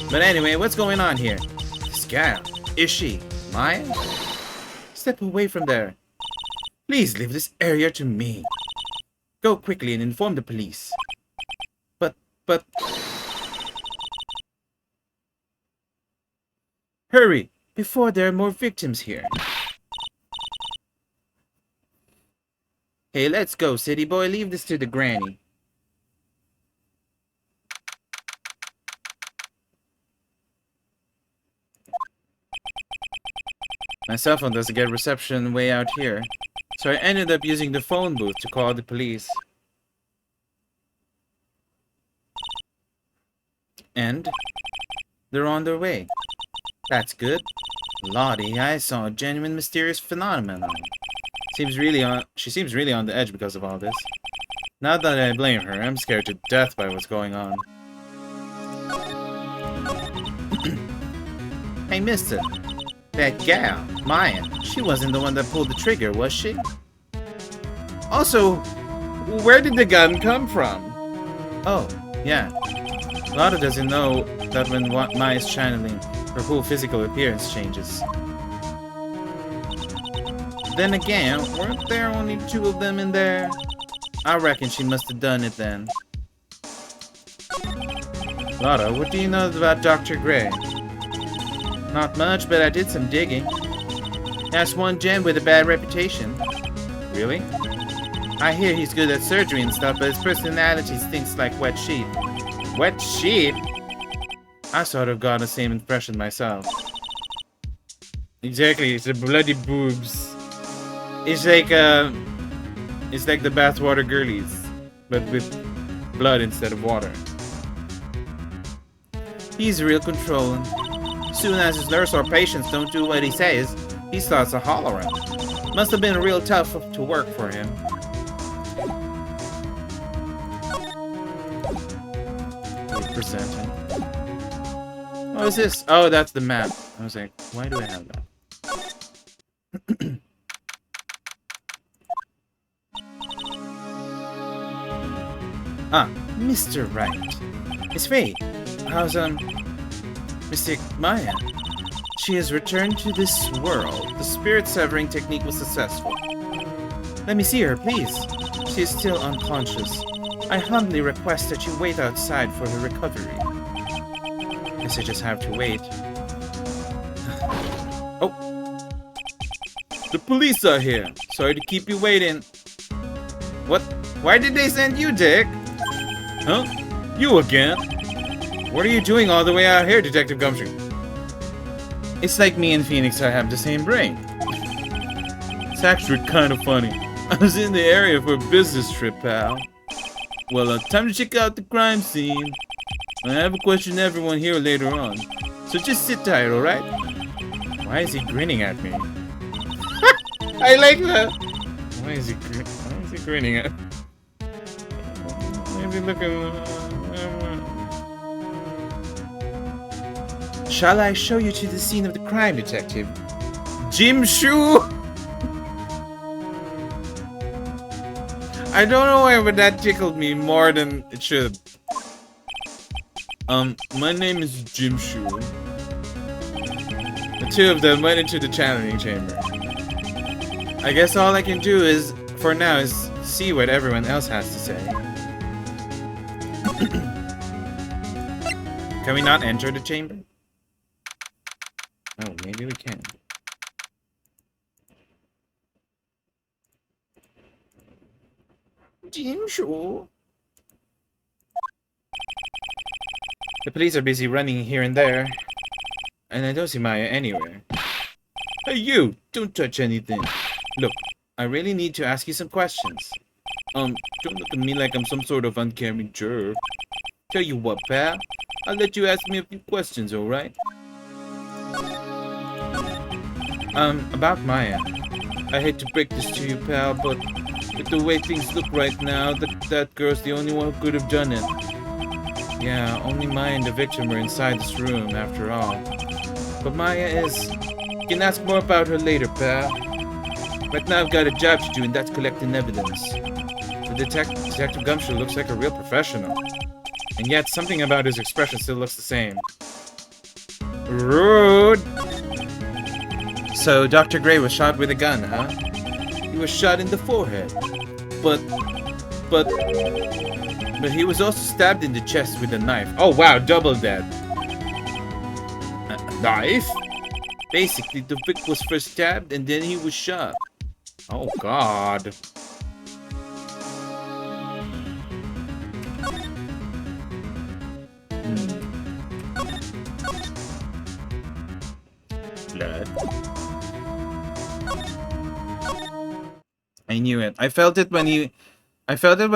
But anyway, what's going on here? This gal, is she Maya? Step away from there. Please leave this area to me. Go quickly and inform the police. But... Hurry, before there are more victims here. Hey, let's go, city boy. Leave this to the granny. My cell phone doesn't get reception way out here, so I ended up using the phone booth to call the police. And they're on their way. That's good. Lottie, I saw a genuine mysterious phenomenon. She seems really on the edge because of all this. Not that I blame her, I'm scared to death by what's going on. Hey, mister. That gal, Maya, she wasn't the one that pulled the trigger, was she? Also, where did the gun come from? Oh, yeah. Lotta doesn't know that when Maya's channeling, her whole physical appearance changes. Then again, weren't there only 2 of them in there? I reckon she must have done it then. Lotta, what do you know about Dr. Gray? Not much, but I did some digging. That's one gem with a bad reputation. Really? I hear he's good at surgery and stuff, but his personality stinks like wet sheep. Wet sheep? I sort of got the same impression myself. Exactly, it's the bloody boobs. It's like the bathwater girlies, but with blood instead of water. He's real controlling. Soon as his nurse or patients don't do what he says, he starts a hollering. Must have been real tough to work for him. What is this? Oh, that's the map. I was like, why do I have that? Mr. Wright. It's Faye. How's, Mystic Maya? She has returned to this world. The spirit severing technique was successful. Let me see her, please. She is still unconscious. I humbly request that you wait outside for her recovery. Guess I just have to wait. Oh! The police are here. Sorry to keep you waiting. What? Why did they send you, Dick? Huh? You again? What are you doing all the way out here, Detective Gumshoe? It's like me and Phoenix have the same brain. It's actually kind of funny. I was in the area for a business trip, pal. Well, time to check out the crime scene. I have a question to everyone here later on. So just sit tight, alright? Why is he grinning at me? I like that. Why is he grinning at? Why is he looking? Shall I show you to the scene of the crime, Detective? Jim Shoe. I don't know why, but that tickled me more than it should. My name is Jim Shu. The two of them went into the channeling chamber. I guess all I can do is, for now, is see what everyone else has to say. Can we not enter the chamber? Oh, maybe we can. Jim Shaw. The police are busy running here and there, and I don't see Maya anywhere. Hey you! Don't touch anything. Look, I really need to ask you some questions. Don't look at me like I'm some sort of uncaring jerk. Tell you what, pal. I'll let you ask me a few questions, alright? About Maya. I hate to break this to you, pal, but with the way things look right now, that girl's the only one who could have done it. Yeah, only Maya and the victim were inside this room, after all. But Maya is... You can ask more about her later, pal. Right now I've got a job to do, and that's collecting evidence. The Detective Gumshoe looks like a real professional. And yet, something about his expression still looks the same. Rude! So, Dr. Gray was shot with a gun, huh? He was shot in the forehead. But he was also stabbed in the chest with a knife. Oh wow, double dead. A knife? Basically, the Vic was first stabbed and then he was shot. Oh god. Blood. I knew it. I felt it when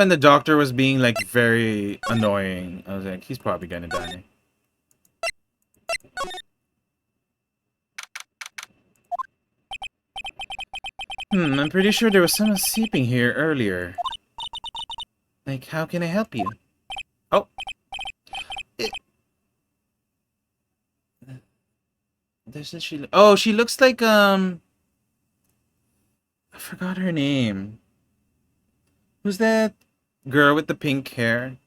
the doctor was being like very annoying. I was like, he's probably gonna die. I'm pretty sure there was someone sleeping here earlier. Like, how can I help you? Oh. Doesn't she oh, she looks like, I forgot her name. Who's that girl with the pink hair?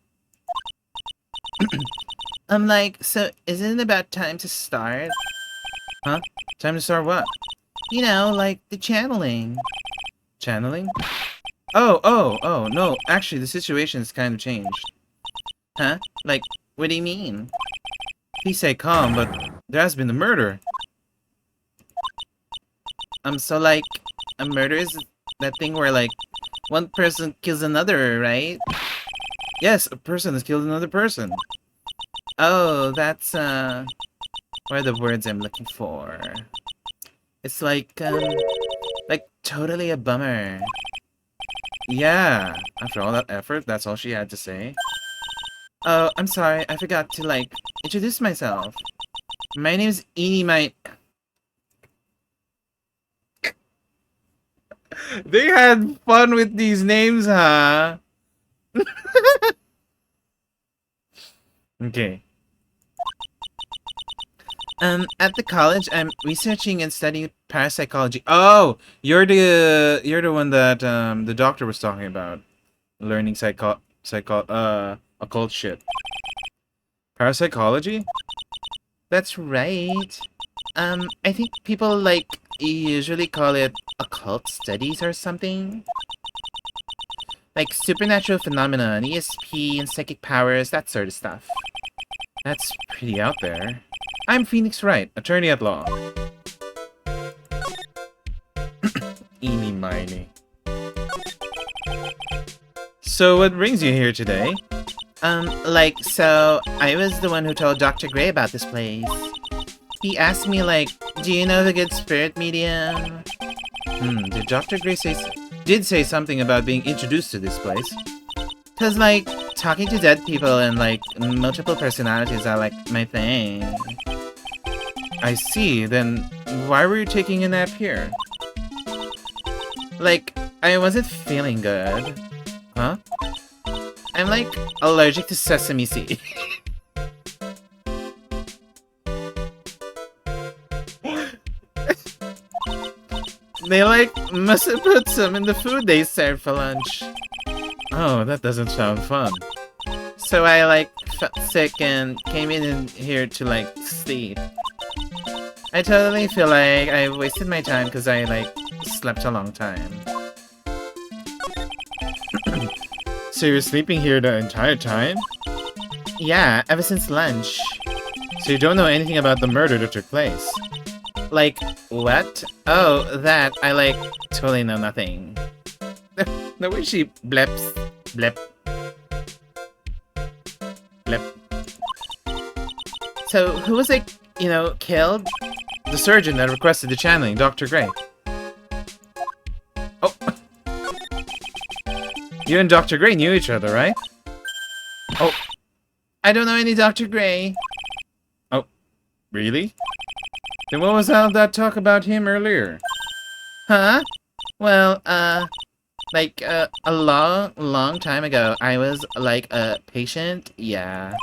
I'm like, so isn't it about time to start? Huh? Time to start what? You know, like the channeling. Channeling? Oh, no. Actually, the situation's kind of changed. Huh? Like, what do you mean? Please say calm, but there has been a murder. So like, a murder is that thing where like, one person kills another, right? Yes, a person has killed another person. Oh, that's, what are the words I'm looking for? It's like totally a bummer. Yeah, after all that effort, that's all she had to say. Oh, I'm sorry, I forgot to, like, introduce myself. My name's Eenie They had fun with these names, huh? Okay. At the college, I'm researching and studying parapsychology. Oh, you're the one that the doctor was talking about, learning occult shit. Parapsychology? That's right. I think people like usually call it occult studies or something. Like supernatural phenomena, ESP and psychic powers, that sort of stuff. That's pretty out there. I'm Phoenix Wright, attorney at law. Eeny miny. So what brings you here today? So I was the one who told Dr. Gray about this place. He asked me, like, do you know the good spirit medium? Did Dr. Gray did say something about being introduced to this place? Cause, like, talking to dead people and, like, multiple personalities are, like, my thing. I see, then why were you taking a nap here? Like, I wasn't feeling good. Huh? I'm, like, allergic to sesame seed. They, like, must have put some in the food they served for lunch. Oh, that doesn't sound fun. So I, like, felt sick and came in here to, like, sleep. I totally feel like I wasted my time because I, like, slept a long time. So you're sleeping here the entire time? Yeah, ever since lunch. So you don't know anything about the murder that took place? Like, what? Oh, that. I, like, totally know nothing. The way she bleps. Blip. Blip. So, who was, like, you know, killed? The surgeon that requested the channeling, Dr. Gray. Oh. You and Dr. Gray knew each other, right? Oh. I don't know any Dr. Gray. Oh. Really? Then what was all that talk about him earlier? Huh? Well, like, a long time ago, I was, like, a patient, yeah.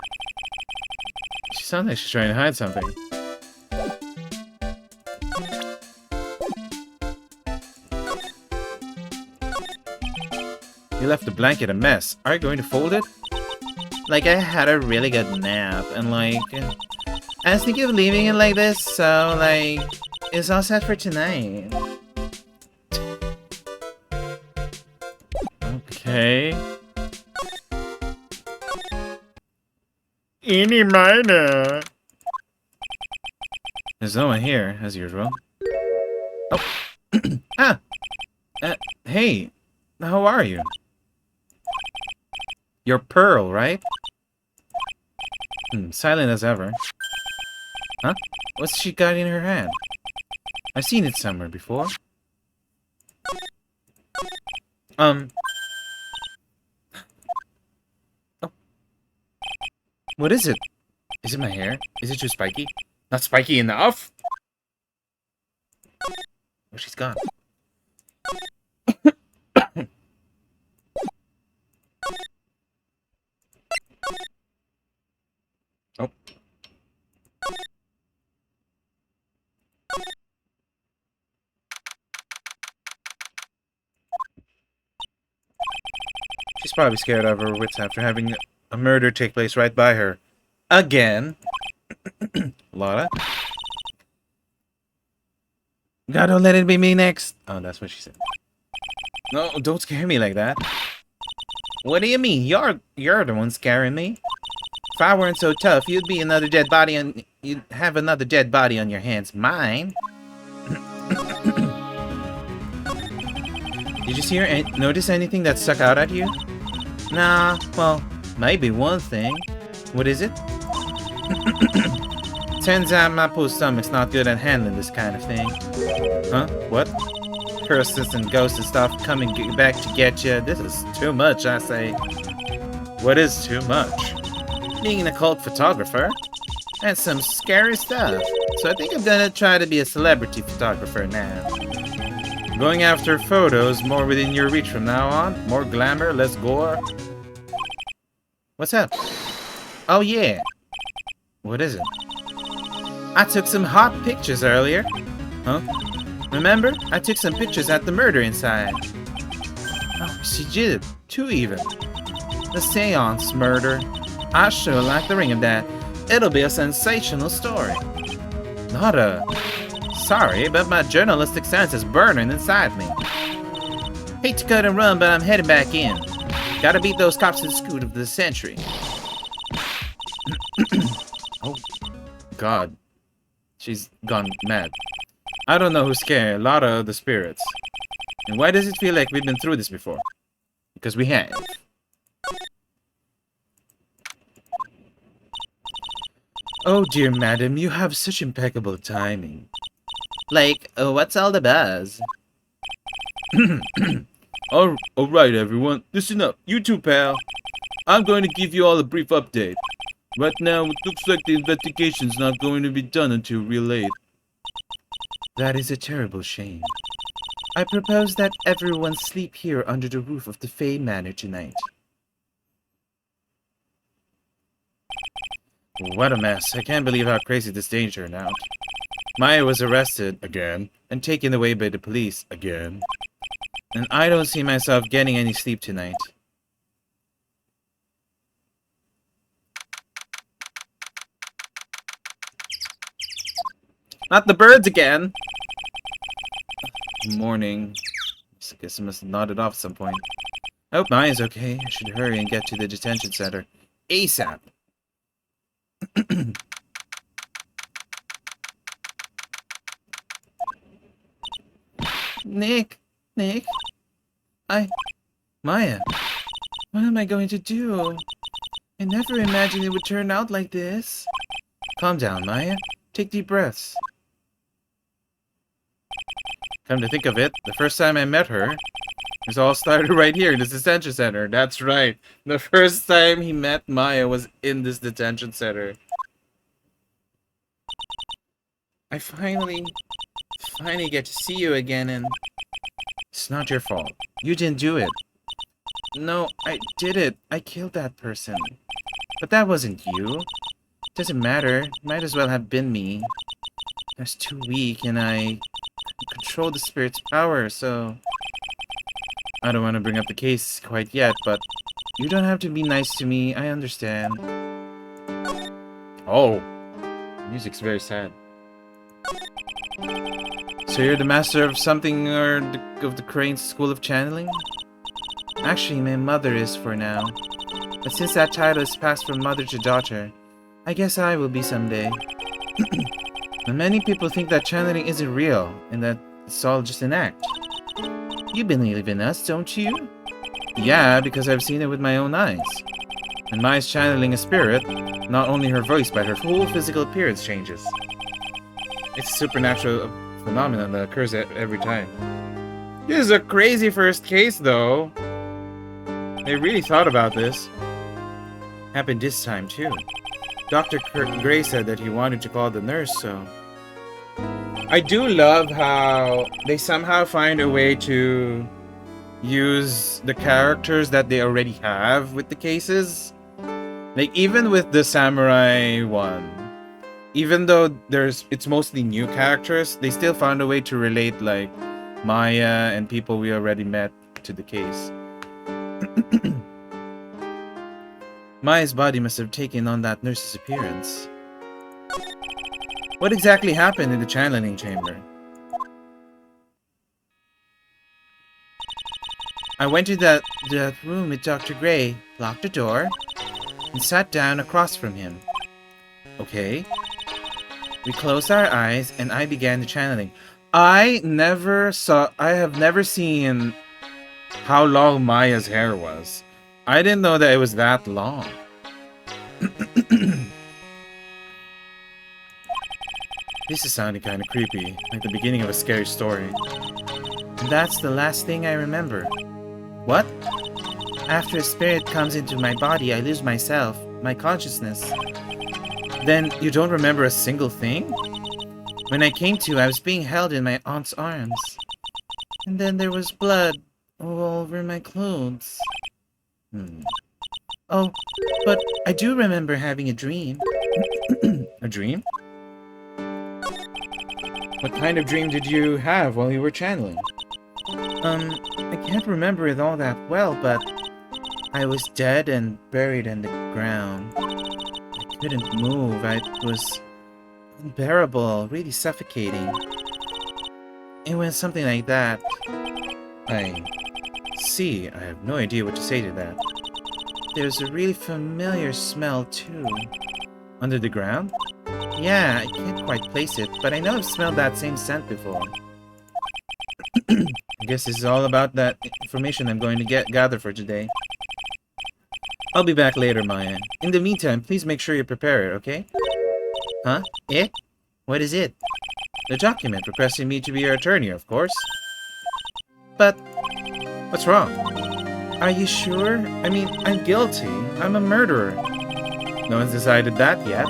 She sounds like she's trying to hide something. You left the blanket a mess. Are you going to fold it? Like, I had a really good nap, and, like, I was thinking of leaving it like this, so, like, it's all set for tonight. Okay. Eeny miner. There's no one here, as usual. Oh. Ah! Hey, how are you? You're Pearl, right? Silent as ever. Huh? What's she got in her hand? I've seen it somewhere before. Oh. What is it? Is it my hair? Is it too spiky? Not spiky enough? Oh, she's gone. Oh. She's probably scared out of her wits after having a murder take place right by her. Again. Lotta? God, don't let it be me next. Oh, that's what she said. No, don't scare me like that. What do you mean? You're the one scaring me. If I weren't so tough, you'd have another dead body on your hands. Mine. Did you see or notice anything that stuck out at you? Nah, well, maybe one thing. What is it? Turns out my poor stomach's not good at handling this kind of thing. Huh? What? Curses and ghosts and stuff coming back to get you. This is too much, I say. What is too much? Being an occult photographer. That's some scary stuff. So I think I'm gonna try to be a celebrity photographer now. Going after photos more within your reach from now on? More glamour, less gore? What's up? Oh yeah. What is it? I took some hot pictures earlier. Huh? Remember? I took some pictures at the murder inside. Oh, she did. Two even. The seance murder. I sure like the ring of that. It'll be a sensational story. Nada. Sorry, but my journalistic sense is burning inside me. Hate to cut and run, but I'm heading back in. Gotta beat those cops to the scoot of the century. Oh, God. She's gone mad. I don't know who's scared, Lotta or the spirits. And why does it feel like we've been through this before? Because we have. Oh dear madam, you have such impeccable timing. Like, what's all the buzz? Alright everyone, listen up. You too, pal. I'm going to give you all a brief update. Right now, it looks like the investigation's not going to be done until real late. That is a terrible shame. I propose that everyone sleep here under the roof of the Fey Manor tonight. What a mess. I can't believe how crazy this day turned out. Maya was arrested again and taken away by the police again. And I don't see myself getting any sleep tonight. Not the birds again! Morning. I guess I must have nodded off at some point. I hope Maya's okay. I should hurry and get to the detention center. ASAP! Nick! Maya, what am I going to do? I never imagined it would turn out like this. Calm down, Maya. Take deep breaths. Come to think of it, the first time I met her, it all started right here in this detention center. That's right. The first time he met Maya was in this detention center. I finally get to see you again, and it's not your fault. You didn't do it. No, I did it. I killed that person. But that wasn't you. Doesn't matter. Might as well have been me. I was too weak, and I control the spirit's power, so I don't want to bring up the case quite yet, but you don't have to be nice to me. I understand. Oh, music's very sad. So you're the master of something, or of the Crane's School of Channeling? Actually, my mother is for now. But since that title is passed from mother to daughter, I guess I will be someday. But many people think that channeling isn't real, and that it's all just an act. You believe in us, don't you? Yeah, because I've seen it with my own eyes. And Mai's channeling a spirit, not only her voice, but her whole physical appearance changes. It's a supernatural phenomenon that occurs every time. This is a crazy first case, though. They really thought about this. Happened this time, too. Dr. Gray said that he wanted to call the nurse, so... I do love how they somehow find a way to use the characters that they already have with the cases. Like, even with the samurai one, even though it's mostly new characters, they still found a way to relate, like, Maya and people we already met to the case. Maya's body must have taken on that nurse's appearance. What exactly happened in the channeling chamber? I went to that room with Dr. Gray, locked the door, and sat down across from him. Okay. We closed our eyes, and I began the channeling. I have never seen how long Maya's hair was. I didn't know that it was that long. This is sounding kind of creepy, like the beginning of a scary story. And that's the last thing I remember. What? After a spirit comes into my body, I lose myself, my consciousness. Then you don't remember a single thing? When I came to, I was being held in my aunt's arms. And then there was blood all over my clothes. Oh, but I do remember having a dream. A dream? What kind of dream did you have while you were channeling? I can't remember it all that well, but I was dead and buried in the ground. I couldn't move. It was unbearable, really suffocating. It was something like that. I see. I have no idea what to say to that. There's a really familiar smell, too. Under the ground? Yeah, I can't quite place it, but I know I've smelled that same scent before. I guess this is all about that information I'm going to gather for today. I'll be back later, Maya. In the meantime, please make sure you prepare it, okay? Huh? It? What is it? The document requesting me to be your attorney, of course. But what's wrong? Are you sure? I mean, I'm guilty. I'm a murderer. No one's decided that yet.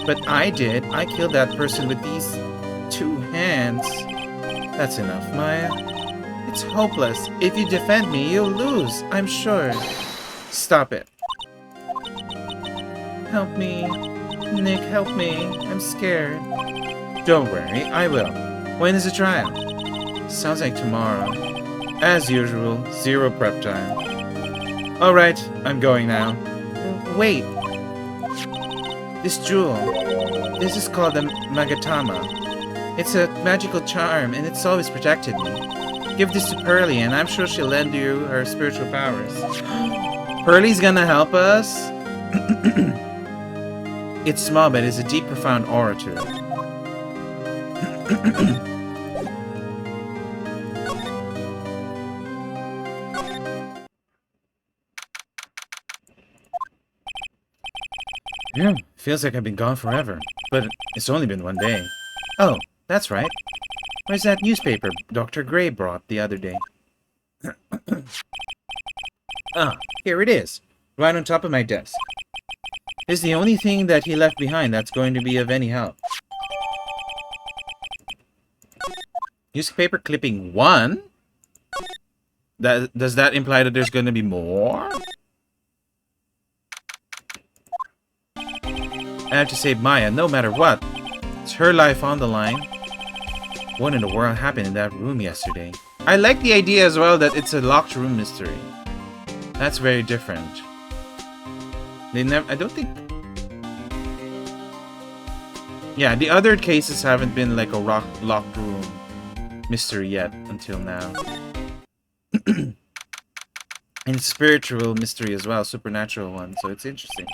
But I did. I killed that person with these 2 hands. That's enough, Maya. It's hopeless. If you defend me, you'll lose, I'm sure. Stop it. Help me. Nick, help me. I'm scared. Don't worry, I will. When is the trial? Sounds like tomorrow. As usual, 0 prep time. Alright, I'm going now. Wait. This jewel. This is called the Magatama. It's a magical charm, and it's always protected me. Give this to Pearly, and I'm sure she'll lend you her spiritual powers. Pearly's gonna help us? It's small, but it's a deep, profound aura to it. Yeah, feels like I've been gone forever, but it's only been 1 day. Oh, that's right. Where's that newspaper Dr. Gray brought the other day? Ah, here it is, right on top of my desk. It's the only thing that he left behind that's going to be of any help. Newspaper clipping 1? Does that imply that there's going to be more? I have to save Maya, no matter what. It's her life on the line. What in the world happened in that room yesterday? I like the idea as well that it's a locked room mystery. That's very different. They never... I don't think... Yeah, the other cases haven't been like a locked room mystery yet until now. And it's spiritual mystery as well, supernatural one, so it's interesting.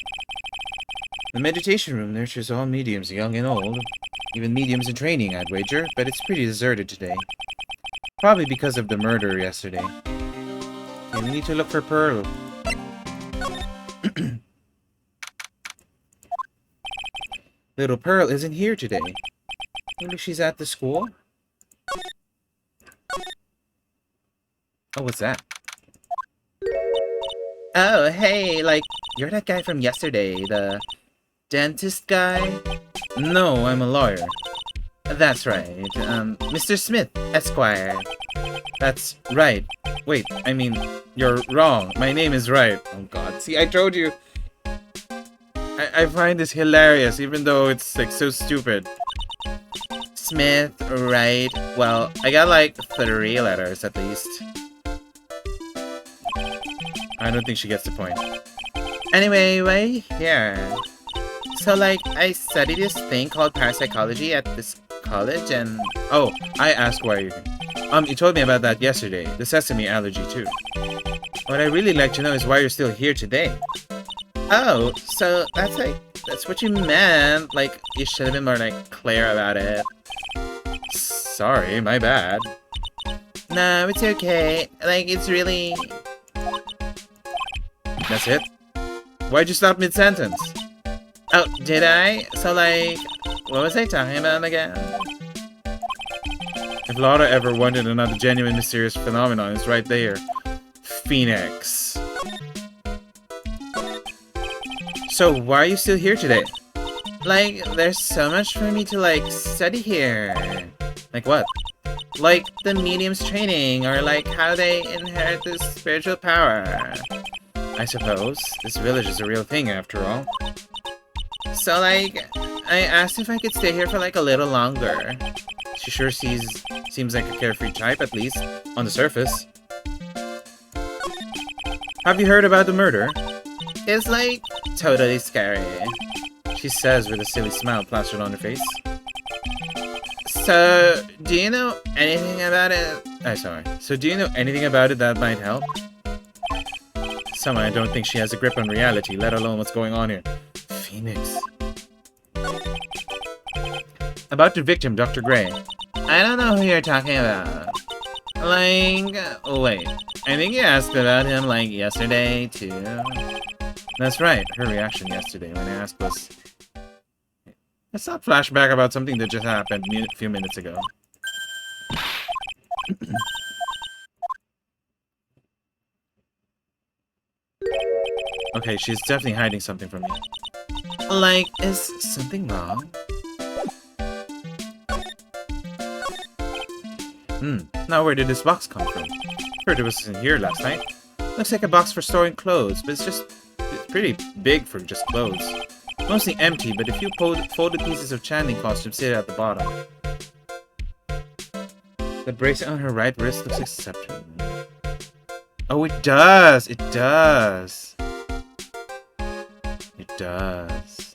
The meditation room nurtures all mediums, young and old. Even mediums in training, I'd wager, but it's pretty deserted today. Probably because of the murder yesterday. Okay, we need to look for Pearl. Little Pearl isn't here today. Maybe she's at the school? Oh, what's that? Oh, hey, like, you're that guy from yesterday, the dentist guy? No, I'm a lawyer. That's right, Mr. Smith, Esquire. That's right. Wait, I mean, you're wrong. My name is Wright. Oh god, see, I told you. I find this hilarious, even though it's, like, so stupid. Smith, Wright. Well, I got, like, 3 letters, at least. I don't think she gets the point. Anyway, right here. So, like, I studied this thing called parapsychology at this college, and... Oh, I asked why you're here. You told me about that yesterday. The sesame allergy, too. What I'd really like to know is why you're still here today. Oh, so that's what you meant. Like, you should have been more, like, clear about it. Sorry, my bad. No, it's okay. Like, it's really... That's it? Why'd you stop mid-sentence? Oh, did I? So, like, what was I talking about again? If Laura ever wanted another genuine mysterious phenomenon, it's right there. Phoenix. So, why are you still here today? Like, there's so much for me to, like, study here. Like what? Like, the medium's training, or like, how they inherit this spiritual power. I suppose. This village is a real thing, after all. So, like, I asked if I could stay here for, like, a little longer. She sure seems like a carefree type, at least, on the surface. Have you heard about the murder? It's, like, totally scary, she says with a silly smile plastered on her face. So, do you know anything about it? So, do you know anything about it that might help? Somehow I don't think she has a grip on reality, let alone what's going on here. Phoenix. About the victim, Dr. Gray. I don't know who you're talking about. Like, wait. I think you asked about him, like, yesterday, too. That's right. Her reaction yesterday when I asked was... Let's not flashback about something that just happened a few minutes ago. Okay, she's definitely hiding something from me. Like, is something wrong? Now where did this box come from? Heard it was in here last night. Looks like a box for storing clothes, but it's pretty big for just clothes. Mostly empty, but a few folded pieces of channeling costume sit at the bottom. The bracelet on her right wrist looks acceptable. Oh, it does! It does! It does.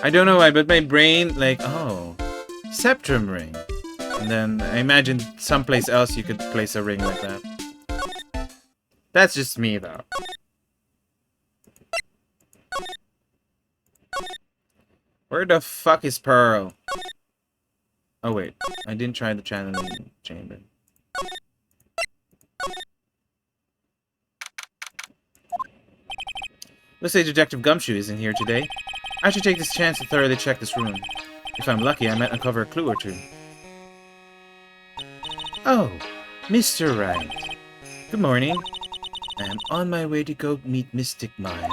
I don't know why, but my brain, like, oh, Septrum ring. And then I imagine someplace else you could place a ring like that. That's just me, though. Where the fuck is Pearl? Oh, wait. I didn't try the channeling chamber. Looks like Detective Gumshoe isn't here today. I should take this chance to thoroughly check this room. If I'm lucky, I might uncover a clue or two. Oh, Mr. Wright. Good morning. I am on my way to go meet Mystic Maya,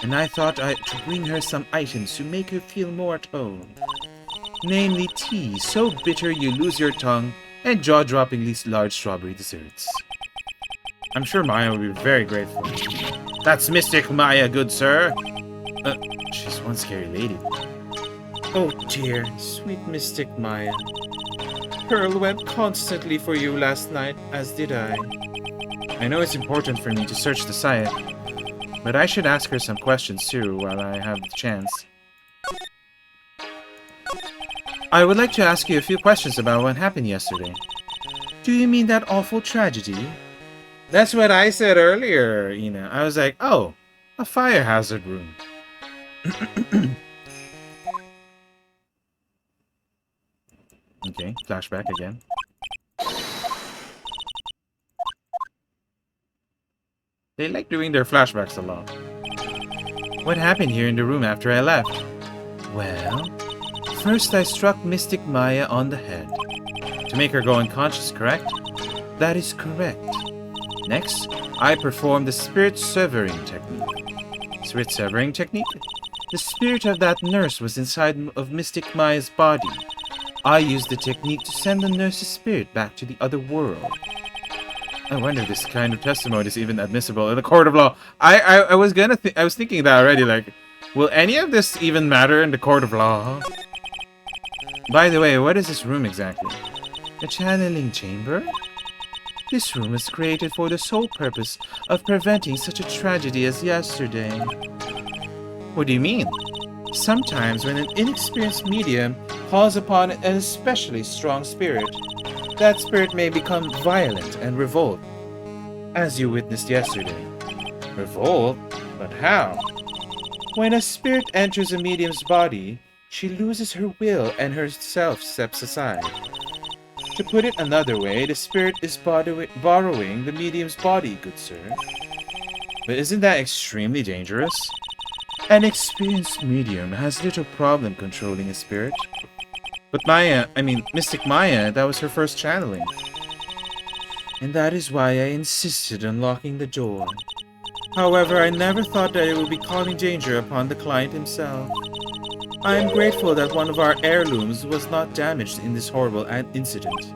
and I thought to bring her some items to make her feel more at home. Namely tea so bitter you lose your tongue, and jaw-droppingly large strawberry desserts. I'm sure Maya will be very grateful. That's Mystic Maya, good sir. She's one scary lady. Oh dear, sweet Mystic Maya. Pearl went constantly for you last night, as did I. I know it's important for me to search the site, but I should ask her some questions too while I have the chance. I would like to ask you a few questions about what happened yesterday. Do you mean that awful tragedy? That's what I said earlier, you know. I was like, oh, a fire hazard room. Okay, flashback again. They like doing their flashbacks a lot. What happened here in the room after I left? Well, first I struck Mystic Maya on the head. To make her go unconscious, correct? That is correct. Next, I performed the spirit severing technique. Spirit severing technique? The spirit of that nurse was inside of Mystic Maya's body. I used the technique to send the nurse's spirit back to the other world. I wonder if this kind of testimony is even admissible in the court of law. I was thinking that already, like, will any of this even matter in the court of law? By the way, what is this room exactly? A channeling chamber? This room was created for the sole purpose of preventing such a tragedy as yesterday. What do you mean? Sometimes when an inexperienced medium calls upon an especially strong spirit, that spirit may become violent and revolt, as you witnessed yesterday. Revolt? But how? When a spirit enters a medium's body, she loses her will and herself steps aside. To put it another way, the spirit is borrowing the medium's body, good sir. But isn't that extremely dangerous? An experienced medium has little problem controlling a spirit. But Mystic Maya, that was her first channeling. And that is why I insisted on locking the door. However, I never thought that it would be calling danger upon the client himself. I am grateful that one of our heirlooms was not damaged in this horrible incident.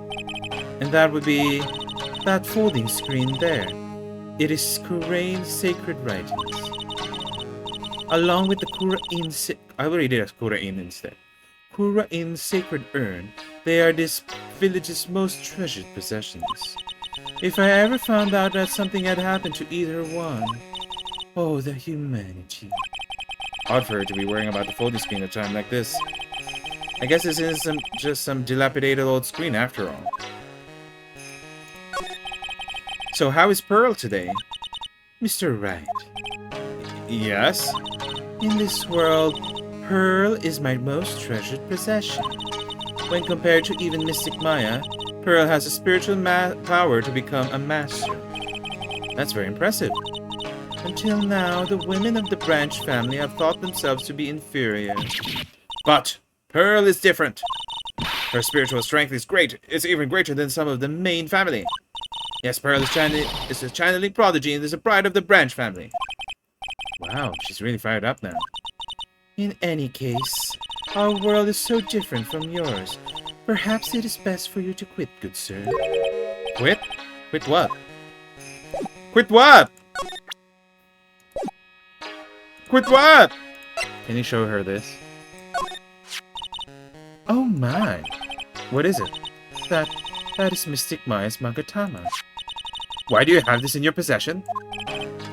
And that would be that folding screen there. It is Kurain's sacred writings. Along with the Kurain I will read it as Kurain instead. Kurain's sacred urn, they are this village's most treasured possessions. If I ever found out that something had happened to either one, oh, the humanity. Odd for her to be worrying about the folding screen at a time like this. I guess this is just some dilapidated old screen after all. So how is Pearl today? Mr. Wright. Yes? In this world, Pearl is my most treasured possession. When compared to even Mystic Maya, Pearl has a spiritual power to become a master. That's very impressive. Until now, the women of the Branch family have thought themselves to be inferior. But Pearl is different. Her spiritual strength is great. It's even greater than some of the main family. Yes, Pearl is a channeling prodigy and is a pride of the Branch family. Wow, she's really fired up now. In any case, our world is so different from yours. Perhaps it is best for you to quit, good sir. Quit? Quit what? Quit what? Quit what? Can you show her this? Oh my. What is it? That is Mystic Maya's Magatama. Why do you have this in your possession?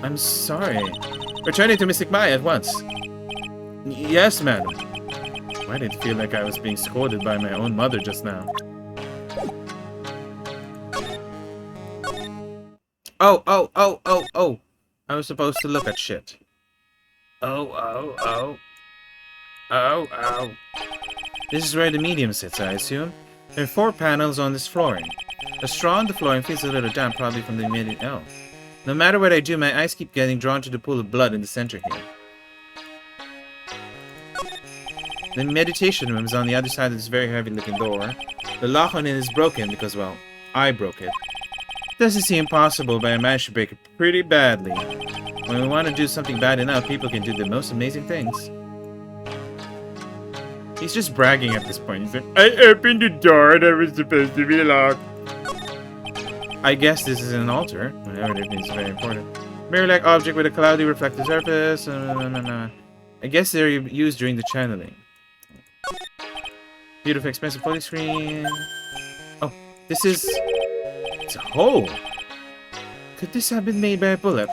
I'm sorry. Return it to Mystic Maya at once. Yes, madam. Why did it feel like I was being scolded by my own mother just now? Oh. I was supposed to look at shit. Oh. This is where the medium sits, I assume. There are 4 panels on this flooring. The straw on the flooring feels a little damp, probably from the humidity. Oh. No matter what I do, my eyes keep getting drawn to the pool of blood in the center here. The meditation room is on the other side of this very heavy-looking door. The lock on it is broken because, well, I broke it. Doesn't seem possible, but I managed to break it pretty badly. When we want to do something bad enough, people can do the most amazing things. He's just bragging at this point. He's like, I opened the door that was supposed to be locked. I guess this is an altar. Whatever it is, very important. Mirror-like object with a cloudy reflective surface. I guess they're used during the channeling. Beautiful, expensive photo screen. Oh, this is... It's a hole. Could this have been made by a bullet?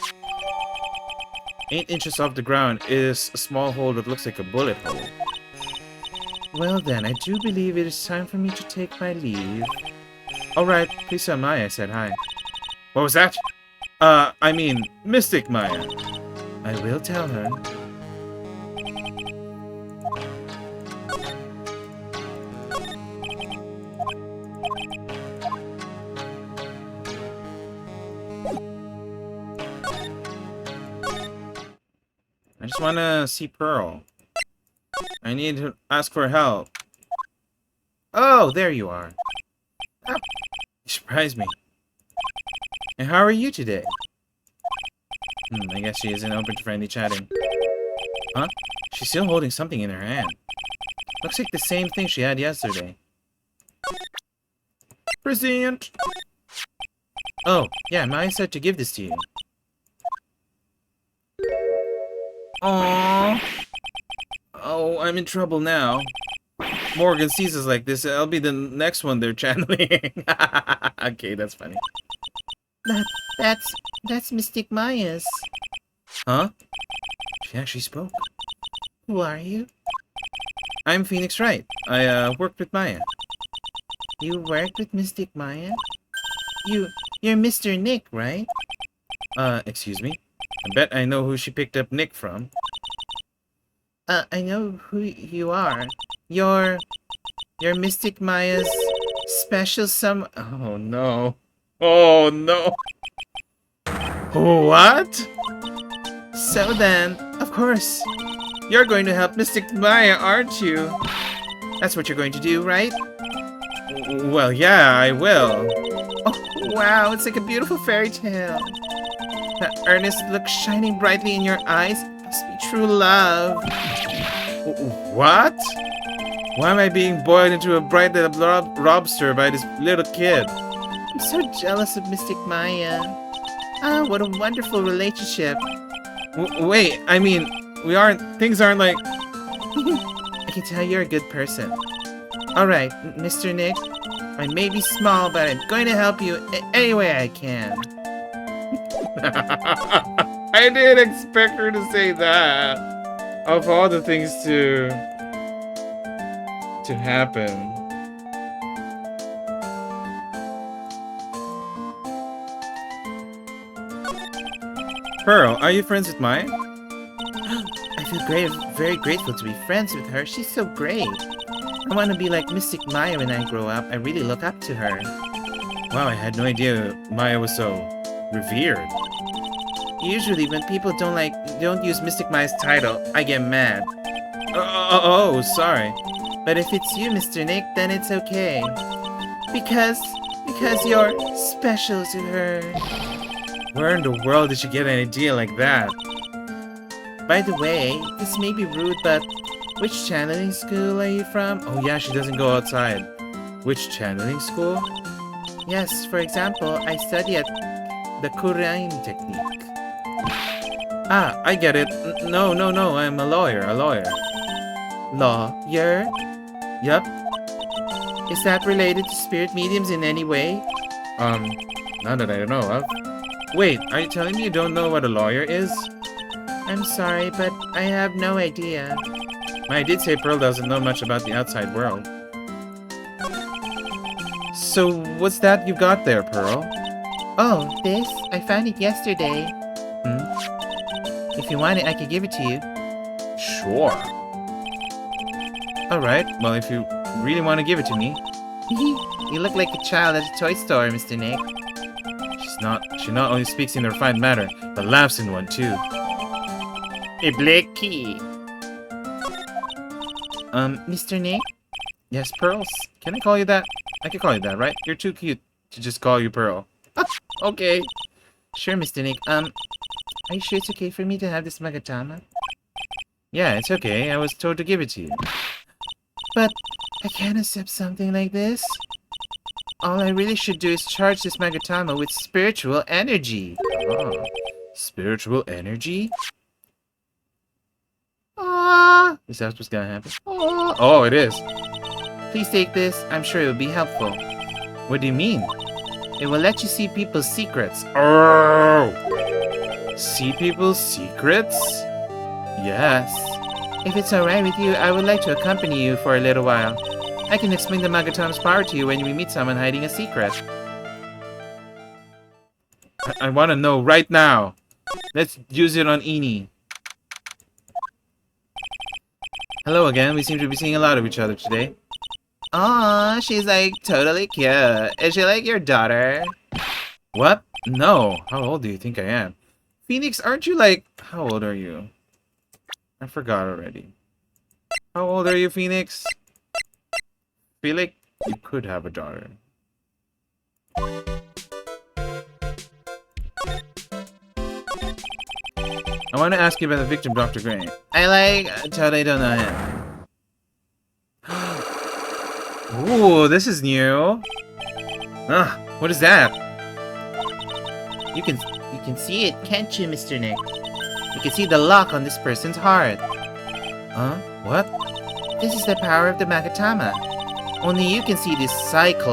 8 inches off the ground is a small hole that looks like a bullet hole. Well then, I do believe it is time for me to take my leave. Alright, please tell Maya I said hi. What was that? I mean, Mystic Maya. I will tell her. I just want to see Pearl. I need to ask for help. Oh, there you are. You surprised me. And how are you today? I guess she isn't open to friendly chatting. Huh? She's still holding something in her hand. Looks like the same thing she had yesterday. Present! Oh, yeah, Maya said to give this to you. Aww. Oh, I'm in trouble now. Morgan sees us like this, I'll be the next one they're channeling. Okay, that's funny. That's Mystic Maya's. Huh? She actually spoke. Who are you? I'm Phoenix Wright. I worked with Maya. You worked with Mystic Maya? You're Mr. Nick, right? Excuse me? I bet I know who she picked up Nick from. I know who you are. You're Mystic Maya's special Oh no. Oh no. What? So then, of course, You're going to help Mystic Maya, aren't you? that's what you're going to do, right? Well, yeah, I will. Oh, wow, it's like a beautiful fairy tale. That earnest look shining brightly in your eyes must be true love. What? Why am I being boiled into a bright little lobster by this little kid? I'm so jealous of Mystic Maya. Ah, what a wonderful relationship. Wait, I mean, things aren't like... I can tell you're a good person. Alright, Mr. Nick, I may be small, but I'm going to help you any way I can. I didn't expect her to say that. Of all the things to happen. Pearl, are you friends with Maya? I feel very grateful to be friends with her. She's so great. I want to be like Mystic Maya when I grow up. I really look up to her. Wow, I had no idea Maya was so revered. Usually when people don't use Mystic Mai's title, I get mad. Sorry. But if it's you, Mr. Nick, then it's okay. Because you're special to her. Where in the world did you get an idea like that? By the way, this may be rude, but which channeling school are you from? Oh yeah, she doesn't go outside. Which channeling school? Yes, for example, I study at the Kurain technique. Ah, I get it. No, I'm a lawyer. Lawyer? Yup. Is that related to spirit mediums in any way? Not that I know of. Wait, are you telling me you don't know what a lawyer is? I'm sorry, but I have no idea. I did say Pearl doesn't know much about the outside world. So, what's that you got there, Pearl? Oh, this? I found it yesterday. If you want it, I could give it to you. Sure. Alright, well if you really want to give it to me. You look like a child at a toy store, Mr. Nick. She not only speaks in a refined manner, but laughs in one too. A black key. Mr. Nick? Yes, Pearls? Can I call you that? I can call you that, right? You're too cute to just call you Pearl. Okay. Sure, Mr. Nick. Are you sure it's okay for me to have this Magatama? Yeah, it's okay. I was told to give it to you. But I can't accept something like this. All I really should do is charge this Magatama with spiritual energy. Oh, spiritual energy? Is that what's gonna happen? Oh, it is. Please take this. I'm sure it will be helpful. What do you mean? It will let you see people's secrets. Oh! See people's secrets? Yes. If it's alright with you, I would like to accompany you for a little while. I can explain the Magatama's power to you when we meet someone hiding a secret. I want to know right now. Let's use it on Ini. Hello again. We seem to be seeing a lot of each other today. Aw, she's like totally cute. Is she like your daughter? What? No. How old do you think I am? Phoenix, aren't you like... How old are you? I forgot already. How old are you, Phoenix? Feel like you could have a daughter. I want to ask you about the victim, Dr. Gray. I totally don't know him. Ooh, this is new. What is that? You can see it, can't you, Mr. Nick? You can see the lock on this person's heart. Huh? What? This is the power of the Magatama. Only you can see these psyche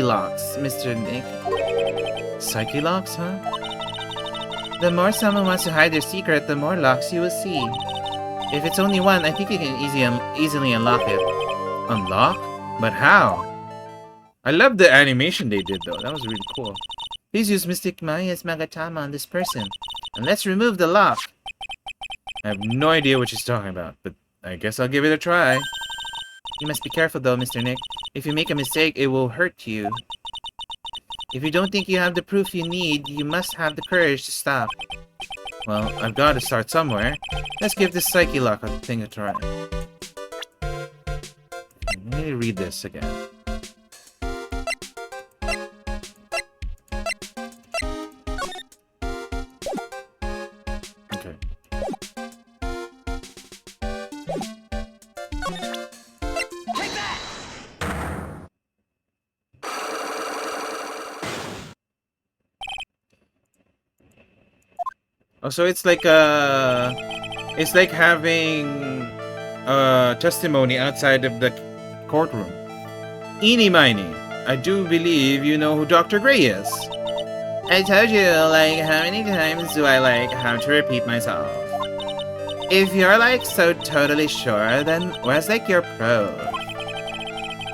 locks, Mr. Nick. Psyche locks, huh? The more someone wants to hide their secret, the more locks you will see. If it's only one, I think you can easily unlock it. Unlock? But how? I love the animation they did, though. That was really cool. Please use Mystic Maya's Magatama on this person. And let's remove the lock. I have no idea what she's talking about, but I guess I'll give it a try. You must be careful though, Mr. Nick. If you make a mistake, it will hurt you. If you don't think you have the proof you need, you must have the courage to stop. Well, I've got to start somewhere. Let's give this Psyche Lock thing a try. Let me read this again. Okay. Oh, so it's like having testimony outside of the courtroom. Eeny miny, I do believe you know who Dr. Gray is. I told you, how many times do I, have to repeat myself? If you're, so totally sure, then where's, your proof?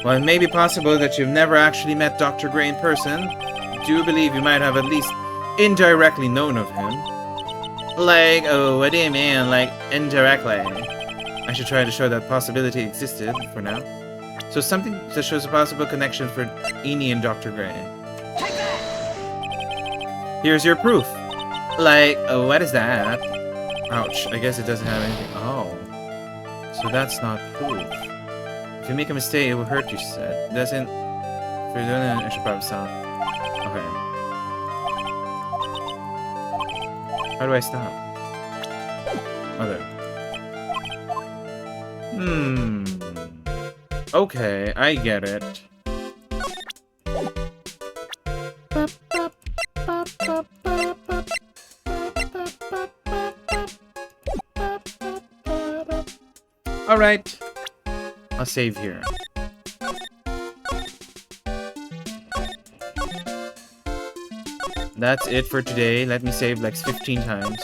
Well, it may be possible that you've never actually met Dr. Gray in person. I do believe you might have at least indirectly known of him. Oh, what do you mean, indirectly? I should try to show that possibility existed, for now. So something that shows a possible connection for Eeny and Dr. Gray. Here's your proof. Like, what is that? Ouch, I guess it doesn't have anything. Oh. So that's not proof. If you make a mistake, it will hurt you, she said. It doesn't... If you're doing it, I should probably stop. Okay. How do I stop? Okay. Okay, I get it. Alright. I'll save here. That's it for today. Let me save like 15 times.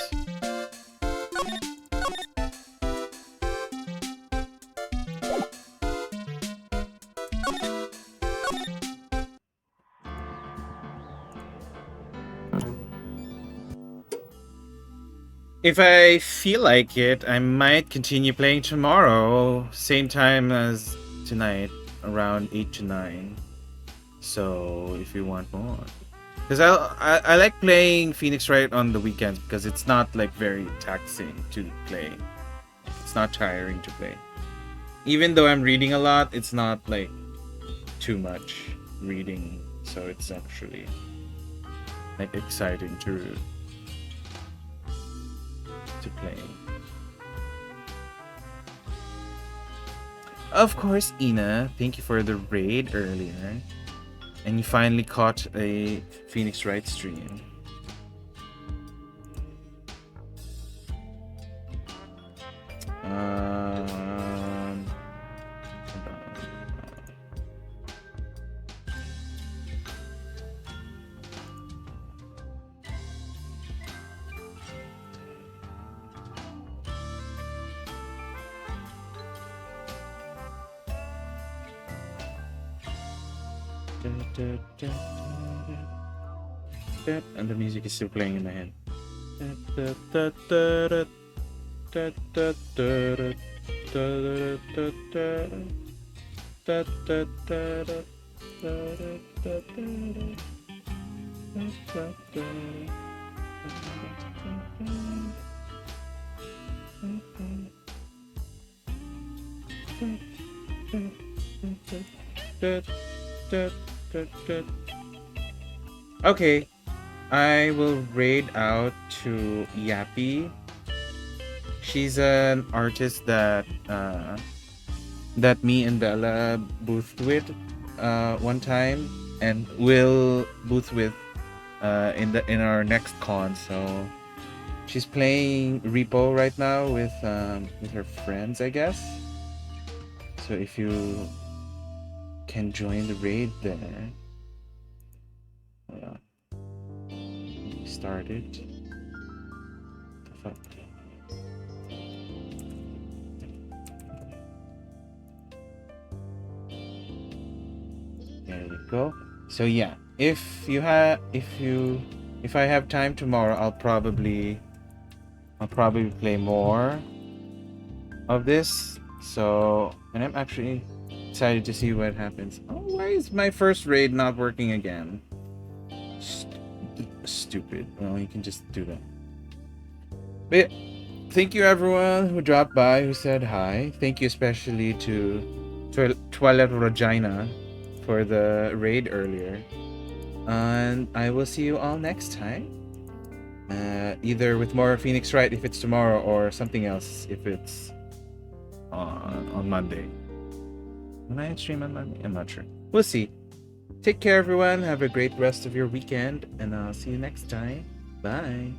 If I feel like it, I might continue playing tomorrow, same time as tonight, around 8 to 9. So, if you want more. Because I like playing Phoenix Wright on the weekends because it's not like very taxing to play. It's not tiring to play. Even though I'm reading a lot, it's not like too much reading. So it's actually like exciting to play. Of course, Ina, thank you for the raid earlier. And you finally caught a Phoenix Wright stream. And the music is still playing in my head. Okay, I will raid out to Yappy. She's an artist that me and Bella boothed with one time, and will booth with in our next con. So she's playing Repo right now with her friends, I guess. So if you can join the raid there. Hold on. Started. The fuck? There we go. So yeah, if I have time tomorrow, I'll probably play more of this. So, and I'm actually excited to see what happens. Oh, why is my first raid not working again? Stupid. Well, you can just do that. But yeah, thank you everyone who dropped by, who said hi. Thank you especially to Twilight Regina for the raid earlier. And I will see you all next time. Either with more Phoenix Wright if it's tomorrow, or something else if it's on Monday. When I stream on Monday? I'm not sure. We'll see. Take care, everyone. Have a great rest of your weekend, and I'll see you next time. Bye.